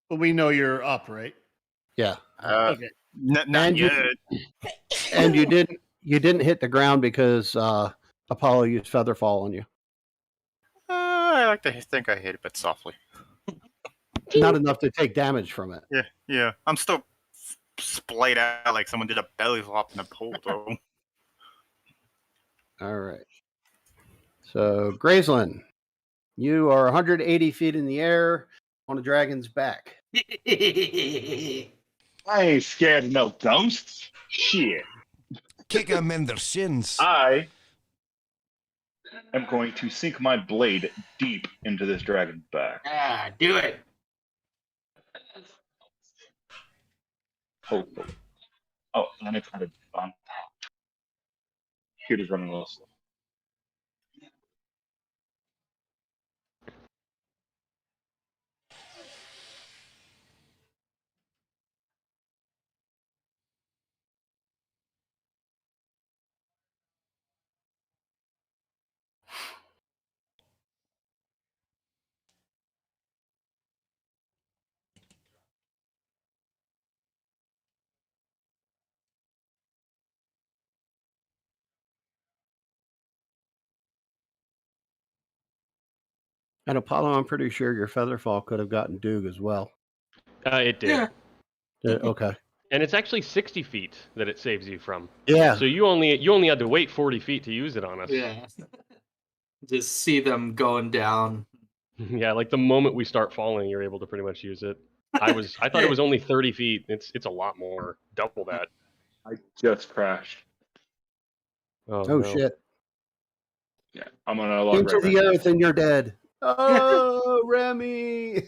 But we know you're up, right? Yeah. Okay. Not And yet. And you didn't hit the ground because Apollo used Featherfall on you. I like to think I hit it, but softly. Not enough to take damage from it. Yeah. I'm still splayed out like someone did a belly flop in the pool, though. All right. So, Graceland, you are 180 feet in the air on a dragon's back. I ain't scared of no ghosts. Shit. Kick them in their shins. I am going to sink my blade deep into this dragon's back. Do it. Hopefully. Oh, and it's kind of fun. Computer's running a little slow. And Apollo, I'm pretty sure your Featherfall could have gotten Doog as well. It did. Yeah. Okay. And it's actually 60 feet that it saves you from. Yeah. So you only had to wait 40 feet to use it on us. Yeah. Just see them going down. Yeah, like the moment we start falling, you're able to pretty much use it. I thought it was only 30 feet. It's a lot more, double that. I just crashed. Oh no. shit. Yeah, I'm gonna log Into right the back. earth and you're dead. Oh, Remy.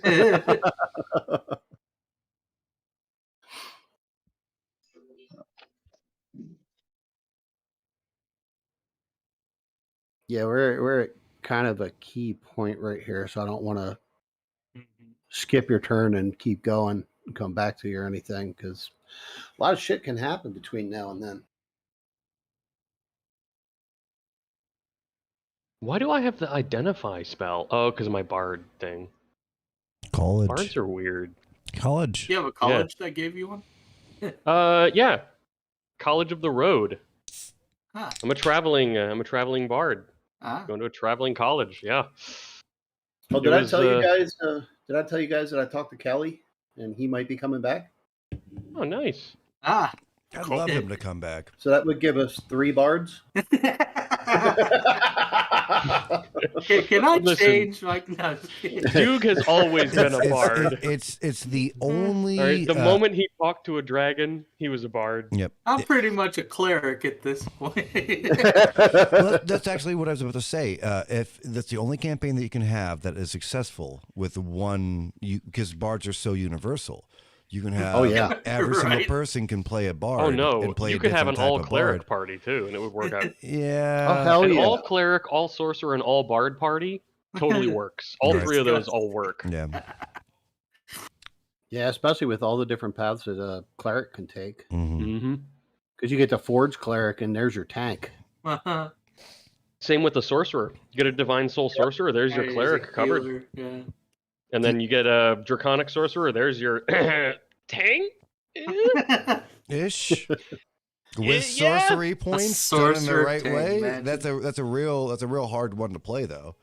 Yeah, we're at kind of a key point right here, so I don't want to skip your turn and keep going and come back to you or anything, because a lot of shit can happen between now and then. Why do I have the identify spell? Oh, because of my bard thing. College. Bards are weird. College. Do you have a college that gave you one? Yeah. College of the Road. Huh. I'm a traveling bard. Ah. Going to a traveling college. Yeah. Oh, It did I was, tell you guys? Did I tell you guys that I talked to Kelly and he might be coming back? Oh, nice. Ah. I'd love him to come back. So that would give us 3 bards. Can I Listen. change? Like, no. Duke has always been a bard. It's the only. All right, the moment he talked to a dragon, he was a bard. Yep. I'm pretty much a cleric at this point. Well, that's actually what I was about to say. If that's the only campaign that you can have that is successful with one, because bards are so universal. You can have. Oh, yeah. Every single Right. person can play a bard. Oh no, and play you a could have an different type all of cleric bard. party too, and it would work out. Yeah. Oh, hell An yeah. all cleric, all sorcerer, and all bard party totally works. All Right. 3 of those all work. Yeah. Yeah, especially with all the different paths that a cleric can take. hmm Mm-hmm. Because you get the Forge Cleric and there's your tank. Same with the sorcerer. You get a divine soul sorcerer, there's your He's a cleeric covered. healer, yeah. And then you get a draconic sorcerer, there's your tank. Ish. With Yeah. sorcery points done in the sorcerer right tank, way. imagine. That's a real hard one to play though.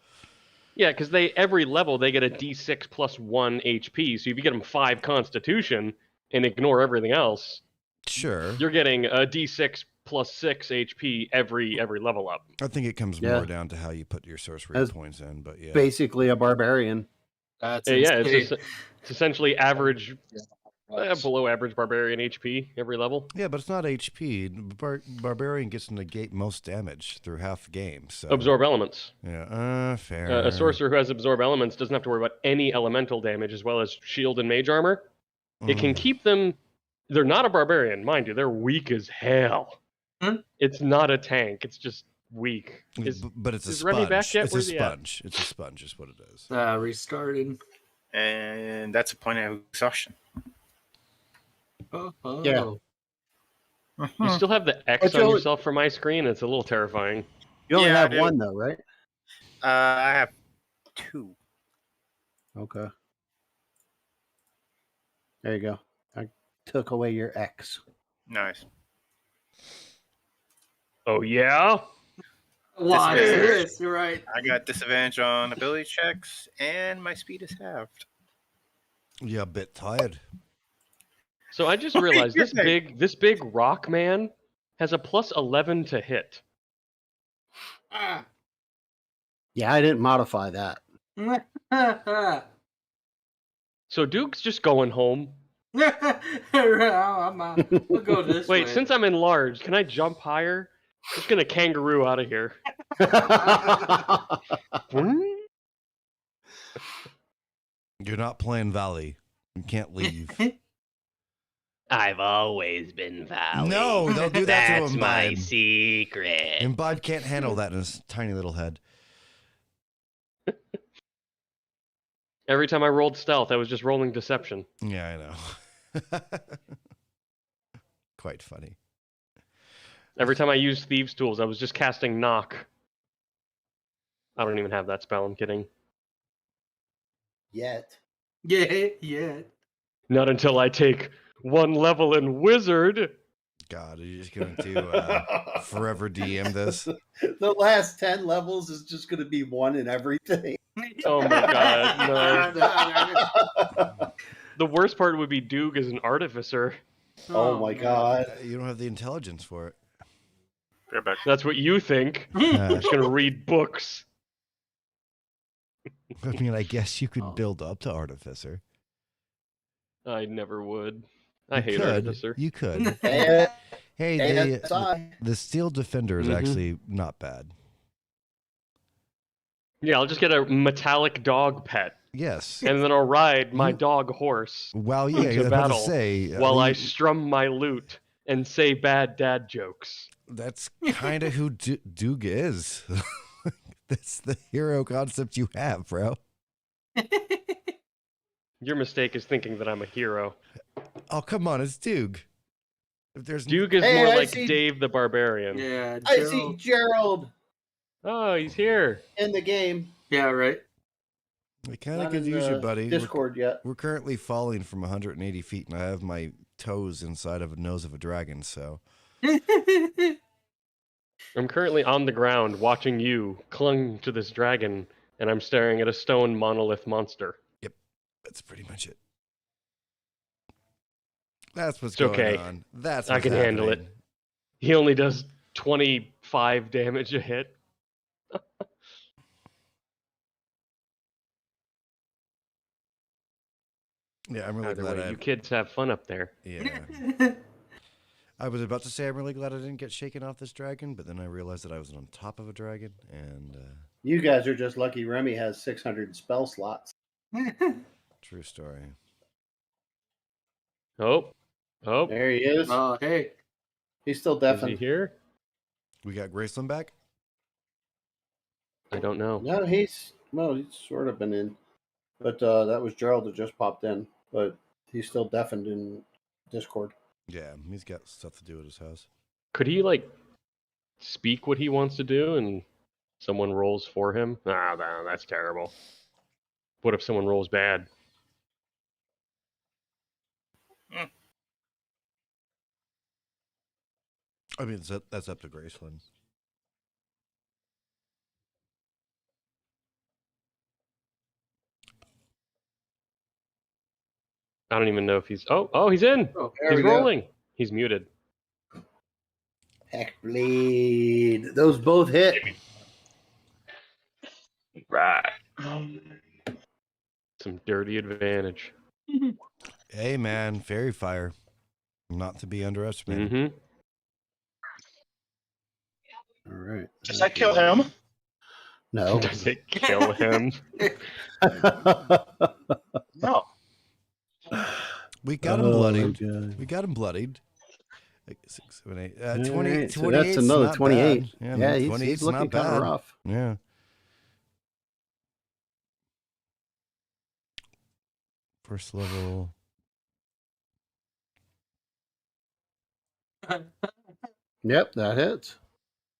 Yeah, because every level they get a d6 plus 1 HP. So if you get them 5 Constitution and ignore everything else, Sure. you're getting a d6 plus 6 HP every level up. I think it comes Yeah. more down to how you put your sorcery As points in, but yeah. Basically a barbarian. That's Yeah, insane. it's essentially average, below average barbarian HP every level. Yeah, but it's not HP. Barbarian gets to negate most damage through half the game. So Absorb elements. Yeah, fair. A sorcerer who has absorb elements doesn't have to worry about any elemental damage as well as shield and mage armor. It can keep them. They're not a barbarian, mind you. They're weak as hell. Hmm? It's not a tank. It's just weak. But it's a is Remy sponge. back yet? It's a Where's he at? sponge. It's a sponge, is what it is. Restarting. And that's a point of exhaustion. Oh. Yeah. You still have the X But you on only- yourself for my screen. It's a little terrifying. You only Yeah, I have do. 1 though, right? I have 2. Okay. There you go. took away your X. Nice. Oh yeah. Watch Disadvantage. this. You're right. I got disadvantage on ability checks, and my speed is halved. Yeah, a bit tired. So I just realized this big rock man has a plus 11 to hit. Ah. Yeah, I didn't modify that. So Duke's just going home. We'll go this way. Wait, since I'm enlarged, can I jump higher? I'm just gonna kangaroo out of here. You're not playing Valley. You can't leave. I've always been Valley. No, don't do that to That's him, my Bud. secret. Imbibe can't handle that in his tiny little head. Every time I rolled stealth, I was just rolling deception. Yeah, I know. Quite funny. Every time I used thieves' tools, I was just casting knock. I don't even have that spell. I'm kidding. Yet. Yeah. Not until I take 1 level in wizard. God, are you just going to forever DM this? The last 10 levels is just going to be one in everything. Oh my god, no. The worst part would be Duke as an artificer. Oh my god. You don't have the intelligence for it. Fair back. That's what you think. I'm just gonna read books. I mean, I guess you could build up to artificer. I never would. I You hate could. artificer. You could. And, Hey, ASI. the steel defender is Mhm. actually not bad. Yeah, I'll just get a metallic dog pet, Yes. and then I'll ride my dog horse Well, yeah, to you're about to battle say while I strum my lute and say bad dad jokes. that's kind of who Duke is. That's the hero concept you have, bro. Your mistake is thinking that I'm a hero. Oh, come on, it's Duke. If there's Duke is Hey, more I like see- Dave the Barbarian. Yeah. I see Gerald Oh, he's here. in the game. Yeah, right. we kind of Not could in use you, the buddy. Discord yet. We're currently falling from 180 feet, and I have my toes inside of a nose of a dragon, so I'm currently on the ground watching you clung to this dragon, and I'm staring at a stone monolith monster. that's pretty much it. That's what's It's going okay. on. That's I what's can handle it. happening. He only does 25 damage a hit. Yeah, I'm really Either glad way, I. you kids have fun up there. Yeah. I was about to say I'm really glad I didn't get shaken off this dragon, but then I realized that I was on top of a dragon, and You guys are just lucky Remy has 600 spell slots. true story. Oh, There he is. Oh, hey. He's still is deafened. he here? We got Graceland back? I don't know. No, he's sort of been in, but that was Gerald that just popped in, but he's still deafened in Discord. Yeah, he's got stuff to do at his house. Could he, like, speak what he wants to do and someone rolls for him? Ah, no, that's terrible. What if someone rolls bad? I mean, that's up to Graceland. I don't even know if he's... Oh, he's in! Oh, There He's we go. rolling! He's muted. Heck bleed. Those both hit. Right. Some dirty advantage. Hey, man, fairy fire, not to be underestimated. Mm-hmm. All right. Does that kill him? No. Does it kill him? No. We got him Oh, bloodied. God. We got him bloodied. Like 6, 7, 8. All 20, right, so 28 that's 's another not 28. bad. Yeah, man, he's 28 's looking not kind of bad. rough. Yeah. First level. Yep, that hits.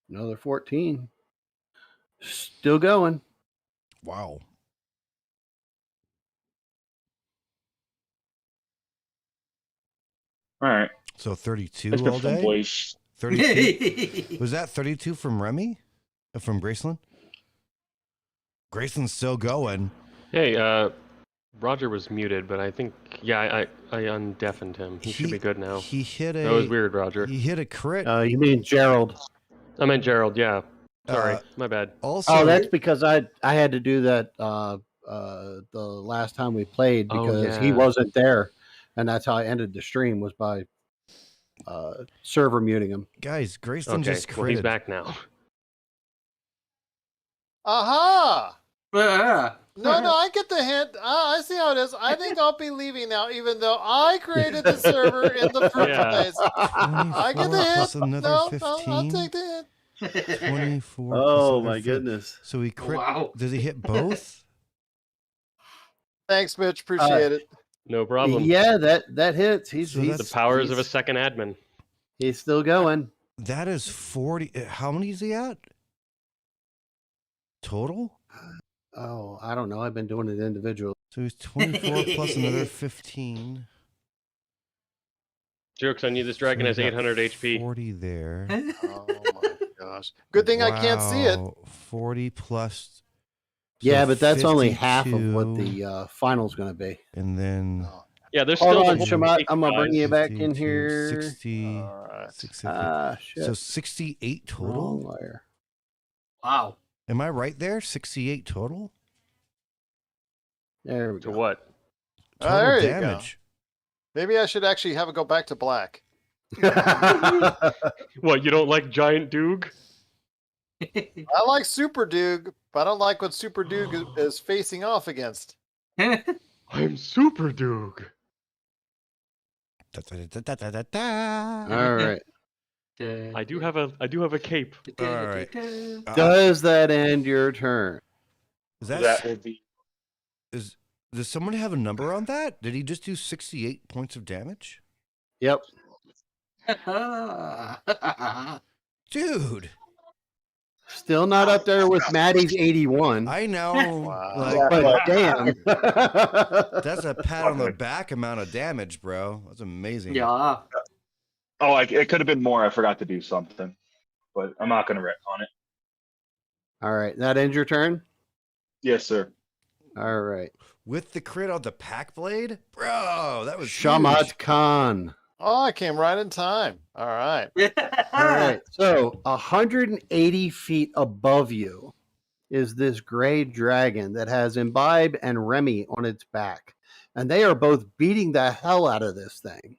Another 14. Still going. Wow. All right. So 32 That's been all fun, day? boys. 32? Was that 32 from Remy? From Graceland? Graceland's still going. Hey, Roger was muted, but I think I undeafened him. He should be good now. He hit a. That was weird, Roger. He hit a crit. You mean Gerald? I meant Gerald. Yeah. Sorry, my bad. Also, that's because I had to do that the last time we played because he wasn't there, and that's how I ended the stream was by server muting him. Guys, Graceland just critted. Well, he's back now. Aha! Yeah. No, I get the hint. I see how it is. I think I'll be leaving now, even though I created the server in the first place. I get the hint. Another 15. I'll take the hint. 24. Oh my goodness! So he crit. Wow. Does he hit both? Thanks, Mitch. Appreciate it. No problem. Yeah, that hits. He's the powers of a second admin. He's still going. That is 40. How many is he at? Total? Oh, I don't know. I've been doing it individually. So he's 24 plus another 15. Jokes on you. This dragon has 800 HP. 40 there. Oh my gosh! Good thing I can't see it. 40 plus. Yeah, but that's only 52, half of what the final's going to be. And then. Yeah, there's Hold still. on, Shamat. I'm going to bring you back in here. 60. All right. 60 shit. so 68 total? Wrong layer. Wow. Am I right there? 68 total? There we To go. what? Total there you damage. go. Maybe I should actually have it go back to black. What, you don't like Giant Doog? I like Super Doog, but I don't like what Super Doog is facing off against. I'm Super Doog. All right. I do have a cape. All right. Does that end your turn? That would be. Does someone have a number on that? Did he just do 68 points of damage? Yep. Dude. Still not up there with Maddie's 81. I know. Wow. But damn. That's a pat on the back amount of damage, bro. That's amazing. Yeah. Oh, it could have been more. I forgot to do something, but I'm not going to retcon it. All right. That ends your turn? Yes, sir. All right. With the crit on the pack blade? Bro, that was Shamat huge. Khan. Oh, I came right in time. All right. All right. So 180 feet above you is this gray dragon that has Imbibe and Remy on its back. And they are both beating the hell out of this thing.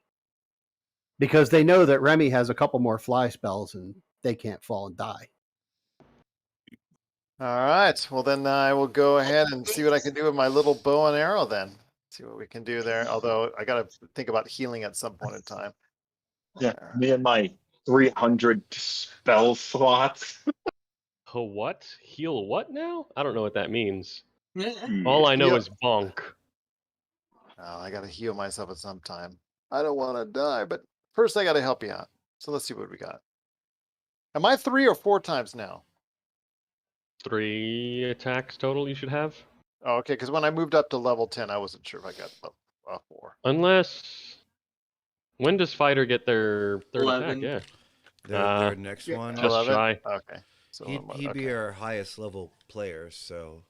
Because they know that Remy has a couple more fly spells and they can't fall and die. All right. Well, then I will go ahead and see what I can do with my little bow and arrow then. See what we can do there. Although I got to think about healing at some point in time. Yeah, me and my 300 spell slots. Oh, what? Heal what now? I don't know what that means. Hmm. All I know Heal- is bonk. Oh, I got to heal myself at some time. I don't want to die, but first I got to help you out. So let's see what we got. Am I 3 or 4 times now? 3 attacks total you should have. Oh, okay, because when I moved up to level 10, I wasn't sure if I got 4. Unless... When does fighter get their third 11. attack? Their next one. Just 11? shy. Okay. So He'd be our highest level player, so...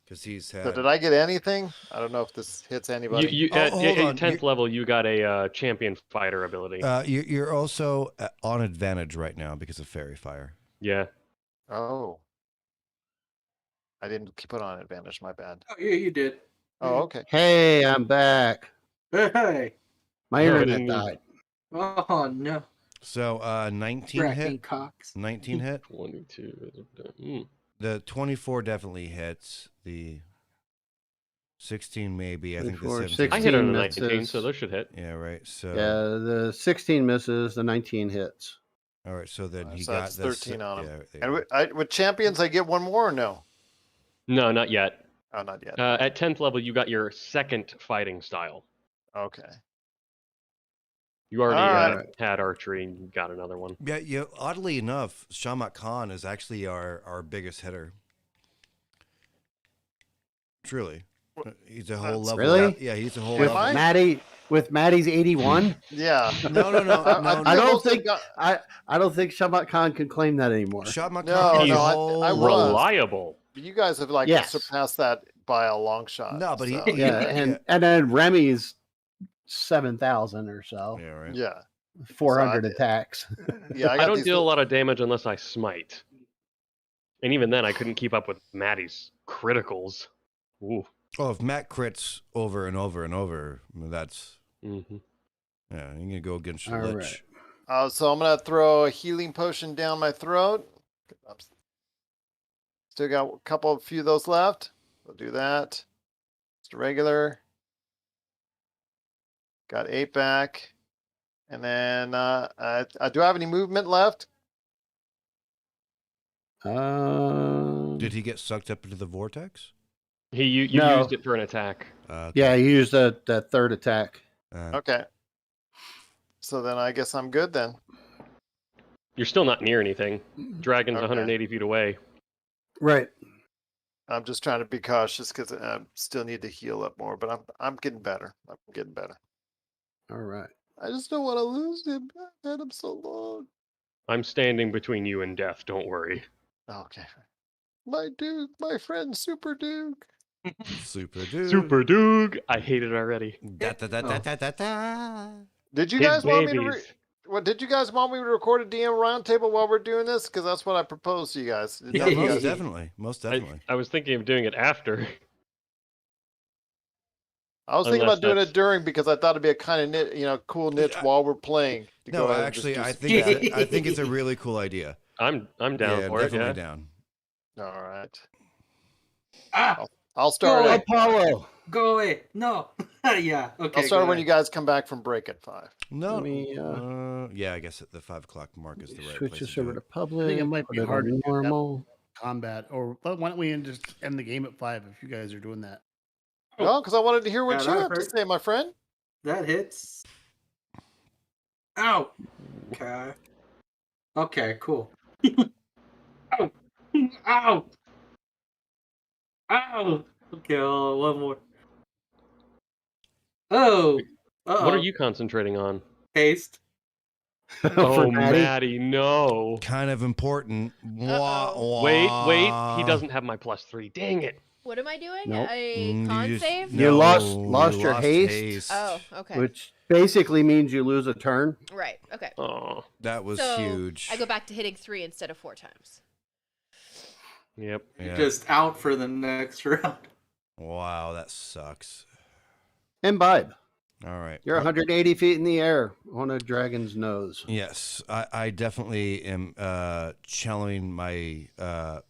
Because he's had... So did I get anything? I don't know if this hits anybody. At hold on. 10th level, you got a champion fighter ability. You're also on advantage right now because of Fairy Fire. Yeah. Oh. I didn't put on advantage, my bad. Oh, yeah, you did. Oh, okay. Hey, I'm back. Hey. My No, I internet didn't- died. Oh, no. So 19 Cracking hit. cocks. 19 hit. 22. Mm. The 24 definitely hits. The 16 maybe. I think the 24, 17. I hit on a 16 19, misses. so those should hit. Yeah, right. So Yeah, the 16 misses, the 19 hits. all right. So then he So got that's the 13 on him. Yeah, there And you go. with champions, I get one more or no? No, not yet. Oh, not yet. At 10th level, you got your second fighting style. Okay. You already Alright. had archery and you got another one. Yeah. Oddly enough, Shamat Khan is actually our biggest hitter. Truly, he's a whole level. Really? Yeah, he's a whole With level. I? Maddie, with Maddie's 81. Yeah. No. I don't think I don't think Shamat Khan can claim that anymore. Shamat No, Khan. no, I was. Reliable. You guys have like Yes. surpassed that by a long shot. No, but so. Yeah, and then Remy's 7,000 or so. Yeah, right. Yeah. 400 attacks. Yeah, I don't deal a lot of damage unless I smite. And even then, I couldn't keep up with Maddie's criticals. Ooh. Oh, if Matt crits over and over and over, that's Mm-hmm. yeah. You're gonna go against your All lich. right. So I'm gonna throw a healing potion down my throat. Still got a few of those left. We'll do that. Just a regular. Got 8 back. And then, do I have any movement left? Did he get sucked up into the vortex? You No. used it for an attack. Yeah, he used that third attack. Okay. So then I guess I'm good then. You're still not near anything. Dragon's Okay. 180 feet away. Right. I'm just trying to be cautious because I still need to heal up more, but I'm getting better. I'm getting better. All right. I just don't want to lose him. I've had him so long. I'm standing between you and death. Don't worry. Okay. My Duke, my friend Super Duke. Super dude. Super Doog. I hate it already. Did you His guys want me to? babies. Did you guys want me to record a DM roundtable while we're doing this? Because that's what I proposed to you guys. Did Yeah, you most guys- definitely. Most definitely. I was thinking of doing it after. I was thinking Unless about doing that's- it during because I thought it'd be a kind of cool niche while we're playing. to go No, ahead and actually, just I do think I think it's a really cool idea. I'm down Yeah, for it. definitely Yeah. down. All right. Ah, I'll start. Go At, Apollo. go away. No. Yeah. Okay. I'll start go when you ahead. guys come back from break at 5. No. Let me, yeah, I guess at the 5 o'clock mark is the right Switch place this to do over it. to public. I think it might put be it hard on to do that. normal. Combat, or why don't we just end the game at 5 if you guys are doing that? No, because I wanted to hear what Yeah, you that have to hurt. say, my friend. That hits. Ow. Okay. Okay, cool. Ow. Ow. Ow. Okay, one more. Oh. Uh-oh. What are you concentrating on? Haste. Oh, Maddie. Maddie, no. Kind of important. Wah, wah. Wait. He doesn't have my +3. Dang it. What am I doing? Nope. A con You save? You lost your haste. Oh, okay. Which basically means you lose a turn. Right. Okay. Oh. That was So, huge. I go back to hitting 3 instead of 4 times. Yep. Yeah. Just out for the next round. Wow, that sucks. Imbibe. All right. You're 180 feet in the air on a dragon's nose. Yes, I definitely am channeling my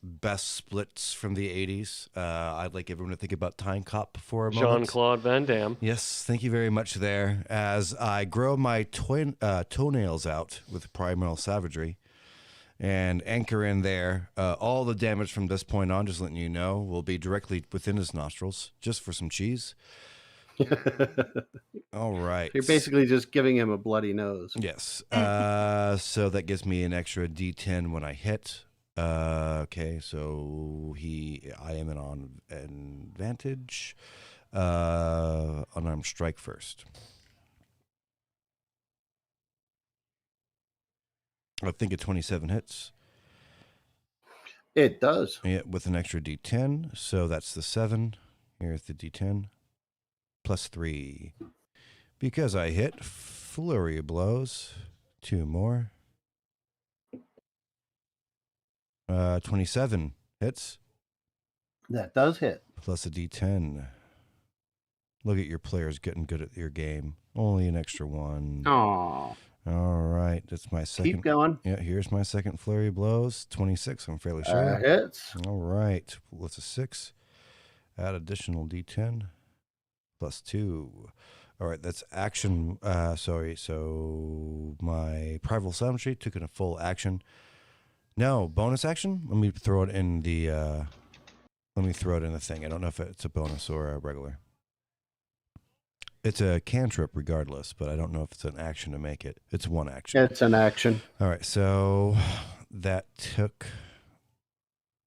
best splits from the 80s. I'd like everyone to think about Time Cop for a moment. Jean-Claude Van Damme. Yes, thank you very much there. As I grow my toenails out with primal savagery and anchor in there, all the damage from this point on, just letting you know, will be directly within his nostrils, just for some cheese. All right. You're basically just giving him a bloody nose. Yes. So that gives me an extra D10 when I hit. Okay, so I am on advantage. Unarmed strike first. I think a 27 hits. It does. Yeah, with an extra D10. So that's the 7. Here's the D10. +3. Because I hit, flurry of blows. 2 more. 27 hits. That does hit. Plus a D10. Look at your players getting good at your game. Only an extra 1. Aww. All right, that's my second. Keep going. Yeah, here's my second flurry of blows. 26, I'm fairly sure. Hits. All right, what's a 6? Add additional D10. +2. All right, that's action. Sorry, so my primal savagery took in a full action. No, bonus action? Let me throw it in the thing. I don't know if it's a bonus or a regular. It's a cantrip regardless, but I don't know if it's an action to make it. It's one action. It's an action. All right, so that took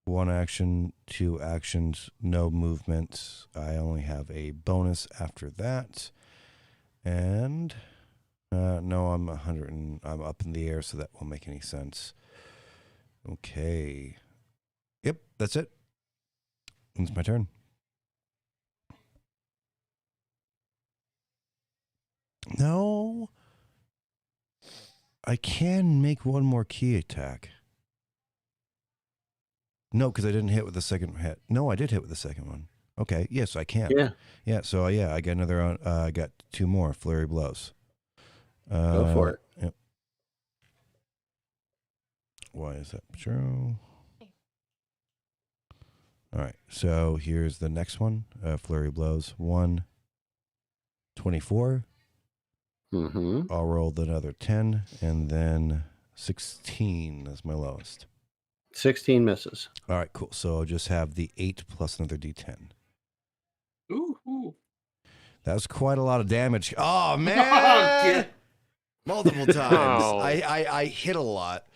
1 action, 2 actions, no movement. I only have a bonus after that. And no, I'm 100 and I'm up in the air, so that won't make any sense. Okay. Yep, that's it. It's my turn. No. I can make one more key attack. No, because I didn't hit with the second hit. No, I did hit with the second one. Okay, yes, I can. Yeah. Yeah, so I got another, I got 2 more flurry blows. Go for it. Yep. Why is that true? All right, so here's the next one. Flurry blows. 1, 24. Mm-hmm. I'll roll another 10, and then 16 is my lowest. 16 misses. All right, cool. So I'll just have the 8 plus another D10. Ooh. That was quite a lot of damage. Oh, man! Multiple times. Oh. I hit a lot.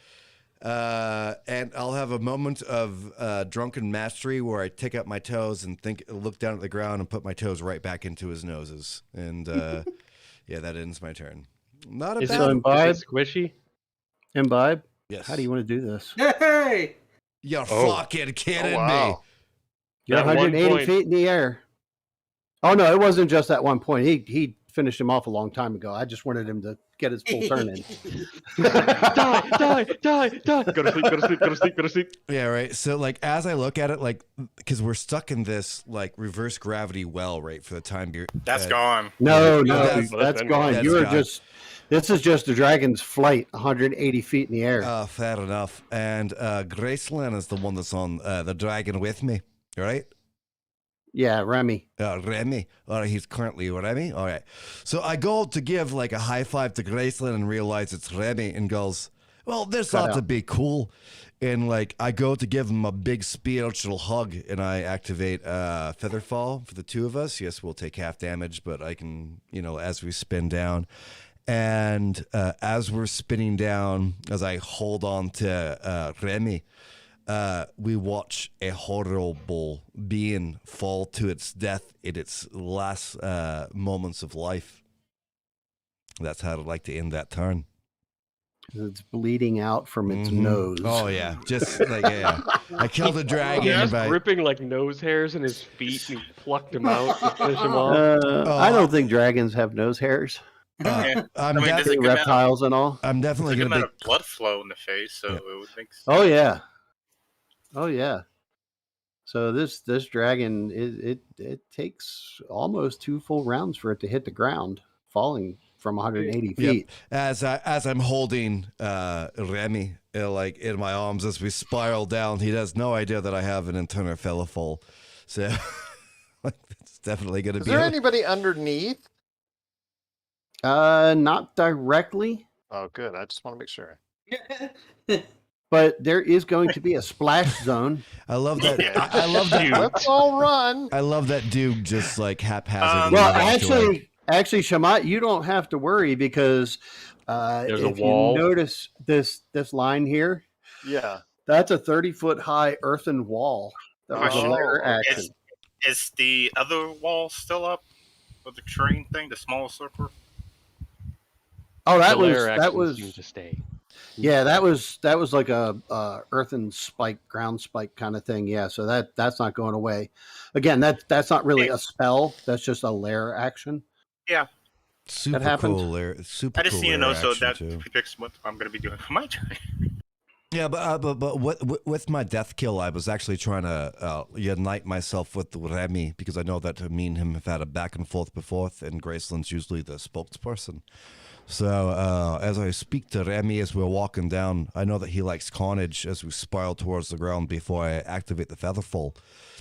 And I'll have a moment of drunken mastery where I take out my toes and look down at the ground and put my toes right back into his noses. And yeah, that ends my turn. Not a Is bad So it Imbibe, squishy? Imbibe, Yes. how do you want to do this? Hey! You're Oh. fucking kidding Oh, wow. You're At one 180 point- feet in the air. Oh, no, it wasn't just that one point. He finished him off a long time ago. I just wanted him to get his full turn in. Die! Go to sleep, go to sleep, go to sleep, go to sleep. me. Yeah, right. So, like, as I look at it, like, because we're stuck in this, like, reverse gravity well, right, for the time being. That's gone. No, that's- that's been- gone. that's You are gone. just. This is just the dragon's flight, 180 feet in the air. Fair enough. And Graceland is the one that's on the dragon with me, right? Yeah, Remy. Remy. All right, he's currently Remy. All right. So I go to give like a high five to Graceland and realize it's Remy and goes, well, this Cut ought to out. be cool. And like I go to give him a big spiritual hug and I activate Featherfall for the 2 of us. Yes, we'll take half damage, but I can, as we spin down. And as we're spinning down, as I hold on to Remy, we watch a horrible being fall to its death in its last moments of life. That's how I'd like to end that turn. It's bleeding out from its Mhm. nose. Oh, yeah. Just like, yeah. I killed a dragon. He was by... gripping like nose hairs in his feet and he plucked them out to finish him off. I don't think dragons have nose hairs. Yeah. I'm, I mean, def- does it- good amount- Reptiles and all. I'm There's a definitely good going to amount be... of blood flow in the face, so Yeah. it would make sense. Oh yeah. Oh yeah. So this dragon it takes almost 2 full rounds for it to hit the ground, falling from 180 Yep. feet. As I'm holding Remy like in my arms as we spiral down, he has no idea that I have an internal Featherfall. So like, it's definitely going to Is be... there anybody underneath? Not directly, Oh, good. I just want to make sure. but there is going to be a splash zone. I love that. I love that. Let's all run. I love that Duke just like haphazardly. Well, walked away. actually, Shamat, you don't have to worry because There's a if wall. you notice this line here, Yeah. that's a 30-foot high earthen wall. That was a Oh, layer okay. action. Is the other wall still up with the train thing, the small circle? Oh, The layer action seemed to stay. Yeah, that was like a earthen spike, ground spike kind of thing. Yeah, so that's not going away. Again, that's not really a spell. That's just a lair action. Yeah. Super happened. cool layer. Super I just cool need to know layer so action, that too. predicts what I'm going to be doing for my turn. Yeah, but with my death kill, I was actually trying to unite myself with Remy because I know that me and him have had a back and forth before, and Graceland's usually the spokesperson. So as I speak to Remy as we're walking down, I know that he likes carnage as we spiral towards the ground before I activate the Featherfall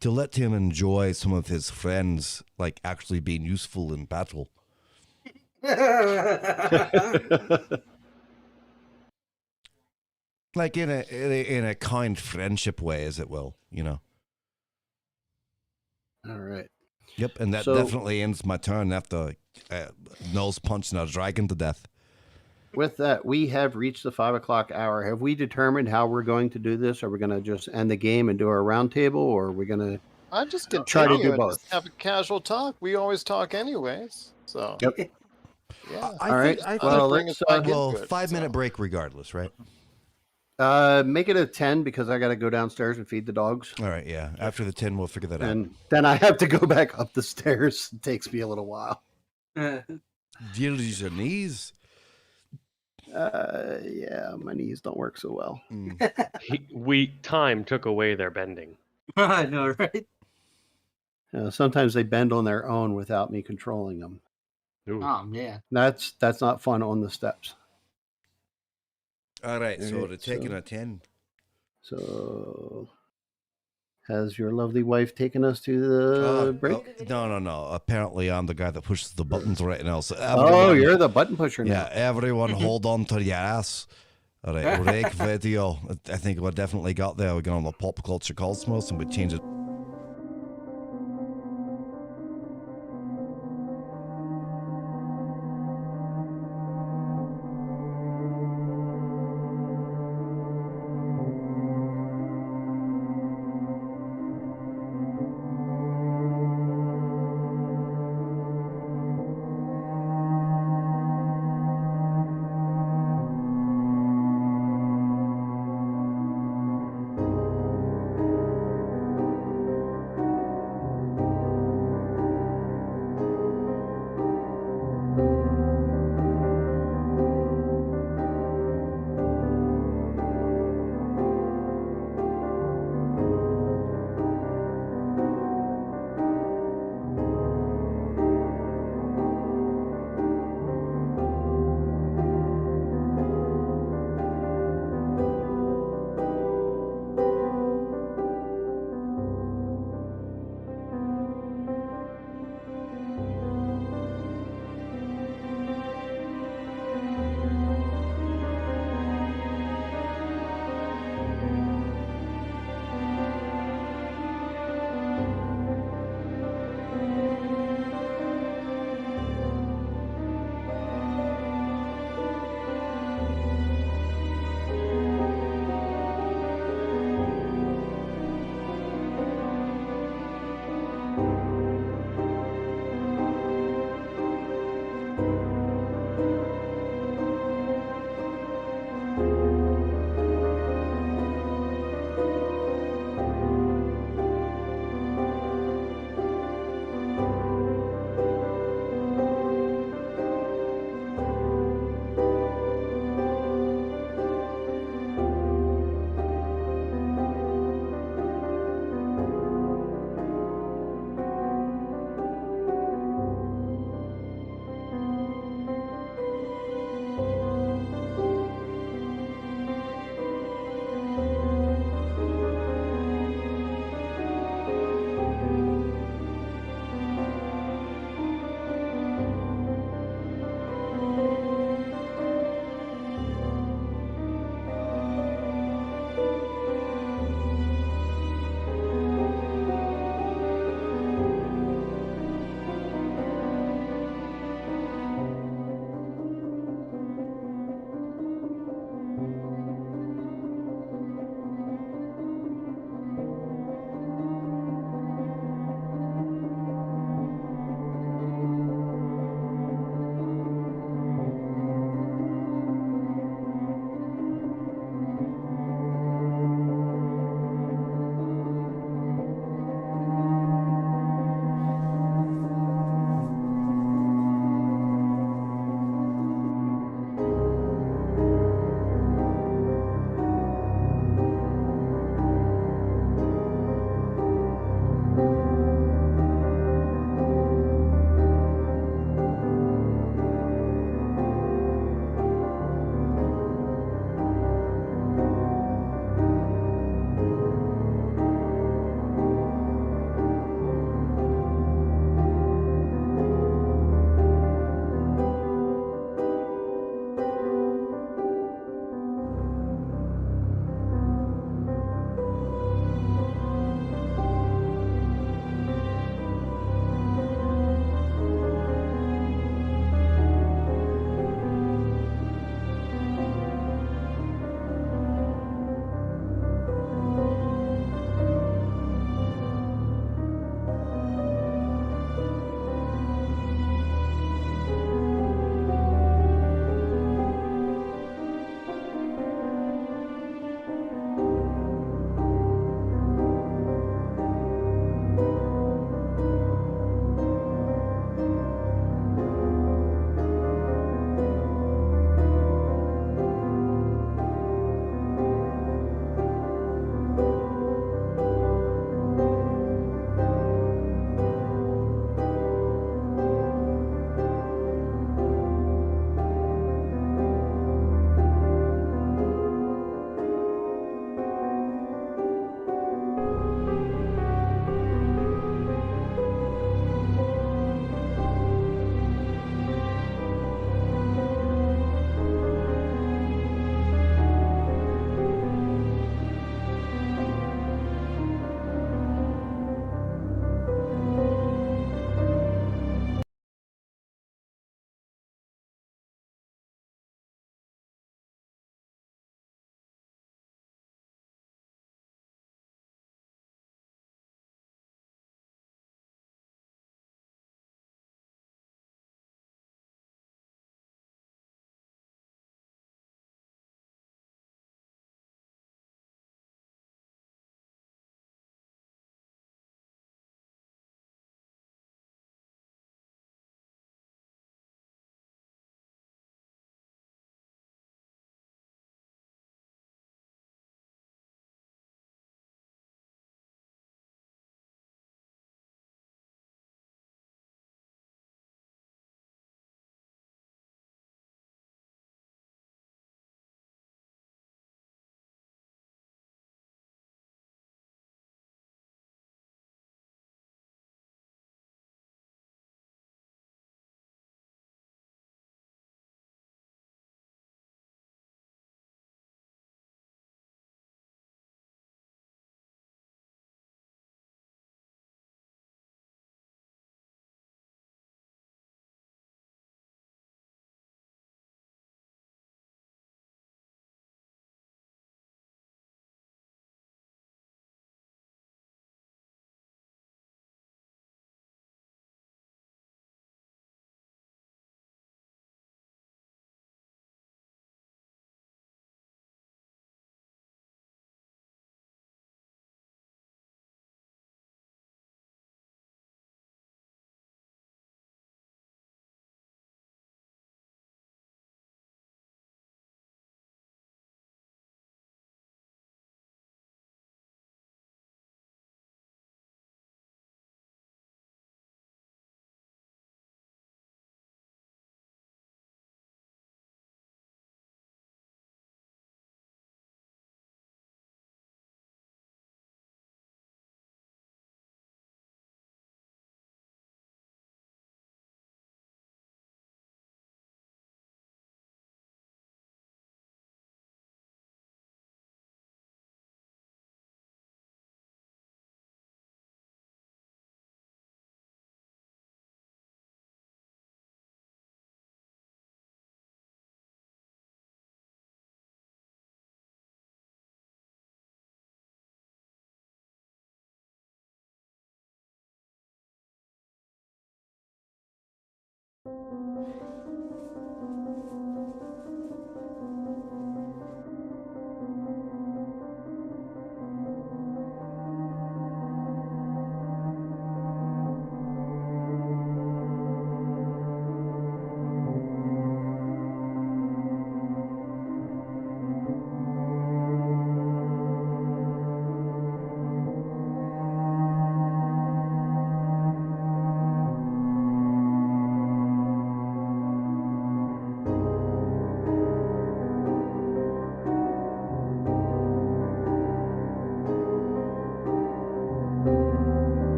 to let him enjoy some of his friends like actually being useful in battle. Like in a kind friendship way, as it will, All right. Yep, and that So- definitely ends my turn after nose punching a dragon to death. With that, we have reached the 5 o'clock hour. Have we determined how we're going to do this? Are we going to just end the game and do our round table, or are we going to I'm just Try to continue do and both. just have a casual talk. We always talk anyways. So Yep. Yeah. I All think, right. I Well, think bring let's us back well, into it, 5-minute so. break regardless, right? make it a 10 because I got to go downstairs and feed the dogs. All right, yeah. After the 10, we'll figure that out. And then I have to go back up the stairs. It takes me a little while. Do you lose your knees? Yeah, my knees don't work so well. Time took away their bending. I know, right? Sometimes they bend on their own without me controlling them. Ooh. Oh man. That's not fun on the steps. All right, All so right, they're taking so- a 10. So, has your lovely wife taken us to the break? No. Apparently, I'm the guy that pushes the buttons right now. So Oh, everyone- you're the button pusher now. Yeah, everyone hold on to your ass. All right, break video. I think we definitely got there. We got on the pop culture cosmos and we changed it.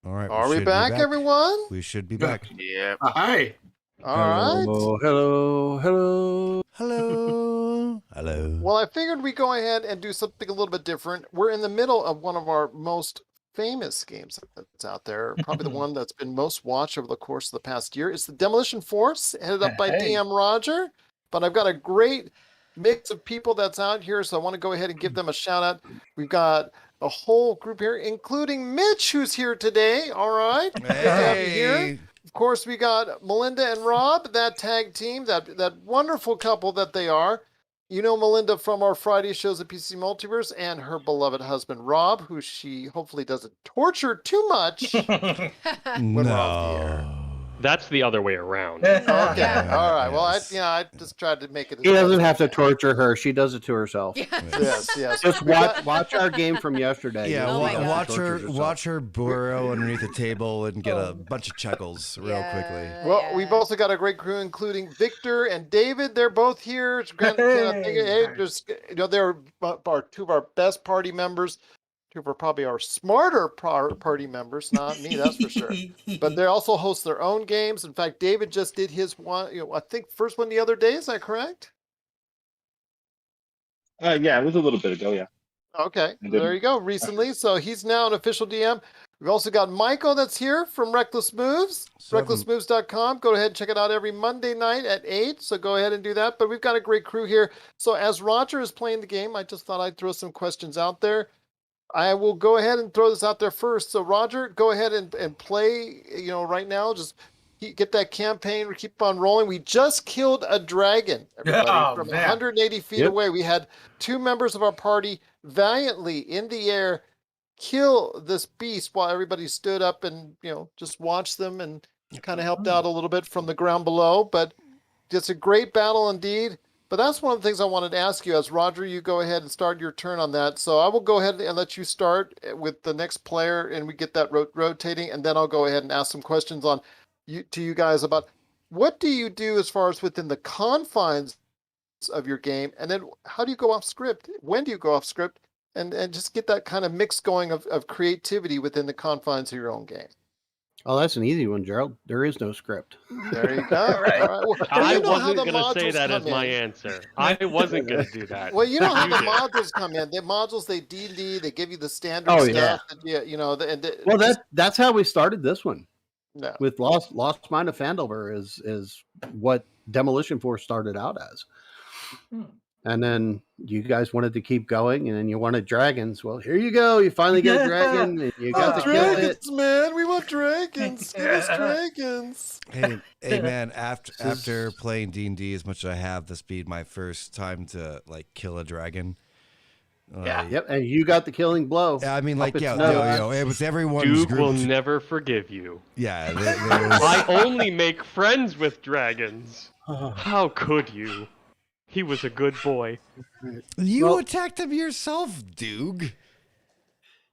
All right. Are we should be back, everyone? We should be back. Yeah. Hi. All right. Hello. Hello. Well, I figured we go ahead and do something a little bit different. We're in the middle of one of our most famous games that's out there. Probably the one that's been most watched over the course of the past year. It's the Demolition Force, headed up by DM Roger. But I've got a great mix of people that's out here, so I want to go ahead and give them a shout out. We've got a whole group here, including Mitch, who's here today. All right. Good to have you here. Of course, we got Melinda and Rob, that tag team, that wonderful couple that they are. You know Melinda from our Friday shows at PC Multiverse, and her beloved husband Rob, who she hopefully doesn't torture too much when we're off the air. That's the other way around. Okay, all right. Well, I just tried to make it. He doesn't have to torture her. She does it to herself. Yes. Just watch our game from yesterday. Yeah, You'll watch her burrow underneath the table and get a bunch of chuckles real quickly. Well, we've also got a great crew, including Victor and David. They're both here. They're two of our best party members. Two of probably our smarter party members. Not me, that's for sure. But they also host their own games. In fact, David just did his one. I think first one the other day. Is that correct? Yeah, it was a little bit ago. Yeah. Okay, there you go. Recently, so he's now an official DM. We've also got Michael that's here from Reckless Moves, recklessmoves.com. Go ahead and check it out every Monday night at 8, so go ahead and do that. But we've got a great crew here. So as Roger is playing the game, I just thought I'd throw some questions out there. I will go ahead and throw this out there first. So Roger, go ahead and play, right now. Just get that campaign. We keep on rolling. We just killed a dragon, everybody, from 180 feet away. We had 2 members of our party valiantly in the air kill this beast while everybody stood up and, just watched them and kind of helped out a little bit from the ground below. But it's a great battle indeed. But that's one of the things I wanted to ask you. As Roger, you go ahead and start your turn on that. So I will go ahead and let you start with the next player, and we get that rotating, and then I'll go ahead and ask some questions to you guys about what do you do as far as within the confines of your game, and then how do you go off script? When do you go off script? And just get that kind of mix going of creativity within the confines of your own game. Oh, that's an easy one, Gerald. There is no script. There you go. All right. Well, I wasn't going to say that as my answer. I wasn't going to do that. Well, you know how the modules come in. The modules, they D&D, they give you the standard stuff. That, well, that's how we started this one. No. With Lost Mine of Phandelver is what Demolition Force started out as. And then you guys wanted to keep going, and then you wanted dragons. Well, here you go. You finally get a dragon, and you got to kill it. Dragons, man. We want dragons. Give us dragons. Hey, man. After playing D&D as much as I have, this be my first time to kill a dragon. Yep. And you got the killing blow. I mean, it was everyone's Duke will never forgive you. Yeah. I only make friends with dragons. How could you? He was a good boy. You attacked him yourself, Duke.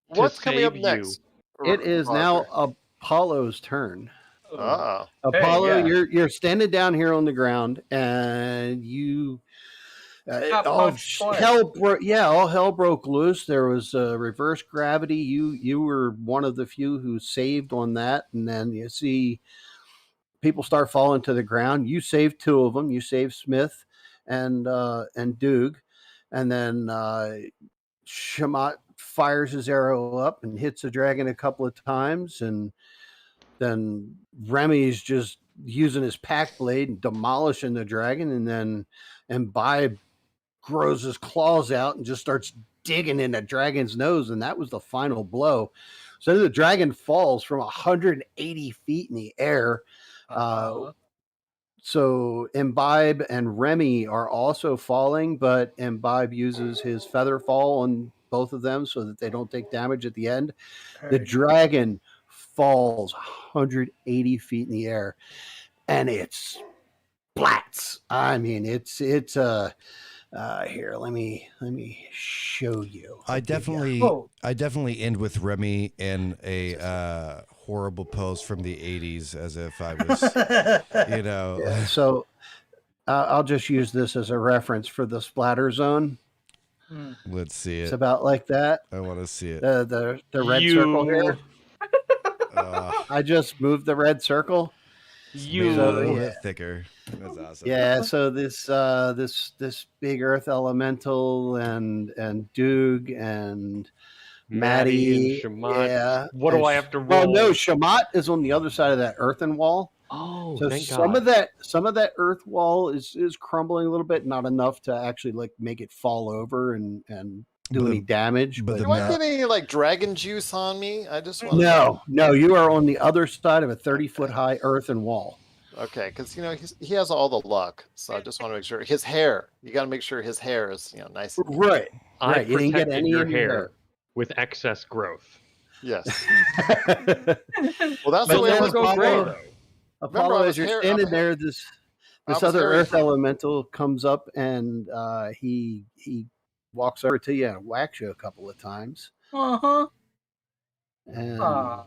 What's coming up next? It is now Apollo's turn. Oh. Apollo, you're standing down here on the ground, and you all hell broke loose. There was reverse gravity. You were one of the few who saved on that, and then you see people start falling to the ground. You saved 2 of them. You saved Smith and Doog, and then Shamat fires his arrow up and hits the dragon a couple of times, and then Remy's just using his pack blade and demolishing the dragon, and then Imbibe grows his claws out and just starts digging in the dragon's nose, and that was the final blow. So the dragon falls from 180 feet in the air. So Imbibe and Remy are also falling, but Imbibe uses his feather fall on both of them so that they don't take damage at the end. The dragon falls 180 feet in the air, and it's splats. I mean, it's here. Let me show you. I definitely end with Remy in a horrible pose from the 80s, as if I was, Yeah, so I'll just use this as a reference for the splatter zone. Let's see it. It's about like that. I want to see it. The red circle here. I just moved the red circle. You a little yeah. bit thicker. That's awesome. Yeah, so this big earth elemental and Doog and Maddie and Maddie. Shamat. Yeah. What do and I have to Well, no, roll? Shamat is on the other side of that earthen wall. Oh, So thank some God. of that earth wall is crumbling a little bit, not enough to actually like make it fall over and do But any the- damage. but But the Do I ma- get any like dragon juice on me? I just want no, you are on the other side of a 30-foot high earthen wall. Okay, because he has all the luck, so I just want to make sure his hair. You got to make sure his hair is nice. And Right. I Right. You didn't get protected any your in your hair hair. with excess growth. Yes. Well, Well, that's the But way then it was go before. gray, Apollo, though. Apollo, I as was you're hair- standing I'm- there, this I was other hairy. earth elemental comes up and he walks over to you and whacks you a couple of times. Uh-huh. And Ah.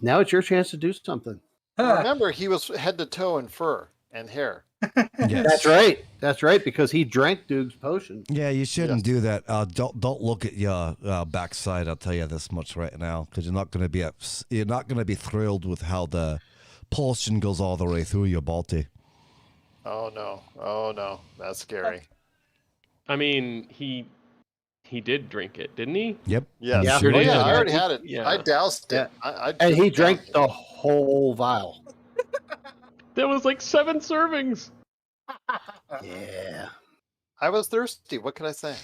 now it's your chance to do something. Remember, he was head to toe in fur and hair. Yes. That's right, because he drank Doog's potion. Yeah, you shouldn't Yes. do that. Don't look at your backside. I'll tell you this much right now, because you're not going to be thrilled with how the potion goes all the way through your body. Oh no, that's scary. I mean, he did drink it, didn't he? Yep. Yes. Yeah. Sure Oh did. yeah, I already had it. Yeah. I doused it. Yeah. I And he just drank doused it. the whole vial. That was like 7 servings. Yeah. I was thirsty. What can I say?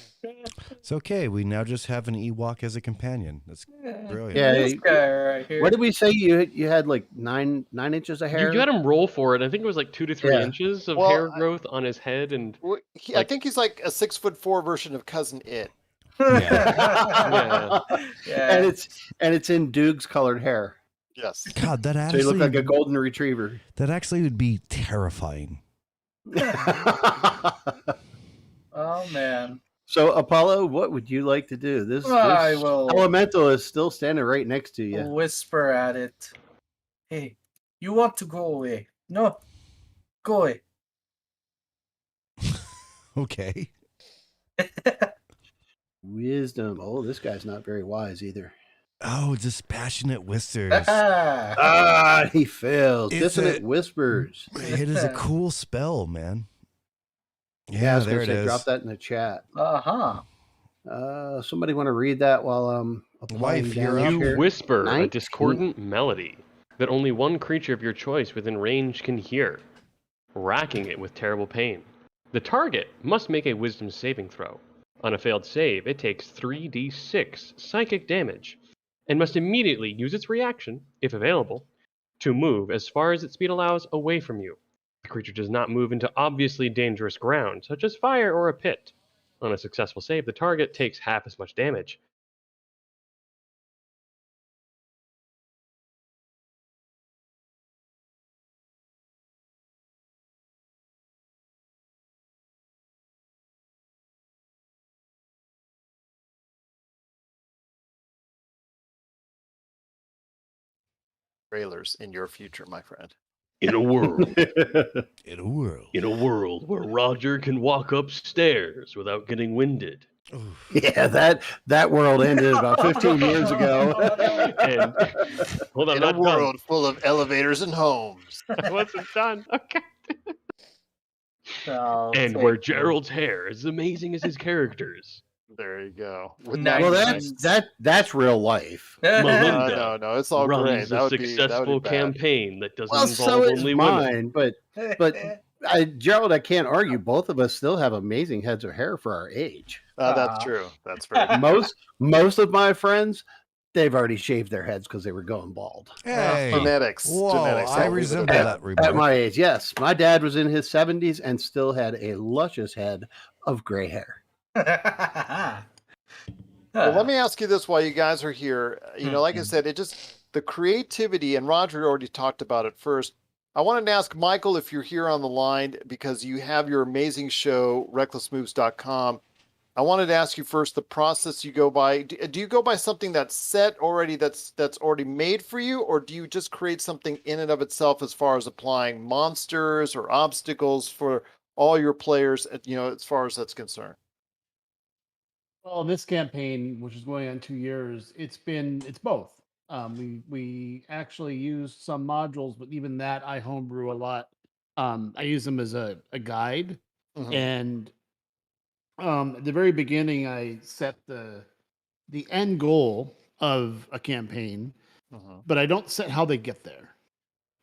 It's okay. We now just have an Ewok as a companion. That's brilliant. Yeah. This guy right here. What did we say? You had like 9 inches of hair? You had him roll for it. I think it was like 2 to 3 Yeah. inches of Well, hair growth on his head, and Well, I Like- think he's like a 6'4" version of Cousin It. Yeah. Yeah. and it's in Doog's colored hair. Yes. God, that So actually you look like a golden retriever. that actually would be terrifying. Oh man. So Apollo, what would you like to do? This I will elemental is still standing right next to you. whisper at it. Hey, you want to go away? No. Go away. Okay. Wisdom. Oh, this guy's not very wise either. Oh, just passionate whispers. He fails. It's Dissonant a- whispers. It is a cool spell, man. I Yeah, was there gonna it say, is. drop that in the chat. Uh-huh. Somebody want to read that while applying Wife, you're damage up. you here? whisper a 19. discordant melody that only one creature of your choice within range can hear, racking it with terrible pain. The target must make a wisdom saving throw. On a failed save, it takes 3d6 psychic damage and must immediately use its reaction, if available, to move as far as its speed allows away from you. The creature does not move into obviously dangerous ground, such as fire or a pit. On a successful save, the target takes half as much damage. Trailers in your future, my friend. In a world In a world. In a world where Roger can walk upstairs without getting winded. Oof. Yeah, that world ended about 15 years ago. And hold on, In a not world full of elevators and homes. done. I wasn't done. Okay. I'll And take where it. Gerald's hair is as amazing as his characters. There you go. Nice. Well, that's real life. Melinda no, it's all great. runs That a would be successful bad. campaign that doesn't Well, involve so is only women. mine, but Gerald, I can't argue. Both of us still have amazing heads of hair for our age. That's true. That's very Most of my friends, they've already shaved their heads because they were going bald. Hey. genetics. Whoa, genetics. I I'll leave it resemble at that At remark. my age, yes. My dad was in his 70s and still had a luscious head of gray hair. Well, let me ask you this while you guys are here. You know, like I said, the creativity, and Roger already talked about it first. I wanted to ask Michael if you're here on the line because you have your amazing show, recklessmoves.com. I wanted to ask you first the process you go by. Do you go by something that's set already, that's already made for you, or do you just create something in and of itself as far as applying monsters or obstacles for all your players, you know, as far as that's concerned? Well, this campaign, which is going on 2 years, it's both. We actually used some modules, but even that I homebrew a lot. I use them as a guide, and at the very beginning, I set the end goal of a campaign, but I don't set how they get there.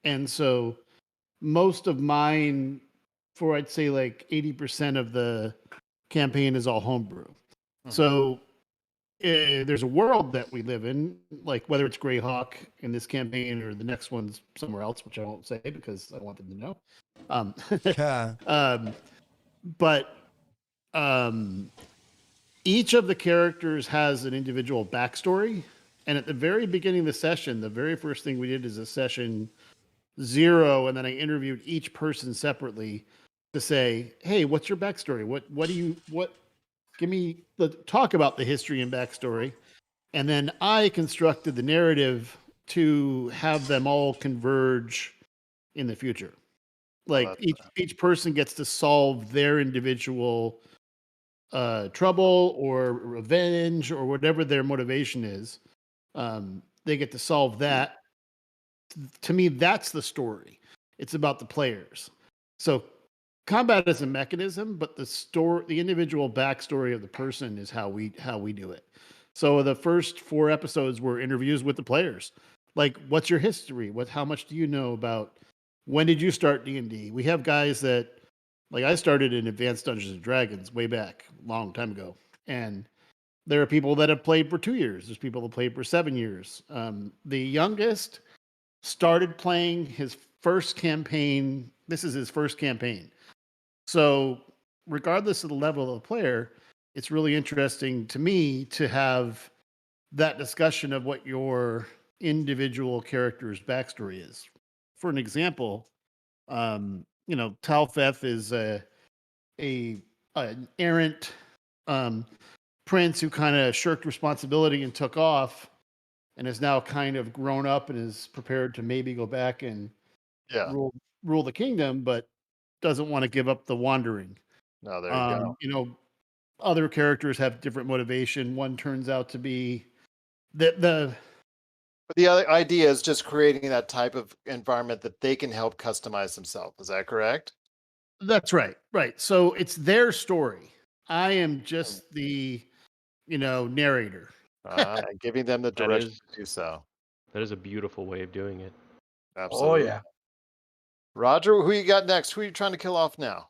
And so most of mine, for I'd say like 80% of the campaign is all homebrew. So there's a world that we live in, like whether it's Greyhawk in this campaign or the next one's somewhere else, which I won't say because I want them to know. But each of the characters has an individual backstory. And at the very beginning of the session, the very first thing we did is a session 0, and then I interviewed each person separately to say, "Hey, what's your backstory? Give me talk about the history and backstory." And then I constructed the narrative to have them all converge in the future. Like each person gets to solve their individual trouble or revenge or whatever their motivation is. They get to solve that. To me, that's the story. It's about the players. So combat is a mechanism, but the individual backstory of the person is how we do it. So the first 4 episodes were interviews with the players. Like, what's your history? How much do you know about? When did you start D&D? We have guys that, like, I started in Advanced Dungeons and Dragons way back, a long time ago, and there are people that have played for 2 years. There's people that played for 7 years. The youngest started playing his first campaign. This is his first campaign. So regardless of the level of the player, it's really interesting to me to have that discussion of what your individual character's backstory is. For an example, Talfeth is an errant prince who kind of shirked responsibility and took off, and is now kind of grown up and is prepared to maybe go back and rule the kingdom, but doesn't want to give up the wandering. No, there you go. Other characters have different motivation. One turns out to be But the other idea is just creating that type of environment that they can help customize themselves. Is that correct? That's right. Right. So it's their story. I am just the, narrator. Giving them the direction to do so. That is a beautiful way of doing it. Absolutely. Oh, yeah. Roger, who you got next? Who are you trying to kill off now?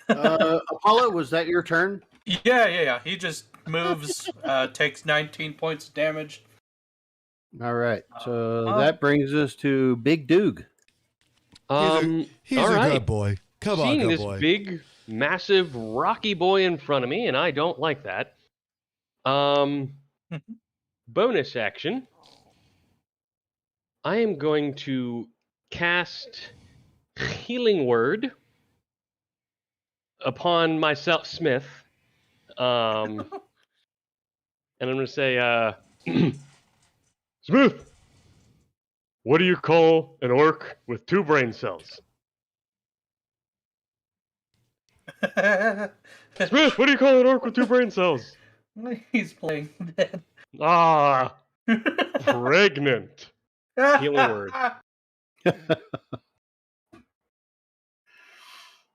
Apollo, was that your turn? Yeah. He just moves, takes 19 points of damage. All right. So that brings us to Big Doog. He's all a right. good boy. Come on, Seeing good this boy. big, massive, rocky boy in front of me, and I don't like that. Bonus action. I am going to cast Healing Word upon myself, Smith. And I'm going to say, Smith, what do you call an orc with 2 brain cells? Smith, what do you call an orc with 2 brain cells? He's playing dead. Ah, pregnant. Healing Word.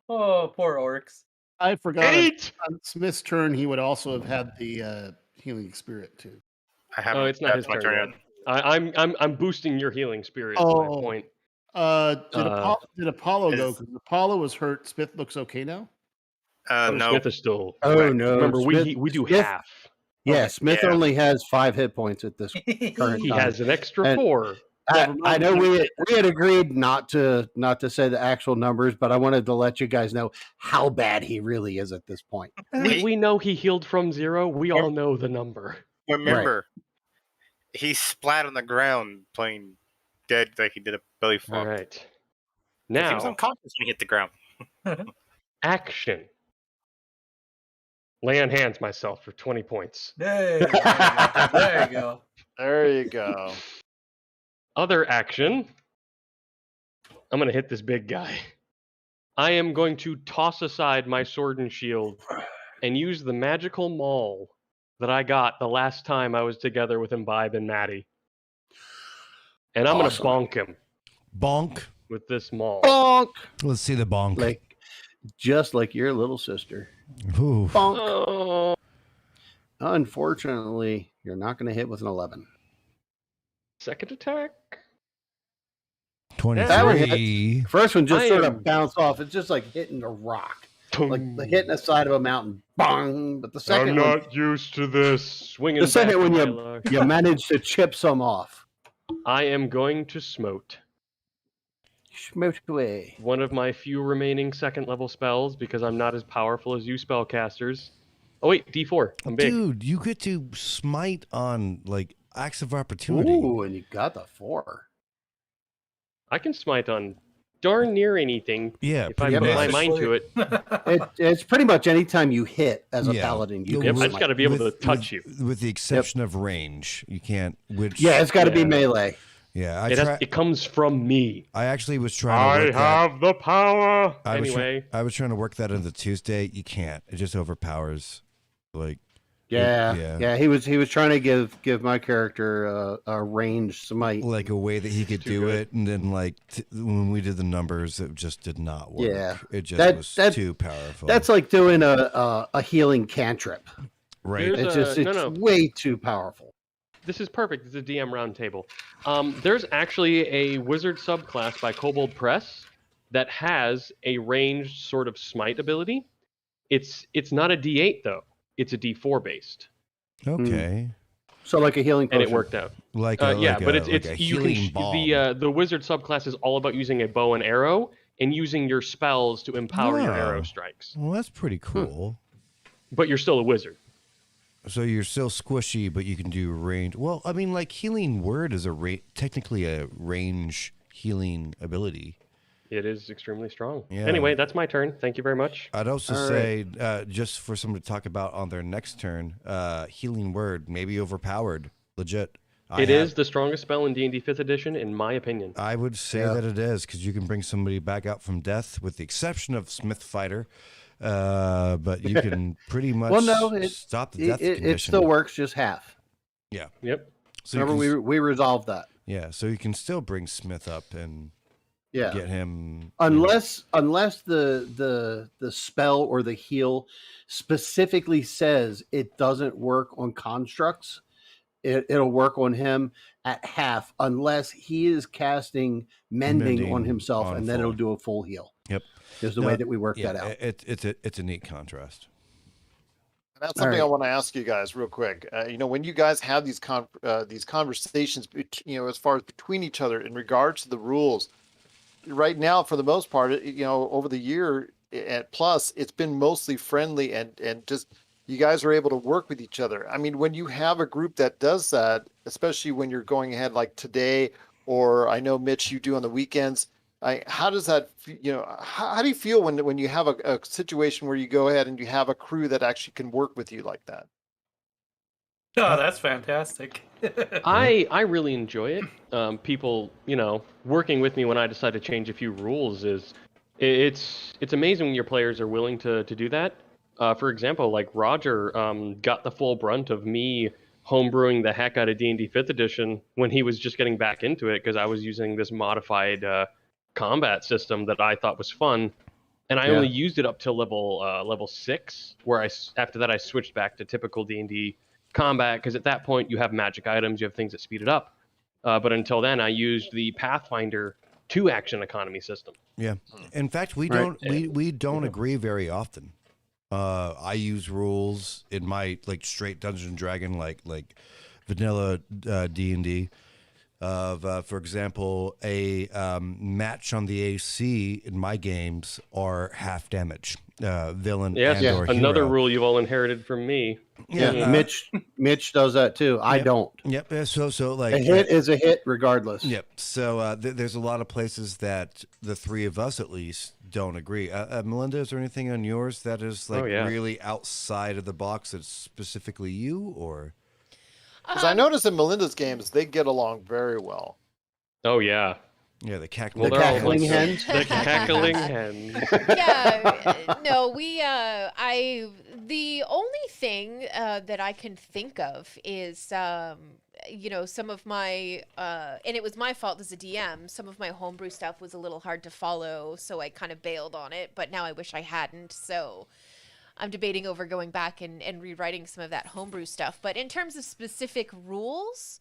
Oh, poor orcs. I forgot 8! on Smith's turn, he would also have had the healing spirit too. I haven't. Oh, it's not his that's my turn yet. I'm boosting your healing spirit. Oh. My point. Did Apollo go? Because Apollo was hurt. Smith looks okay now. No. Smith is still. Oh no! Remember, Smith, we do Smith, half. Yeah, Smith only has 5 hit points at this current He time. has an extra And 4. I know we had agreed not to say the actual numbers, but I wanted to let you guys know how bad he really is at this point. We know he healed from 0. We all know the number. Remember, he splat on the ground playing dead like he did a belly flop. All right. 'Cause he was Now, unconscious when he hit the ground. action. Lay on hands myself for 20 points. There you go. There you go. Other action. I'm going to hit this big guy. I am going to toss aside my sword and shield and use the magical maul that I got the last time I was together with Imbibe and Maddie. And I'm Awesome. gonna bonk him Bonk. with this maul. Bonk. Let's see the bonk. Just like your little sister. Ooh. Bonk. Oh. Unfortunately, you're not going to hit with an 11. Second attack. 23. That one hit. First one just sort am- of bounced off. It's just like hitting a rock. Like hitting the side of a mountain. Bong. But the second I'm one, not used to this. Swinging the second back one with you, my large- you managed to chip some off. I am going to smote. Smote away. One of my few remaining second level spells because I'm not as powerful as you spellcasters. Oh wait, D4. I'm big. Dude, you get to smite on like acts of opportunity. Ooh, and you got the 4. I can smite on darn near anything. Yeah, if I pretty put my much. mind to it. It's pretty much any time you hit as a Yeah. paladin. You Yep, can I just smite. got to be able to touch you. With the exception of range. You can't. Which Yeah, it's got to be Yeah. melee. Yeah, It comes from me. I actually was trying to work have the power. that. Anyway, I was trying to work that into Tuesday. You can't. It just overpowers. Like. Yeah. He was trying to give my character a range smite. Like a way that he could too do good. it, and then like when we did the numbers, it just did not work. Yeah. It just was too powerful. That's like doing a healing cantrip. right. There's It's way too powerful. this is perfect. This is a DM roundtable. There's actually a wizard subclass by Kobold Press that has a ranged sort of smite ability. It's not a D8 though. It's a D4 based, Okay. So like a healing and potion. it worked out. Like But it's like a you can healing bomb. the wizard subclass is all about using a bow and arrow and using your spells to empower your Oh. arrow strikes. Well, that's pretty cool. But you're still a wizard. So you're still squishy, but you can do range. Well, I mean, like healing word is technically a range healing ability. It is extremely strong. Yeah. Anyway, that's my turn. Thank you very much. I'd also All say, just for someone to talk about on their next turn, healing word maybe overpowered. Legit. It is the strongest spell in D&D 5th edition, in my opinion. I would say that it is because you can bring somebody back out from death, with the exception of Smith Fighter. But you can pretty much stop the death condition. It still works, just half. Yeah. Yep. So Remember, we resolved that. Yeah, so you can still bring Smith up and Yeah. get him. Unless the spell or the heal specifically says it doesn't work on constructs, it'll work on him at half unless he is casting mending on himself, on and then it'll full. do a full heal. Yep. Is the way that we work yeah, that out. It's a neat contrast. And that's something All I right. want to ask you guys real quick. When you guys have these conversations, as far as between each other in regards to the rules, right now, for the most part, over the year at Plus, it's been mostly friendly and just you guys are able to work with each other. I mean, when you have a group that does that, especially when you're going ahead like today, or I know Mitch, you do on the weekends. How does that? How do you feel when you have a situation where you go ahead and you have a crew that actually can work with you like that? Oh, that's fantastic. I really enjoy it. People, working with me when I decide to change a few rules it's amazing when your players are willing to do that. For example, like Roger got the full brunt of me homebrewing the heck out of D&D 5th edition when he was just getting back into it because I was using this modified combat system that I thought was fun. And I only used it up till level 6, where after that I switched back to typical D&D combat because at that point you have magic items, you have things that speed it up. But until then, I used the Pathfinder 2-action economy system. Yeah. In fact, we don't agree very often. I use rules in my like straight Dungeons and Dragon like vanilla D&D of for example a match on the AC in my games are half damage. Villain and or another hero. rule you've all inherited from me. Yeah, Mitch does that too. I don't. Yep. So like a hit is a hit regardless. Yep. So there's a lot of places that the three of us at least don't agree. Melinda, is there anything on yours that is like really outside of the box that's specifically you, or? Because I noticed in Melinda's games they get along very well. Oh yeah. Yeah, the Well, cackling, they're all cackling monsters. hens? The cackling hens. No, the only thing that I can think of is some of my and it was my fault as a DM. Some of my homebrew stuff was a little hard to follow, so I kind of bailed on it, but now I wish I hadn't. So I'm debating over going back and rewriting some of that homebrew stuff. But in terms of specific rules,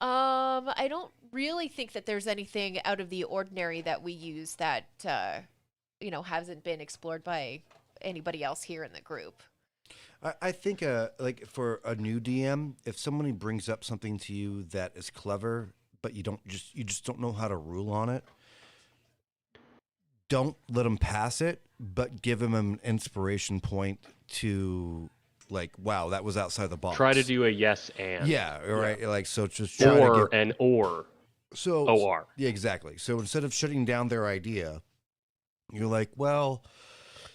I don't really think that there's anything out of the ordinary that we use that hasn't been explored by anybody else here in the group. I think, like for a new DM, if somebody brings up something to you that is clever, but you just don't know how to rule on it, don't let them pass it, but give them an inspiration point to, like, wow, that was outside the box. Try to do a yes and. Yeah, right. Like, so just try Or to an or. So OR. Yeah, exactly. So instead of shutting down their idea, you're like, well,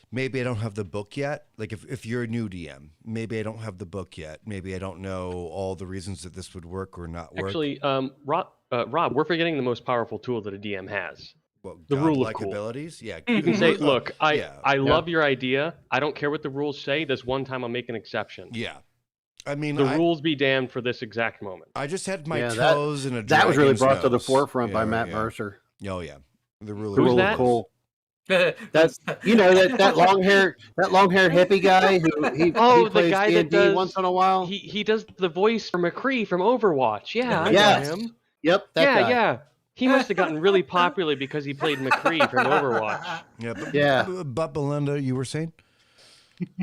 maybe I don't have the book yet. Like if you're a new DM, maybe I don't have the book yet. Maybe I don't know all the reasons that this would work or not work. Actually, Rob, we're forgetting the most powerful tool that a DM has. Well, the rule of godlike cool. abilities? Yeah. You can say, look, I Yeah. love your idea. I don't care what the rules say. This one time I'll make an exception. Yeah. I mean, the rules be damned for this exact moment. I just had my toes in a that was really dragon's brought to the nose. forefront by Yeah, Matt yeah. Mercer. Oh yeah. The rule The of rule of cool. cool. That's that long hair hippie guy who he the plays guy that D&D does once in a while. He does the voice for McCree from Overwatch. Yeah, I Yes. got him. Yep, that guy. Yeah. He must have gotten really popular because he played McCree from Overwatch. But Belinda, you were saying?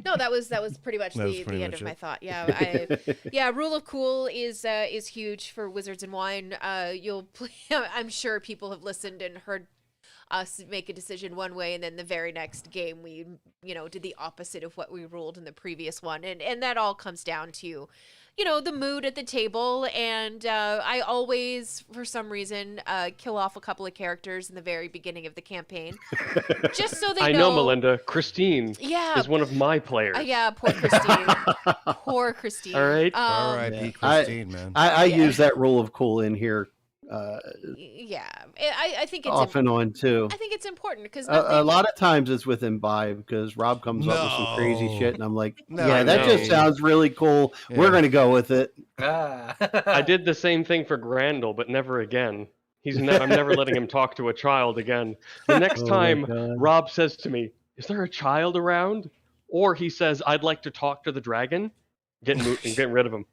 No, that was pretty much That was the pretty end much of my it. thought. Yeah, rule of cool is huge for Wizards and Wine. I'm sure people have listened and heard us make a decision one way, and then the very next game we did the opposite of what we ruled in the previous one, and that all comes down to the mood at the table. And I always, for some reason, kill off a couple of characters in the very beginning of the campaign, just so they know. I know, Melinda. Christine Yeah. is one of my players. Yeah, poor Christine. Poor Christine. All right. R.I.P. Christine, man. I use that rule of cool in here. Yeah, I think it's Off and on too. I think it's important because A lot of times it's with imbibe because Rob comes up with some crazy No. shit, and I'm like, No, yeah, that no. just sounds really cool. Yeah. We're gonna go with it. I did the same thing for Grandel, but never again. I'm never letting him talk to a child again. The next Oh my time God. Rob says to me, "Is there a child around?" or he says, "I'd like to talk to the dragon," getting rid of him.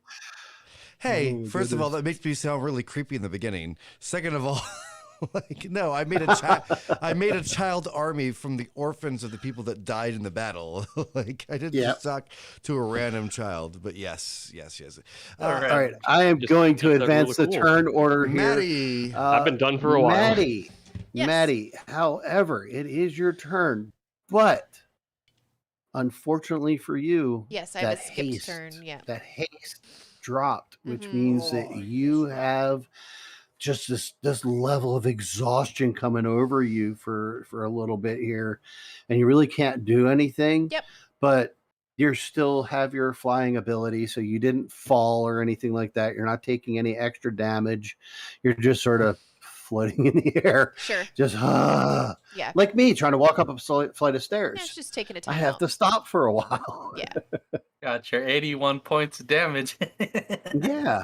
Hey, Oh, first of all, that makes me sound really creepy in the beginning. Second of all, like, no, I made a child army from the orphans of the people that died in the battle. Like, I didn't just talk to a random child, but yes. All right, I am going to that's advance really the cool. turn order here. Maddie. I've been done for a while. Maddie, Yes. Maddie. However, it is your turn, but unfortunately for you, yes, I have a that skipped haste, turn. Yeah. that haste dropped, which Mhm. means that you have just this level of exhaustion coming over you for a little bit here, and you really can't do anything. Yep. But you still have your flying ability, so you didn't fall or anything like that. You're not taking any extra damage. You're just sort of floating in the air, Sure. just Yeah. like me trying to walk up a flight of Yeah, stairs. it's just taking a I time have out. to stop for a while. Yeah. Got your 81 points of damage. Yeah.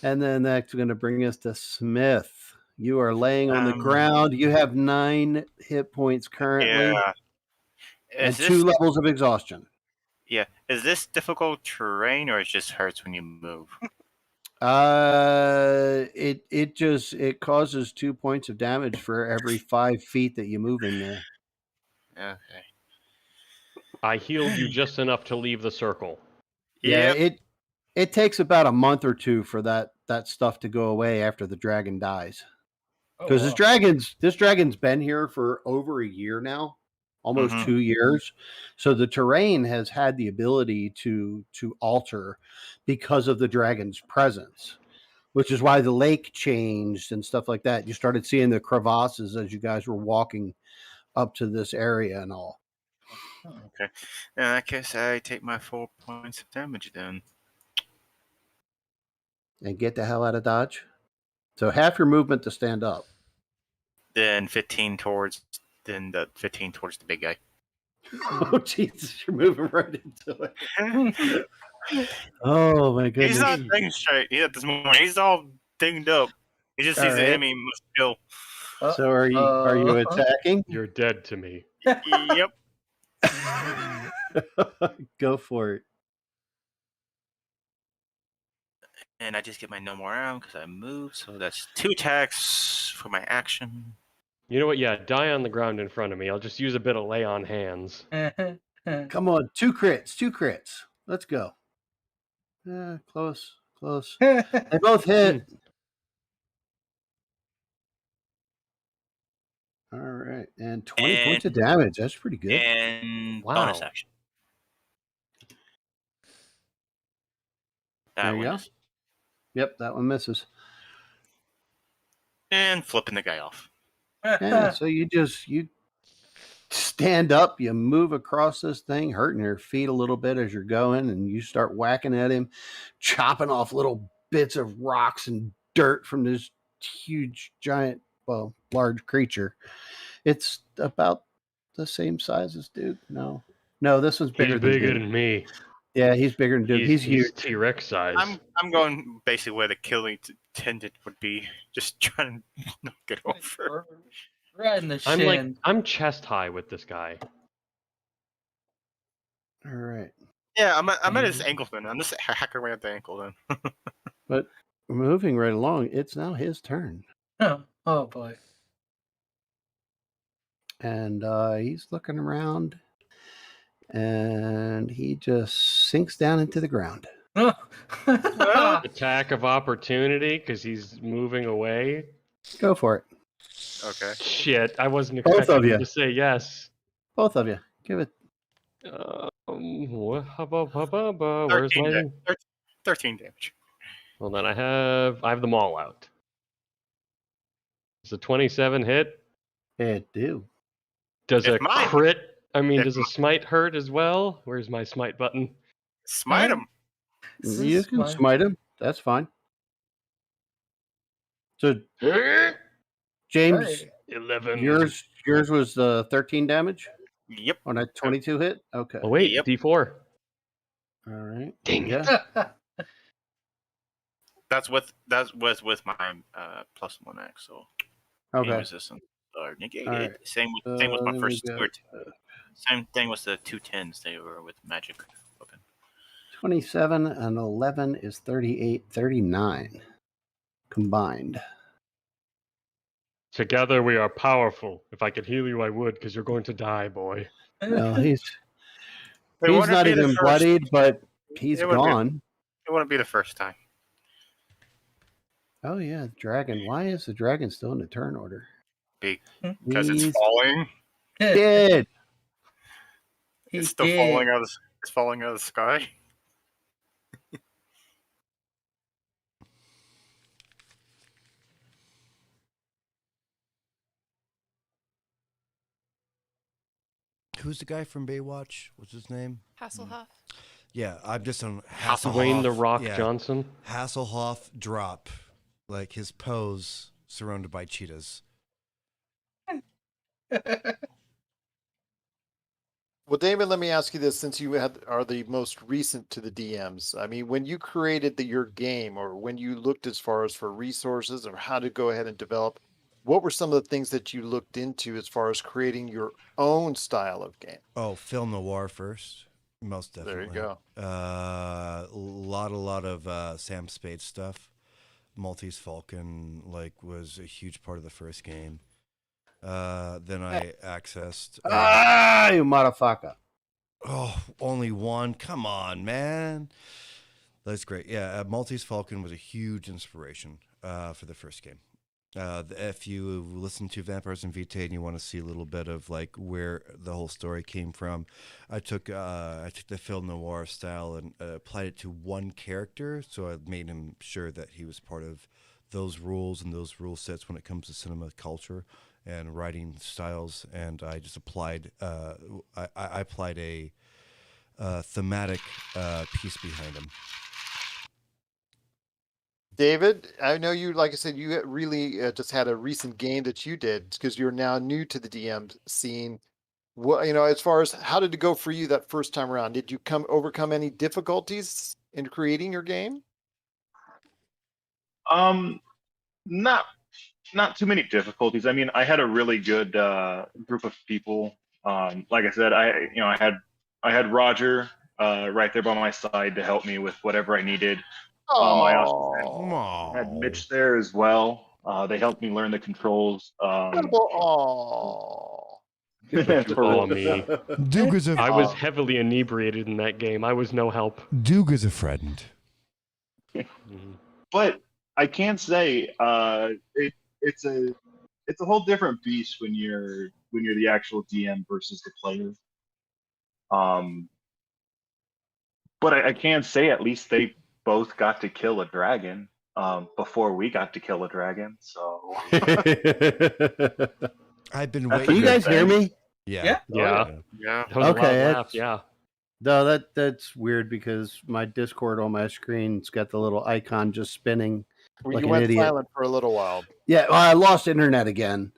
And then that's going to bring us to Smith. You are laying on the ground. You have 9 hit points currently Yeah. and Is 2 this, levels of exhaustion. yeah. Is this difficult terrain or it just hurts when you move? It causes 2 points of damage for every 5 feet that you move in there. Okay. I healed you just enough to leave the circle. Yeah, Yep. it takes about a month or 2 for that stuff to go away after the dragon dies. Because this dragon's been here for over a year now, almost Mhm. 2 years. So the terrain has had the ability to alter because of the dragon's presence, which is why the lake changed and stuff like that. You started seeing the crevasses as you guys were walking up to this area and all. Okay. In that case, I take my 4 points of damage then. And get the hell out of Dodge. So half your movement to stand up. then 15 towards the 15 towards the big guy. Oh Jesus, you're moving right into it. Oh my goodness. He's not thinking straight at this moment. He's all dinged up. He just All sees the right. enemy must kill. So are you attacking? You're dead to me. Yep. Go for it. And I just get my no more round because I moved. So that's 2 attacks for my action. You know what? Yeah, die on the ground in front of me. I'll just use a bit of lay on hands. Come on, 2 crits. Let's go. Close. They both hit. All right, and 20 points of damage. That's pretty good. And Wow. bonus action. There you go. Yep, that one misses. And flipping the guy off. Yeah, so you stand up, you move across this thing, hurting your feet a little bit as you're going, and you start whacking at him, chopping off little bits of rocks and dirt from this huge, giant, large creature. It's about the same size as Duke. No, this one's bigger. He's bigger than Duke. than me. Yeah, he's bigger than Duke. He's huge. T-Rex size. I'm going basically where the killing tendon would be, just trying to knock it over. Right in the shin. I'm chest high with this guy. All right. Yeah, I'm at his ankle then. I'm just hacking away at the ankle then. But moving right along, it's now his turn. Oh boy. And he's looking around, and he just sinks down into the ground. Attack of opportunity because he's moving away. Go for it. Okay. Shit, I wasn't Both expecting of you. him to say yes. Both of you. Give it. Where's my... 13 damage. Well, then I have them all out. Does a 27 hit? It do. Does If a mine- crit? I mean, if does a smite hurt as well? Where's my smite button? Smite him. You can smite him. That's fine. So, James, 11. yours was 13 damage Yep. on a 22 hit. Okay. Oh wait, Yep. D4. All right. Dang it. Yeah. That was with my +1 X, so Okay. resistance or negated. All right. Same with my let first me go. two. Same thing with the 210s. They were with magic weapon. 27 and 11 is 38, 39 combined. Together we are powerful. If I could heal you, I would, because you're going to die, boy. No, he's It wouldn't not be the even first- bloodied, but he's It wouldn't be- gone. It wouldn't be the first time. Oh yeah, dragon. Why is the dragon still in the turn order? Because it's He's falling. dead. It's still falling out of it's falling out of the sky. Who's the guy from Baywatch? What's his name? Hasselhoff. Yeah, I'm just on Dwayne The Rock yeah. Johnson. Hasselhoff drop, like his pose surrounded by cheetahs. Well, Damon, let me ask you this: since you are the most recent to the DMs, I mean, when you created your game, or when you looked as far as for resources or how to go ahead and develop, what were some of the things that you looked into as far as creating your own style of game? Oh, film noir first, most definitely. There you go. A lot of Sam Spade stuff. Maltese Falcon was a huge part of the first game. Then I accessed. You motherfucker! Oh, only one. Come on, man. That's great. Yeah, Maltese Falcon was a huge inspiration for the first game. If you listen to Vampires and Vitae and you want to see a little bit of where the whole story came from, I took the film noir style and applied it to one character. So I made him sure that he was part of those rules and those rule sets when it comes to cinema culture and writing styles. And I just applied I applied a thematic piece behind him. David, I know you, like I said, you really just had a recent game that you did because you're now new to the DM scene. What, as far as how did it go for you that first time around? Did you overcome any difficulties in creating your game? Not too many difficulties. I mean, I had a really good group of people. Like I said, I had Roger right there by my side to help me with whatever I needed. I also had Mitch there as well. They helped me learn the controls. Oh, me. Duke is I was heavily inebriated in that game. I was no help. Duke is a friend. But I can say it's a whole different beast when you're the actual DM versus the player. But I can say at least they both got to kill a dragon before we got to kill a dragon. So I've been Can waiting. you guys hear me? Yeah. Yeah. That was a Okay, loud laugh, yeah. No, that's weird because my Discord on my screen's got the little icon just spinning Well, like you an went idiot. silent for a little while. Yeah, well, I lost internet again,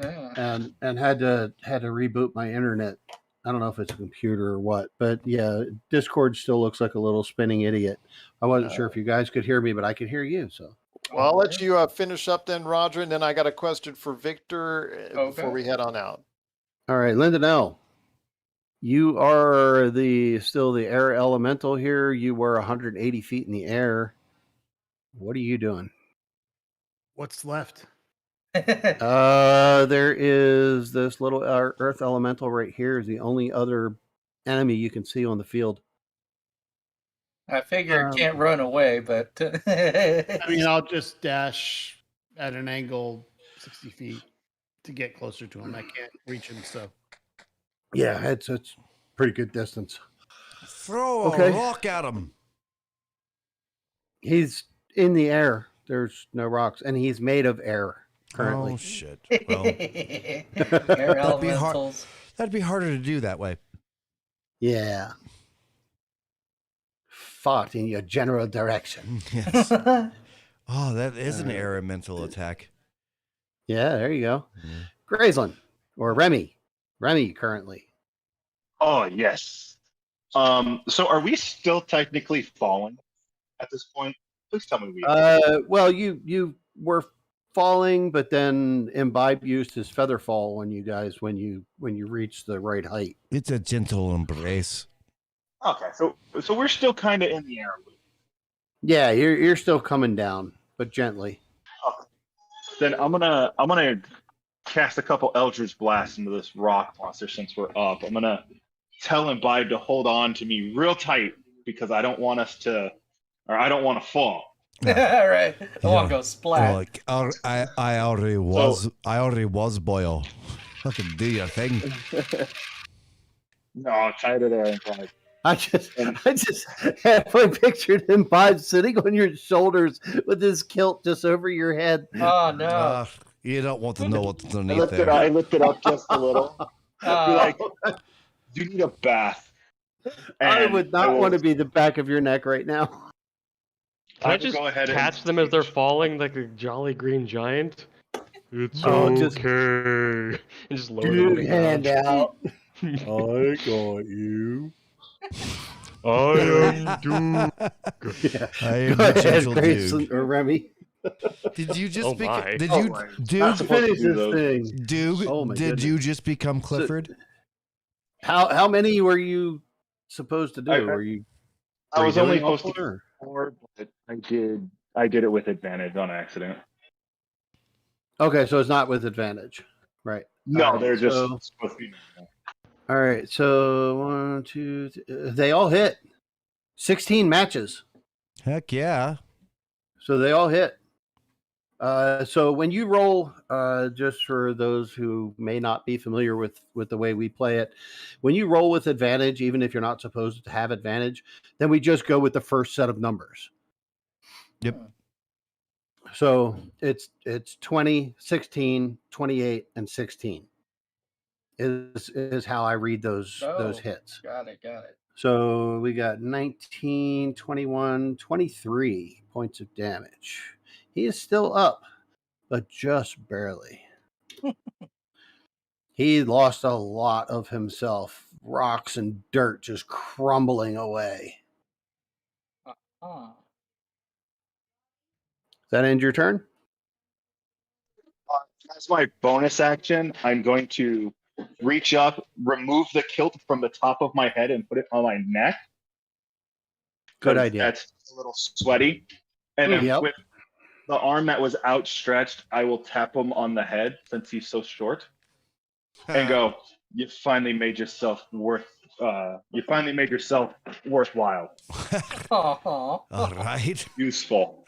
Yeah. and had to reboot my internet. I don't know if it's a computer or what, but yeah, Discord still looks like a little spinning idiot. I wasn't sure if you guys could hear me, but I could hear you. So, Well, I'll let you finish up then, Roger, and then I got a question for Victor before we head on out. all right, Lyndon L. You are still the air elemental here. You were 180 feet in the air. What are you doing? What's left? There is this little earth elemental right here. Is the only other enemy you can see on the field. I figure it can't run away, but I mean, I'll just dash at an angle 60 feet to get closer to him. I can't reach him, so. Yeah, it's pretty good distance. Throw a rock at him. He's in the air. There's no rocks, and he's made of air currently. Oh shit! Well, air that'd be elementals. That'd be harder to do that way. Yeah. Fought in your general direction. Yes. Oh, that is an air mental attack. Yeah, there you go. Graceland or Remy currently. Oh yes. So are we still technically falling at this point? Please tell me we are. Well, you were falling, but then Imbibe used his feather fall on you guys when you reached the right height. It's a gentle embrace. Okay, so we're still kind of in the air. Yeah, you're still coming down, but gently. Okay. Then I'm gonna cast a couple Eldritch Blasts into this rock monster since we're up. I'm gonna tell Imbibe to hold on to me real tight because I don't want to fall. All right, I want to go splat. Like, I already was boil. Fucking do your thing. No, tight it there, Imbibe. I just halfway pictured Imbibe sitting on your shoulders with his kilt just over your head. Oh no! You don't want to know what's underneath there. I lift it up just a little. Be like, you need a bath. I would not want to be the back of your neck right now. Can I just go ahead and catch them as they're falling like a jolly green giant? It's just okay. And just lower them. Dude, hand out. I got you. I am Duke. Yeah. I am Go ahead, gentle Grayson Duke. or Remy. Did you just Oh my. did Oh you my. Duke Finish this thing. Duke? Oh my did goodness. you just become Clifford? How many were you supposed to do? I was only doing all supposed to four? do 4, but I did it with advantage on accident. Okay, so it's not with advantage, right? No, All right, they're just so- supposed to be normal. All right, so 1, 2, they all hit. 16 matches, Heck yeah. so they all hit. So when you roll, just for those who may not be familiar with the way we play it, when you roll with advantage, even if you're not supposed to have advantage, then we just go with the first set of numbers. Yep. So it's 20, 16, 28, and 16 is how I read those hits. Got it. So we got 19, 21, 23 points of damage. He is still up, but just barely. He lost a lot of himself. Rocks and dirt just crumbling away. Uh-huh. Does that end your turn? As my bonus action, I'm going to reach up, remove the kilt from the top of my head, and put it on my neck. Good 'cause idea. That's a little sweaty. And then Yep. with the arm that was outstretched, I will tap him on the head since he's so short, and go, "You finally made yourself worthwhile. Aw. All right. Useful."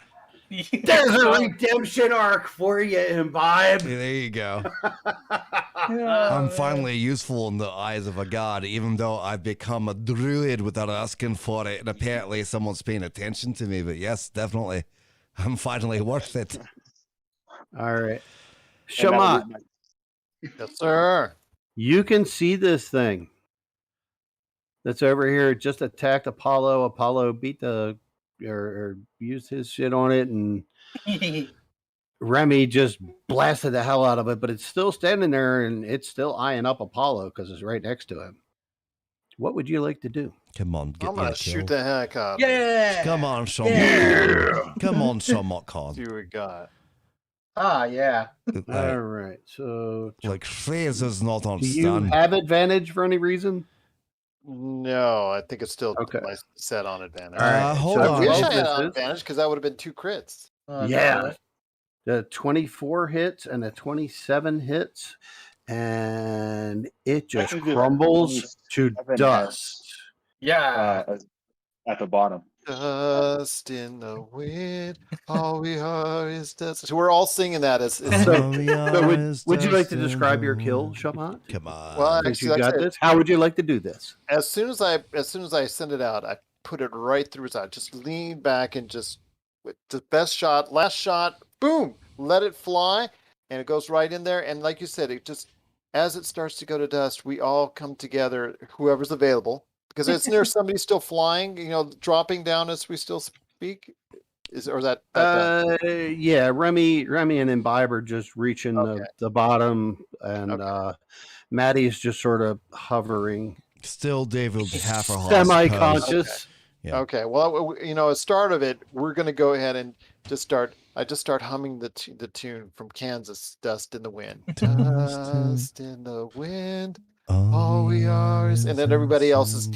There's a redemption arc for you, Imbibe. There you go. Yeah, I'm man. finally useful in the eyes of a god, even though I've become a druid without asking for it, and apparently someone's paying attention to me. But yes, definitely, I'm finally worth it. All right. And that'll Shamat, be my- Yes, sir. you can see this thing that's over here. It just attacked Apollo. Apollo beat or used his shit on it, and Remy just blasted the hell out of it, but it's still standing there and it's still eyeing up Apollo because it's right next to him. What would you like to do? Come on, get I'm me gonna a kill. shoot the heck out. of it. Yeah. Come on, Sean. Yeah. Come on, Sean See Con. what we got. Ah, yeah. All right. So, Like Fraser's not on do you stun. have advantage for any reason? No, I think it's still Okay. set on advantage. All right. Hold so I on. wish this I had is- advantage because that would have been 2 crits. Yeah. The 24 hits and the 27 hits, and it just can do that. crumbles to 27 dust. Yeah. at the bottom. Dust in the wind, all we are is dust. So we're all singing that as So would you like to describe your kill, Shamat? Come on. well. Since you Actually, like I got said, this, how would you like to do this? as soon as I send it out, I put it right through his eye. Just lean back and just with the best shot, last shot, boom, let it fly, and it goes right in there. And like you said, it just as it starts to go to dust, we all come together, whoever's available, because it's near somebody still flying, dropping down as we still speak. Is that done? Yeah, Remy and Imbibe are just reaching Okay. the bottom, and Maddie's just sort of hovering, Still, David will be half a horse. semi-conscious. Yeah. Okay. Well, at start of it, we're going to go ahead and just start. I just start humming the tune from Kansas, "Dust in the Wind." Dust in the wind, all we are is, and then everybody else is,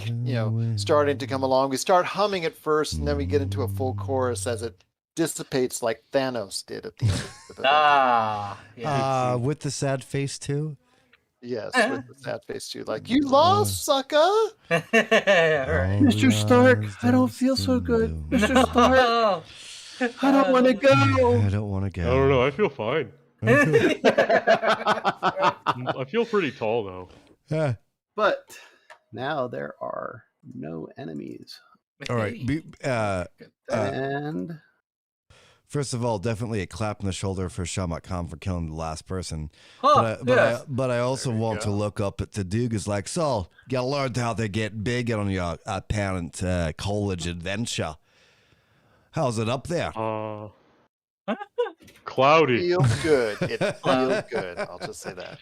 starting to come along. We start humming it first, and then we get into a full chorus as it dissipates like Thanos did at the end of the Ah, yeah. With the sad face too. Yes, with the sad face too. Like, "You lost, sucker." Right. Mr. Stark, I don't feel so good. Mr. Stark, No. I don't want to go. I don't want to go. I don't know. I feel fine. I feel pretty tall though. Yeah. But now there are no enemies. All right. And First of all, definitely a clap on the shoulder for Shamat Khan for killing the last person. Huh, yes. But I also There we want to go. look up at the Duke is like, so you learned how to get big on your apparent college adventure. How's it up there? Cloudy. Feels good. It feels good. I'll just say that.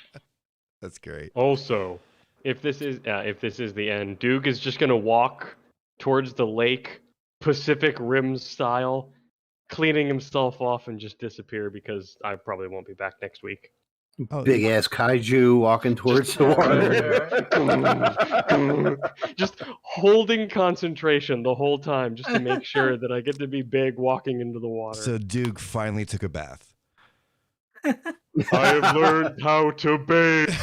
That's great. Also, if this is the end, Duke is just gonna walk towards the lake, Pacific Rim style, cleaning himself off and just disappear because I probably won't be back next week. Oh, big ass kaiju walking towards the water. Just holding concentration the whole time just to make sure that I get to be big walking into the water. So Duke finally took a bath. I have learned how to bathe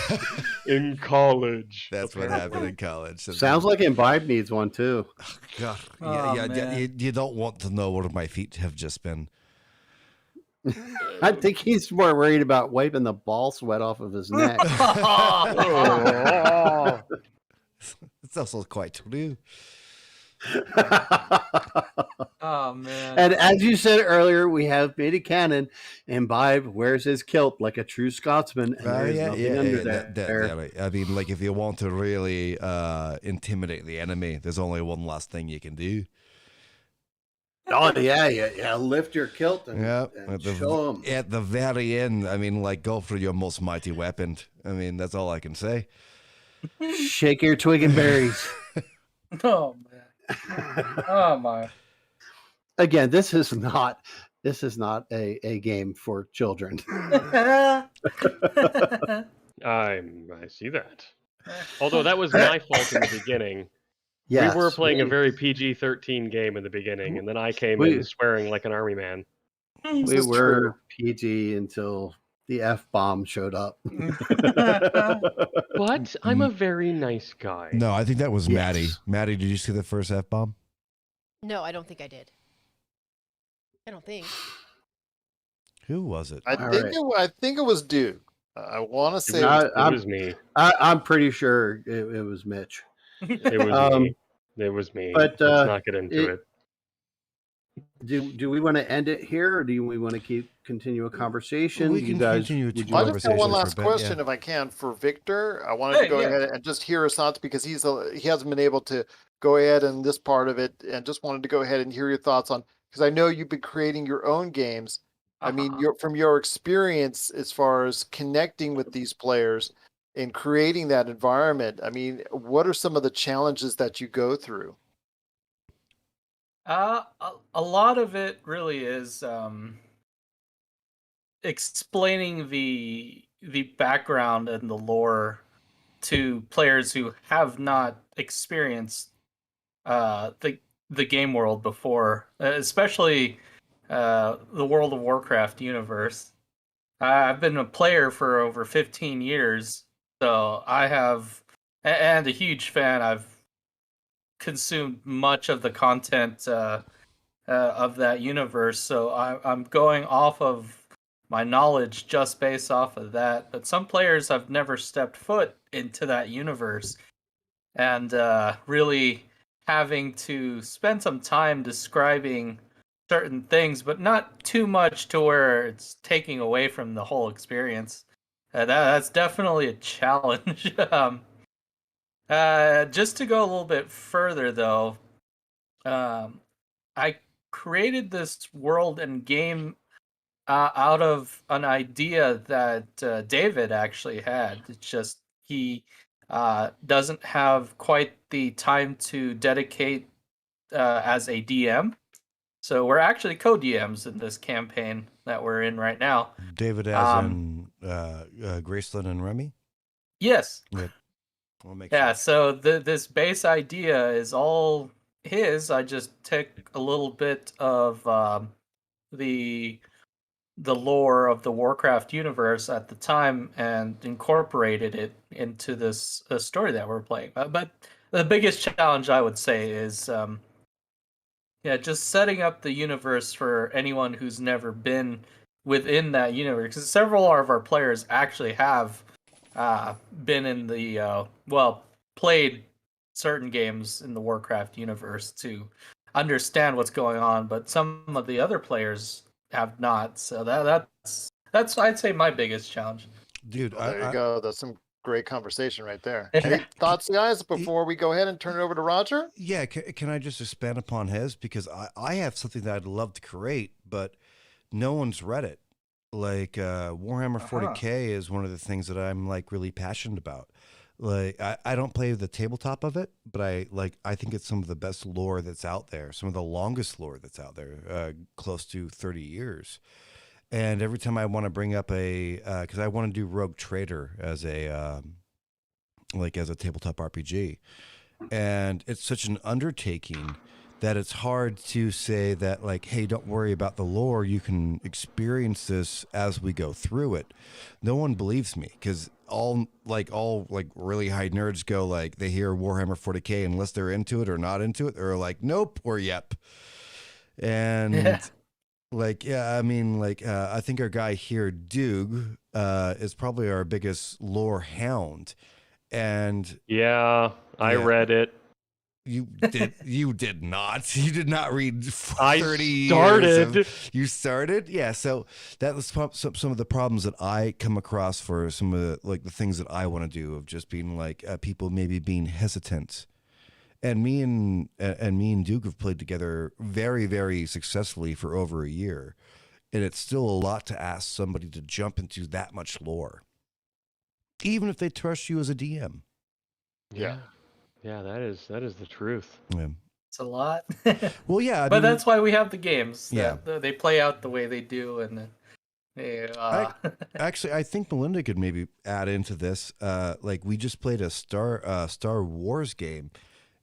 in college. That's what happened in college. Sounds like Imbibe needs one too. God, Oh, yeah, man. you don't want to know where my feet have just been. I think he's more worried about wiping the ball sweat off of his neck. It's also quite true. Oh man. And as you said earlier, we have made it canon. Imbibe wears his kilt like a true Scotsman, and there is nothing under there. Right. I mean, like if you want to really intimidate the enemy, there's only one last thing you can do. Oh yeah. Lift your kilt and, Yeah, and show them. at the very end. I mean, like go for your most mighty weapon. I mean, that's all I can say. Shake your twig and berries. Oh man. Oh my. Again, this is not a game for children. I see that. Although that was my fault in the beginning. Yes, we were playing a very PG-13 game in the beginning, and then I came in swearing like an army man. We were PG until the F-bomb showed up. But I'm a very nice guy. No, I think that was Maddie. Maddie, did you see the first F-bomb? No, I don't think I did. I don't think. Who was it? I think it was Duke. I want to say it was me. I'm pretty sure it was Mitch. It was me. It was me. But let's not get into it. Do we want to end it here, or do we want to continue a conversation? We can continue to I just got one last question, if I can, for Victor. I wanted to go ahead and just hear his thoughts because he hasn't been able to go ahead in this part of it, and just wanted to go ahead and hear your thoughts on, because I know you've been creating your own games. I mean, from your experience as far as connecting with these players and creating that environment, I mean, what are some of the challenges that you go through? A lot of it really is explaining the background and the lore to players who have not experienced the game world before, especially the World of Warcraft universe. I've been a player for over 15 years, so I have, and a huge fan. I've consumed much of the content of that universe, so I'm going off of my knowledge just based off of that. But some players have never stepped foot into that universe, and really having to spend some time describing certain things, but not too much to where it's taking away from the whole experience. That's definitely a challenge. Just to go a little bit further, though, I created this world and game out of an idea that David actually had. It's just he doesn't have quite the time to dedicate as a DM. So we're actually co-DMs in this campaign that we're in right now. David as in Graceland and Remy? Yes. Yeah. So this base idea is all his. I just took a little bit of the lore of the Warcraft universe at the time and incorporated it into this story that we're playing. But the biggest challenge, I would say, is just setting up the universe for anyone who's never been within that universe. Because several of our players actually have been in the played certain games in the Warcraft universe to understand what's going on, but some of the other players have not. So that's I'd say my biggest challenge. Dude, there you go. That's some great conversation right there. Any thoughts, guys, before we go ahead and turn it over to Roger? Yeah, can I just expand upon his? Because I have something that I'd love to create, but no one's read it. Like Warhammer 40K is one of the things that I'm like really passionate about. Like I don't play the tabletop of it, but I think it's some of the best lore that's out there, some of the longest lore that's out there, close to 30 years. And every time I want to bring up because I want to do Rogue Trader as a tabletop RPG, and it's such an undertaking that it's hard to say that like, hey, don't worry about the lore. You can experience this as we go through it. No one believes me because all really high nerds go like they hear Warhammer 40K unless they're into it or not into it. They're like, nope or yep. And I think our guy here, Doug, is probably our biggest lore hound. And I read it. You did not. You did not read 30 I years started. you started? Yeah, so that was some of the problems that I come across for some of the things that I want to do, of just being like people maybe being hesitant. And me and Duke have played together very, very successfully for over a year. And it's still a lot to ask somebody to jump into that much lore, even if they trust you as a DM. Yeah. Yeah, that is the truth. Yeah. It's a lot. Well, yeah, I but mean, that's why we have the games. Yeah. They play out the way they do, and then they. Actually, I think Melinda could maybe add into this. Like, we just played a Star Wars game,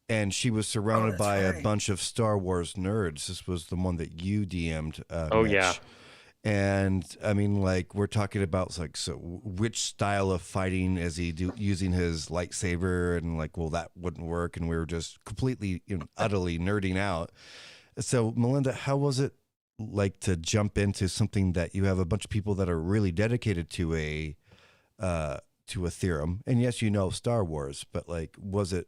and she was surrounded by a bunch of Star Wars nerds. This was the one that you DM'd. Mitch. Yeah. And I mean, like, we're talking about so which style of fighting is he using his lightsaber, and like, well, that wouldn't work, and we were just completely, utterly nerding out. So, Melinda, how was it like to jump into something that you have a bunch of people that are really dedicated to a theorem? And yes, Star Wars, but like, was it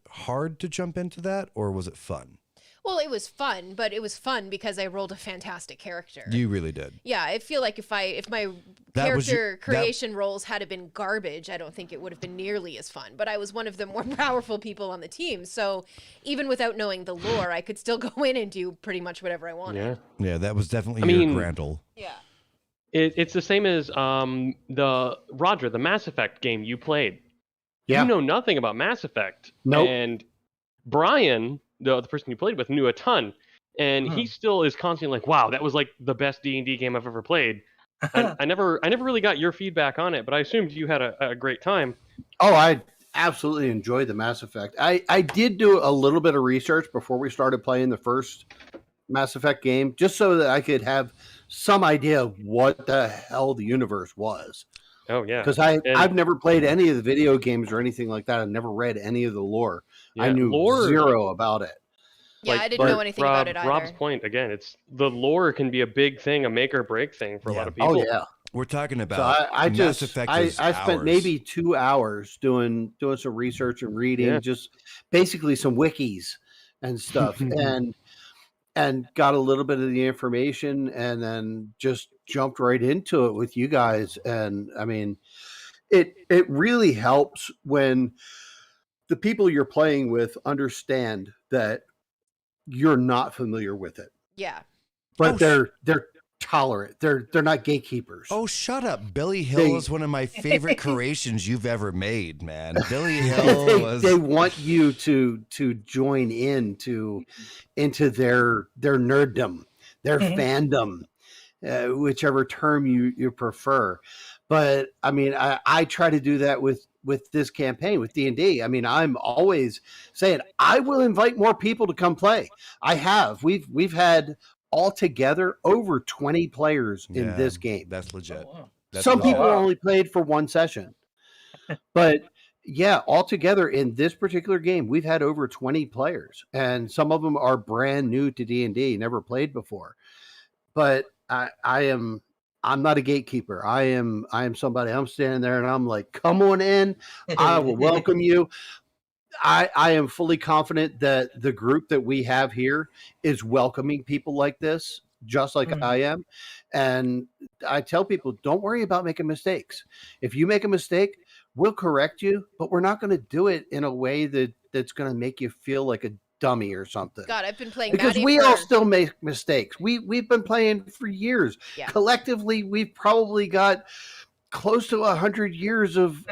hard to jump into that, or was it fun? Well, it was fun, but it was fun because I rolled a fantastic character. You really did. Yeah, I feel like if my character creation rolls had been garbage, I don't think it would have been nearly as fun. But I was one of the more powerful people on the team, so even without knowing the lore, I could still go in and do pretty much whatever I wanted. Yeah, that was definitely your Grandel. Yeah. It's the same as the Mass Effect game you played. Yeah. You know nothing about Mass Effect. Nope. And Brian, the person you played with, knew a ton, and he still is constantly like, "Wow, that was like the best D&D game I've ever played." I never really got your feedback on it, but I assumed you had a great time. Oh, I absolutely enjoyed the Mass Effect. I did do a little bit of research before we started playing the first Mass Effect game, just so that I could have some idea of what the hell the universe was. Oh yeah, because I've never played any of the video games or anything like that. I've never read any of the lore. Yeah, I knew zero about it. Yeah, I didn't know anything about it either. Rob's point again, it's the lore can be a big thing, a make or break thing for a lot of people. Oh yeah, we're talking about. So I Mass Effect I spent maybe 2 hours doing some research and reading, just basically some wikis and stuff, and got a little bit of the information, and then just jumped right into it with you guys. And I mean, it really helps when the people you're playing with understand that you're not familiar with it. Yeah. But they're tolerant. They're not gatekeepers. Oh, shut up. Billy Hill is one of my favorite creations you've ever made, man. Billy Hill they want you to join into their nerddom, their fandom, whichever term you prefer. But I mean, I try to do that with this campaign with D&D. I mean, I'm always saying I will invite more people to come play. I have. We've had altogether over 20 players in this game. That's legit. Oh, wow. Some people only played for one session. But yeah, altogether in this particular game, we've had over 20 players, and some of them are brand new to D&D, never played before. But I'm not a gatekeeper. I am somebody. I'm standing there and I'm like, come on in. I will welcome you. I am fully confident that the group that we have here is welcoming people like this, just like I am. And I tell people, don't worry about making mistakes. If you make a mistake, we'll correct you, but we're not going to do it in a way that's going to make you feel like a dummy or something. God, I've been playing because Maddie we all still make mistakes. We've been playing for years. Yeah. Collectively, we've probably got close to 100 years of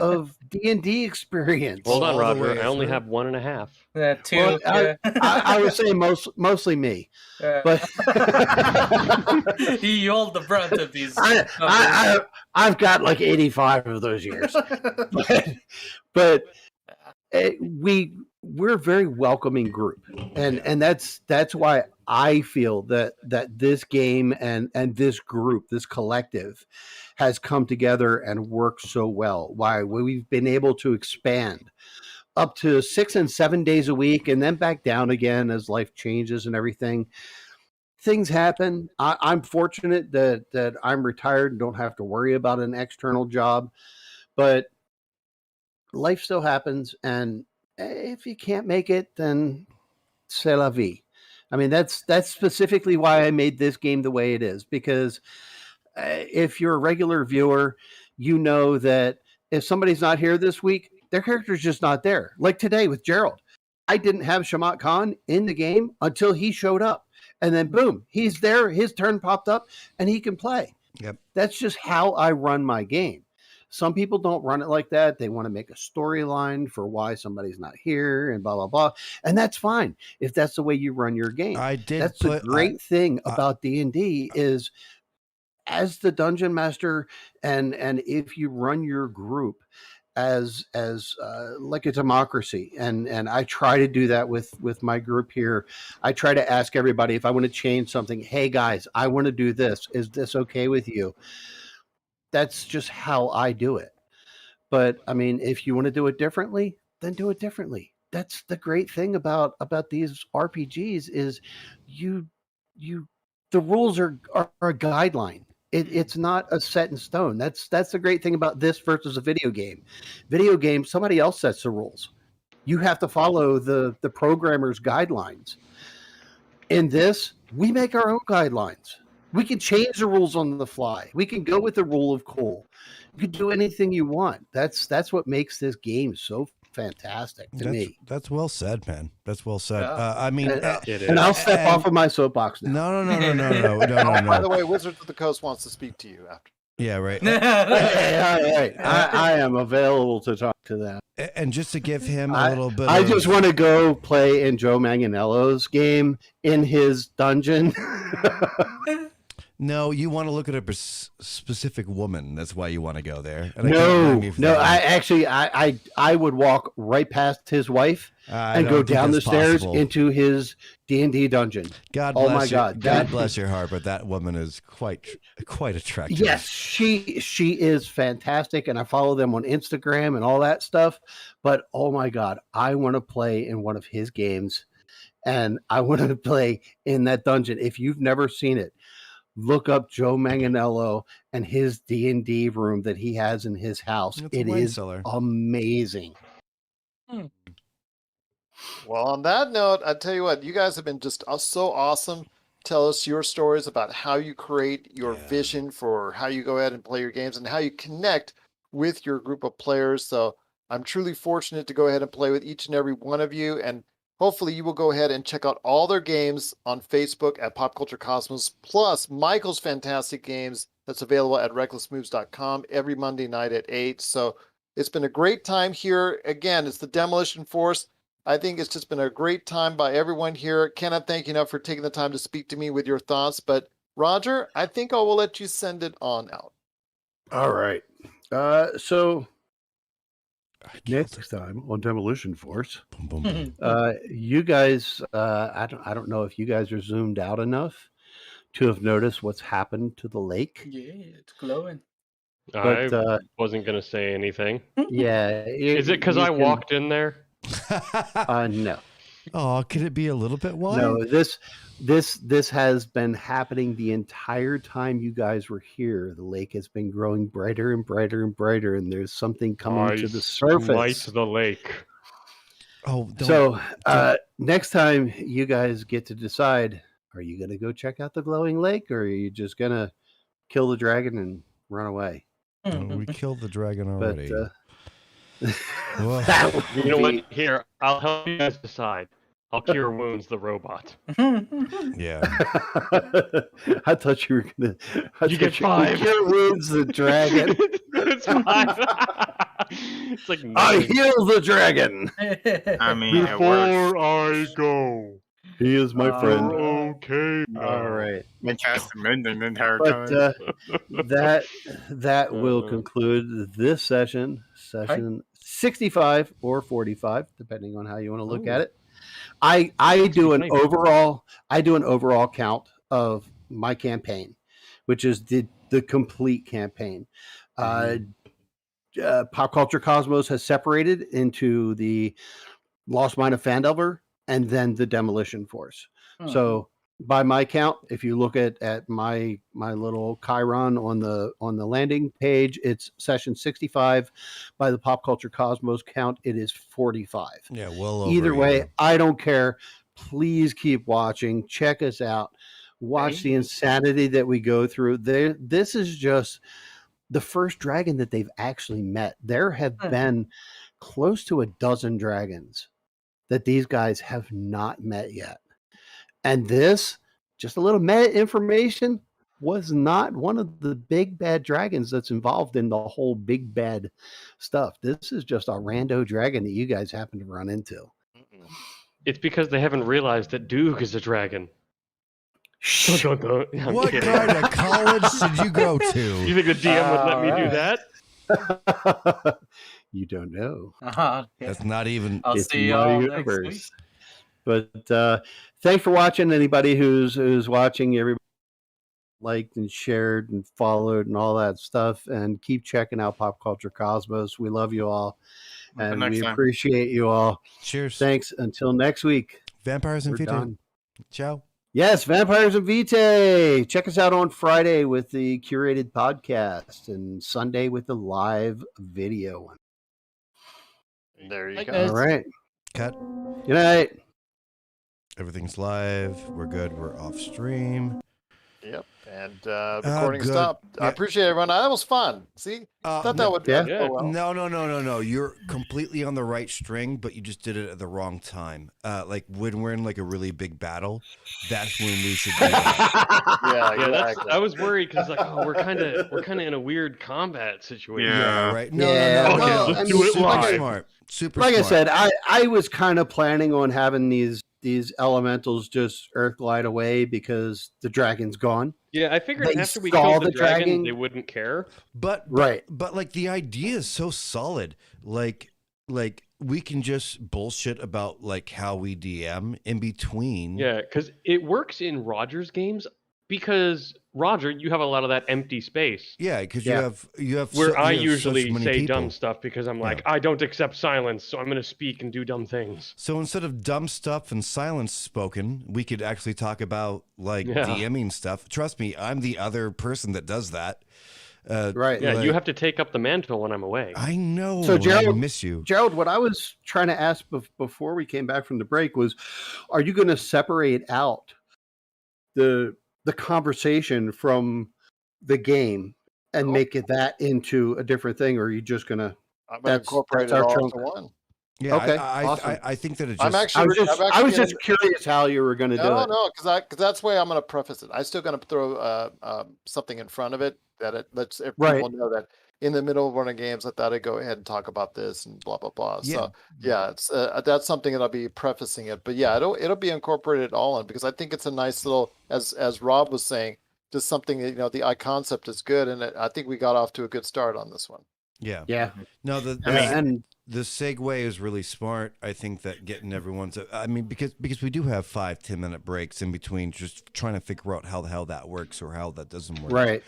D&D experience. Hold on, Roger. I only have 1.5. Two. Well, I would say mostly me, but you hold the brunt of these. I've got like 85 of those years, but we're a very welcoming group, and that's why I feel that this game and this group, this collective, has come together and worked so well. Why we've been able to expand up to 6 and 7 days a week, and then back down again as life changes and everything. Things happen. I'm fortunate that I'm retired and don't have to worry about an external job, but life still happens, and If you can't make it, then c'est la vie. I mean, that's specifically why I made this game the way it is, because if you're a regular viewer, you know that if somebody's not here this week, their character's just not there. Like today with Gerald, I didn't have Shamat Khan in the game until he showed up. And then boom, he's there, his turn popped up, and he can play. Yep. That's just how I run my game. Some people don't run it like that. They want to make a storyline for why somebody's not here and blah, blah, blah. And that's fine if that's the way you run your game. That's the great thing about D&D is as the dungeon master and if you run your group as like a democracy, and I try to do that with my group here. I try to ask everybody if I want to change something. Hey guys, I want to do this. Is this okay with you? That's just how I do it. But I mean, if you want to do it differently, then do it differently. That's the great thing about these RPGs is the rules are a guideline. It's not a set in stone. That's the great thing about this versus a video game. Video game, somebody else sets the rules. You have to follow the programmer's guidelines. In this, we make our own guidelines. We can change the rules on the fly. We can go with the rule of cool. You can do anything you want. That's what makes this game so fantastic to me. That's well said, man. That's well said. Yeah. I mean, and I'll step off of my soapbox now. No. By the way, Wizards of the Coast wants to speak to you after. Yeah, right. Hey, I am available to talk to them. And just to give him a little bit I just want to go play in Joe Manganiello's game in his dungeon. No, you want to look at a specific woman. That's why you want to go there. And I would walk right past his wife and go down the stairs into his D&D dungeon. God bless your heart, but that woman is quite attractive. Yes, she is fantastic, and I follow them on Instagram and all that stuff. But oh my God, I want to play in one of his games, and I want to play in that dungeon. If you've never seen it, look up Joe Manganiello and his D&D room that he has in his house. It is amazing. Well, on that note, I tell you what, you guys have been just so awesome. Tell us your stories about how you create your vision for how you go ahead and play your games and how you connect with your group of players. So I'm truly fortunate to go ahead and play with each and every one of you. And hopefully you will go ahead and check out all their games on Facebook at Pop Culture Cosmos, plus Michael's fantastic games that's available at recklessmoves.com every Monday night at 8. So it's been a great time here. Again, it's the Demolition Force. I think it's just been a great time by everyone here. Cannot thank you enough for taking the time to speak to me with your thoughts. But Roger, I think I will let you send it on out. All right. So next time on Demolition Force, you guys, I don't know if you guys are zoomed out enough to have noticed what's happened to the lake. Yeah, it's glowing. But, I wasn't going to say anything. Yeah. Is it because I walked in there? No. Oh, could it be a little bit wide? No, this has been happening the entire time you guys were here. The lake has been growing brighter and brighter and brighter, and there's something coming to the surface. Light the lake. Oh, next time you guys get to decide: are you going to go check out the glowing lake, or are you just going to kill the dragon and run away? We killed the dragon already. You know what? Here, I'll help you guys decide. I'll cure wounds the robot. Yeah. I thought you were gonna. You get 5. Cure wounds the dragon. It's 5. It's like I heal the dragon. I mean, before I go. He is my friend. Okay. All right. Cast him in the entire But time. that will conclude this session 65 or 45, depending on how you want to look at it. I do an overall count of my campaign, which is the complete campaign. Pop Culture Cosmos has separated into the Lost Mine of Phandelver and then the Demolition Force. So by my count, if you look at my little Chiron on the landing page, it's session 65. By the Pop Culture Cosmos count, it is 45. Yeah, well over Either a way, year. I don't care. Please keep watching. Check us out. Watch the insanity that we go through. This is just the first dragon that they've actually met. There have been close to a dozen dragons that these guys have not met yet. And this, just a little meta information, was not one of the big bad dragons that's involved in the whole big bad stuff. This is just a rando dragon that you guys happen to run into. It's because they haven't realized that Duke is a dragon. Dun, dun, dun. I'm What kidding. kind of college did you go to? You think the DM would let me do that? You don't know. That's not even. I'll It's see my y'all next universe. week. But thanks for watching. Anybody who's watching, everybody liked and shared and followed and all that stuff. And keep checking out Pop Culture Cosmos. We love you all, Until and next we time. appreciate you all. Cheers. Thanks. Until next week. Vampires and We're Vitae. done. Ciao. Yes, Vampires and Vitae. Check us out on Friday with the curated podcast and Sunday with the live video one. There you go. All right. Cut. Good night. Everything's live. We're good. We're off stream. Yep. And recording good. stopped. I Yeah. appreciate everyone. That was fun. See, thought that would yeah. go well. No. You're completely on the right string, but you just did it at the wrong time. Like when we're in like a really big battle, that's when we should do that. Yeah, Yeah, exactly. I was worried because like, oh, we're kind of in a weird combat situation. Yeah, right. No, Yeah, no. Okay, well, let's I do mean, it Super live. smart. Super Like smart. I said, I was kind of planning on having these elementals just earth glide away because the dragon's gone. Yeah, I figured They after we saw killed the the dragon, dragon. they wouldn't care. But Right. But like the idea is so solid. Like we can just bullshit about like how we DM in between. Yeah, because it works in Roger's games because Roger, you have a lot of that empty space. Yeah, because Yeah. you have Where so, I you have usually such many say people. dumb stuff because I'm like, I don't accept silence, so I'm going to speak and do dumb things. So instead of dumb stuff and silence spoken, we could actually talk about like DMing stuff. Trust me, I'm the other person that does that. Right. Yeah, like- you have to take up the mantle when I'm away. I know. So, and I Gerald- miss you. Gerald, what I was trying to ask before we came back from the break was, are you going to separate out the conversation from the game and make it that into a different thing, or are you just going to? I'm going to incorporate it our all chunk. into one. Yeah, Okay, I, I think that it just. I'm actually. I was just curious how you were going to do No, it. no, because that's the way I'm going to preface it. I'm still going to throw something in front of it that it lets people know that in the middle of one of the games, I thought I'd go ahead and talk about this and blah blah blah. Yeah. So yeah, it's that's something that I'll be prefacing it. But yeah, it'll be incorporated all in because I think it's a nice little, as Rob was saying, just something that the concept is good, and I think we got off to a good start on this one. Yeah. Yeah. No, the segue is really smart. I think that getting everyone's. I mean, because we do have 5-10 minute breaks in between, just trying to figure out how the hell that works or how that doesn't work. Right.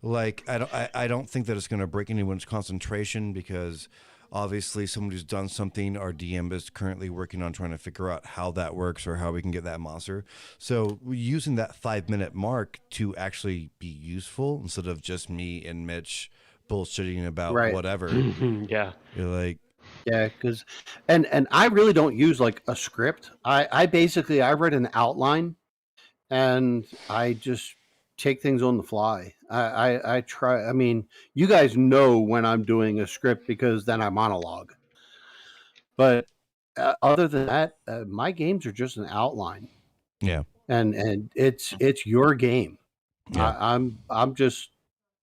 Like I don't think that it's going to break anyone's concentration because obviously someone who's done something, our DM is currently working on trying to figure out how that works or how we can get that monster. So we're using that 5-minute mark to actually be useful instead of just me and Mitch bullshitting about whatever. Yeah. You're like. Yeah, because and I really don't use like a script. I basically I read an outline and I just take things on the fly. I try. I mean, you guys know when I'm doing a script because then I monologue. But other than that, my games are just an outline. Yeah, and it's your game. Yeah. I'm just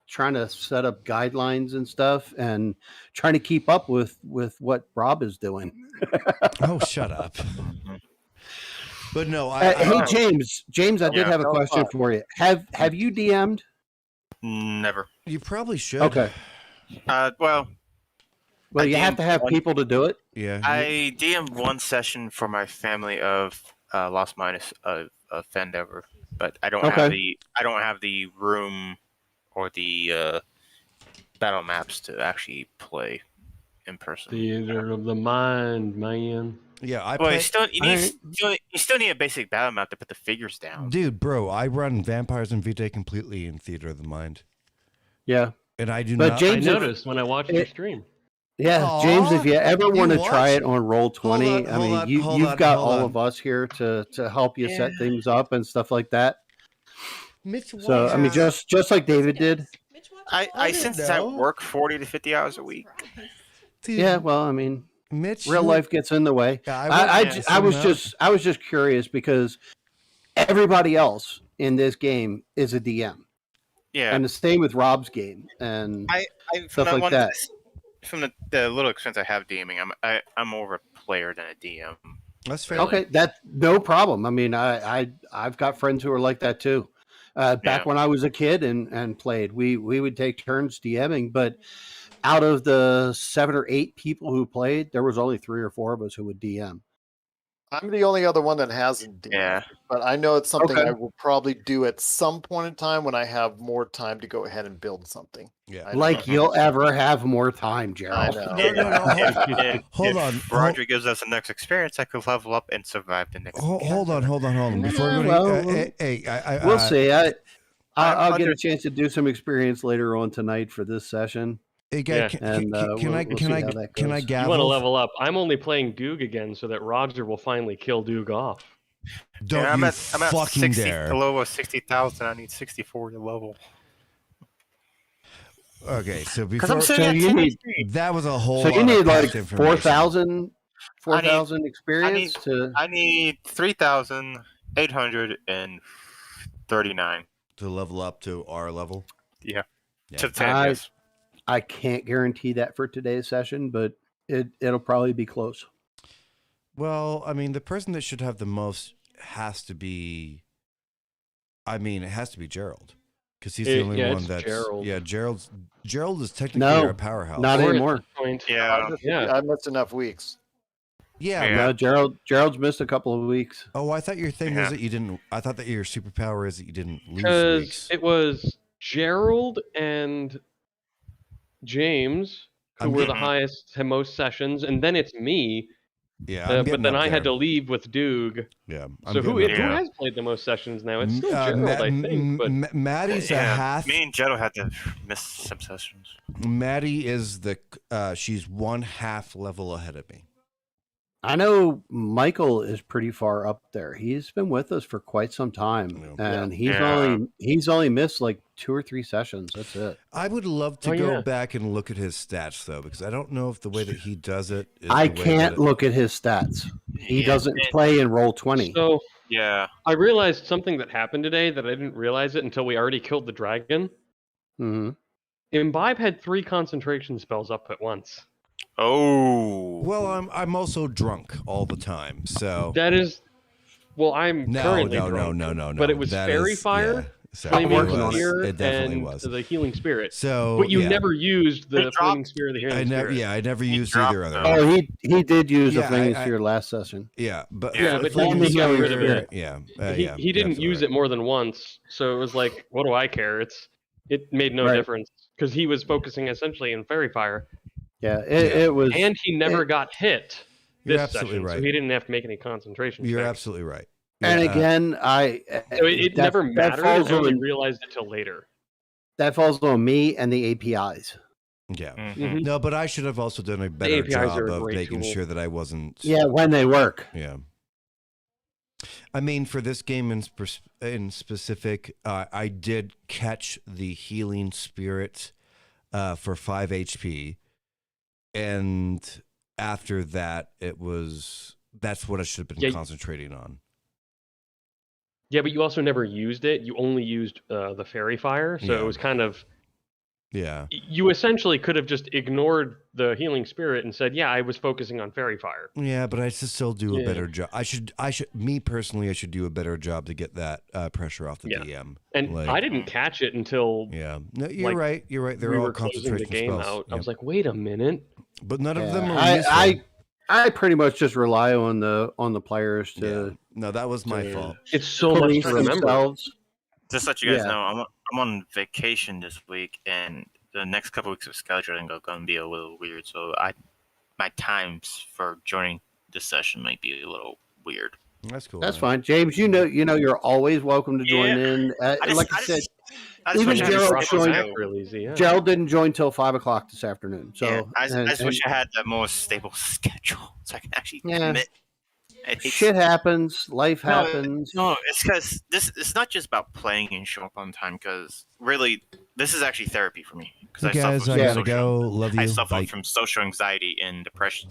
trying to set up guidelines and stuff and trying to keep up with what Rob is doing. Oh, shut up. But no, hey James, I did Yeah, have a question for you. Have you DM'd? Never. You probably should. Okay. Well, Well, I you have DM'd to have one- people to do it. Yeah. I DM'd one session for my family of Lost Minus of Fendever, but I don't have the room or the battle maps to actually play. in person. Theater of the mind, man. Yeah, I Well, play. you still need a basic battle map to put the figures down. Dude, bro, I run Vampires and Vitae completely in Theater of the Mind. Yeah. And I do But not. James, I noticed when I watched your stream. Yeah, Aw, James, if you ever want to watch? try it on Roll20, Hold on, you've got hold all on. of us here to help you set things up and stuff like that. Mitch, So I mean, just like David did. I since I work 40 to 50 hours a week. Dude, Yeah, well, I mean, Mitch, real life gets in the way. Yeah, I was just curious because everybody else in this game is a DM. Yeah, And the same with Rob's game and stuff like that. From the little experience I have DMing, I'm more of a player than a DM. That's fair. Okay, that's no problem. I mean, I've got friends who are like that too. Back when I was a kid and played, we would take turns DMing, but out of the 7 or 8 people who played, there was only 3 or 4 of us who would DM. I'm the only other one that hasn't DM. Yeah. But I know it's something Okay. I will probably do at some point in time when I have more time to go ahead and build something. Yeah. Like you'll ever have more time, Gerald. I know. No. Hold on. If Roger gives us the next experience, I could level up and survive the next. Hold on. Before we We'll see. I'll get a chance to do some experience later on tonight for this session. Hey, guys, can I gavel? You want to level up? I'm only playing Doog again so that Roger will finally kill Doog off. Don't I'm you at fucking 60, dare. a level of 60,000. I need 64 to level. Okay, so Because before I'm sitting at 10 HP. that was a whole. So you lot need of like past information. 4,000 experience to. I need 3,839 to level up to our level. Yeah. Yeah. To 10, yes. I can't guarantee that for today's session, but it'll probably be close. Well, I mean, the person that should have the most has to be. I mean, it has to be Gerald, because he's the only one it's that's. Gerald. Yeah, Gerald is technically No, our powerhouse. not anymore. Yeah. I missed enough weeks. Yeah. Yeah. No, Gerald's missed a couple of weeks. Oh, I thought your thing Yeah. was that you didn't. I thought that your superpower is that you didn't lose Because weeks. it was Gerald and James who were the highest and most sessions, and then it's me. Yeah, I'm but getting then up I had there. to leave with Doog. Yeah. So who getting up who there. has played the most sessions now? It's still Gerald, I think. But Maddie's a half. Me and Jetto had to miss some sessions. Maddie is the. She's 1/2 level ahead of me. I know Michael is pretty far up there. He's been with us for quite some time, and he's only missed like 2 or 3 sessions. That's it. I would love to go back and look at his stats though, because I don't know if the way that he does it. Is I the way can't that look at his stats. He doesn't play in Roll20. So yeah, I realized something that happened today that I didn't realize it until we already killed the dragon. Mm-hmm. Imbibe had 3 concentration spells up at once. Oh. Well, I'm also drunk all the time, so That is, well, I'm currently drunk. No. But it was That Fairy is- Fire, yeah, so Flaming it was. Spear, It definitely and was. the Healing Spirit. So, but you yeah. never used the Flaming Spear or the Healing Spirit. I never used either of them. Oh, he did use the Yeah, Flaming I- Spear last session. Yeah, but But Flaming he got Spear, rid of it. Yeah, He didn't use it more than once, so it was like, what do I care? It made no difference because he was focusing essentially in Fairy Fire. Yeah, it was. And he never got hit You're this absolutely session, right. so he didn't have to make any concentration. You're checks. absolutely right. And Yeah, again, So it never mattered. I only realized it till later. That falls on me and the APIs. Yeah. Mhm. No, but I should have also done a better APIs job are a of great making tool. sure that I wasn't. Yeah, when they work. Yeah. I mean, for this game in specific, I did catch the Healing Spirit for 5 HP. And after that, that's what I should have been concentrating on. Yeah, but you also never used it. You only used the Fairy Fire, so Yeah. it was kind of. Yeah. You essentially could have just ignored the Healing Spirit and said, "Yeah, I was focusing on Fairy Fire." Yeah, but I should still do a Yeah. better job. I should, me personally, I should do a better job to get that pressure off the DM. And I didn't catch it until. Yeah, no, you're right. You're right. They're we all were closing the concentration game spells. out. I was like, wait a minute. But none of Yeah, them are useful. I pretty much just rely on the players to. No, that was my fault. It's so much police to remember. themselves. Just to let you guys Yeah. know, I'm on vacation this week, and the next couple weeks of scheduling are going to be a little weird. So my times for joining this session might be a little weird. That's cool. That's man. fine, James. You're always welcome to join in. Like I said, even Gerald joined. Real easy, yeah. Gerald didn't join till 5 o'clock this afternoon. So yeah, I just wish I had a more stable schedule so I can actually commit. Shit happens. Life happens. No, it's because it's not just about playing and showing up on time. Because really, this is actually therapy for me. You guys, I gotta go. Love you. I suffer Bye. from social anxiety and depression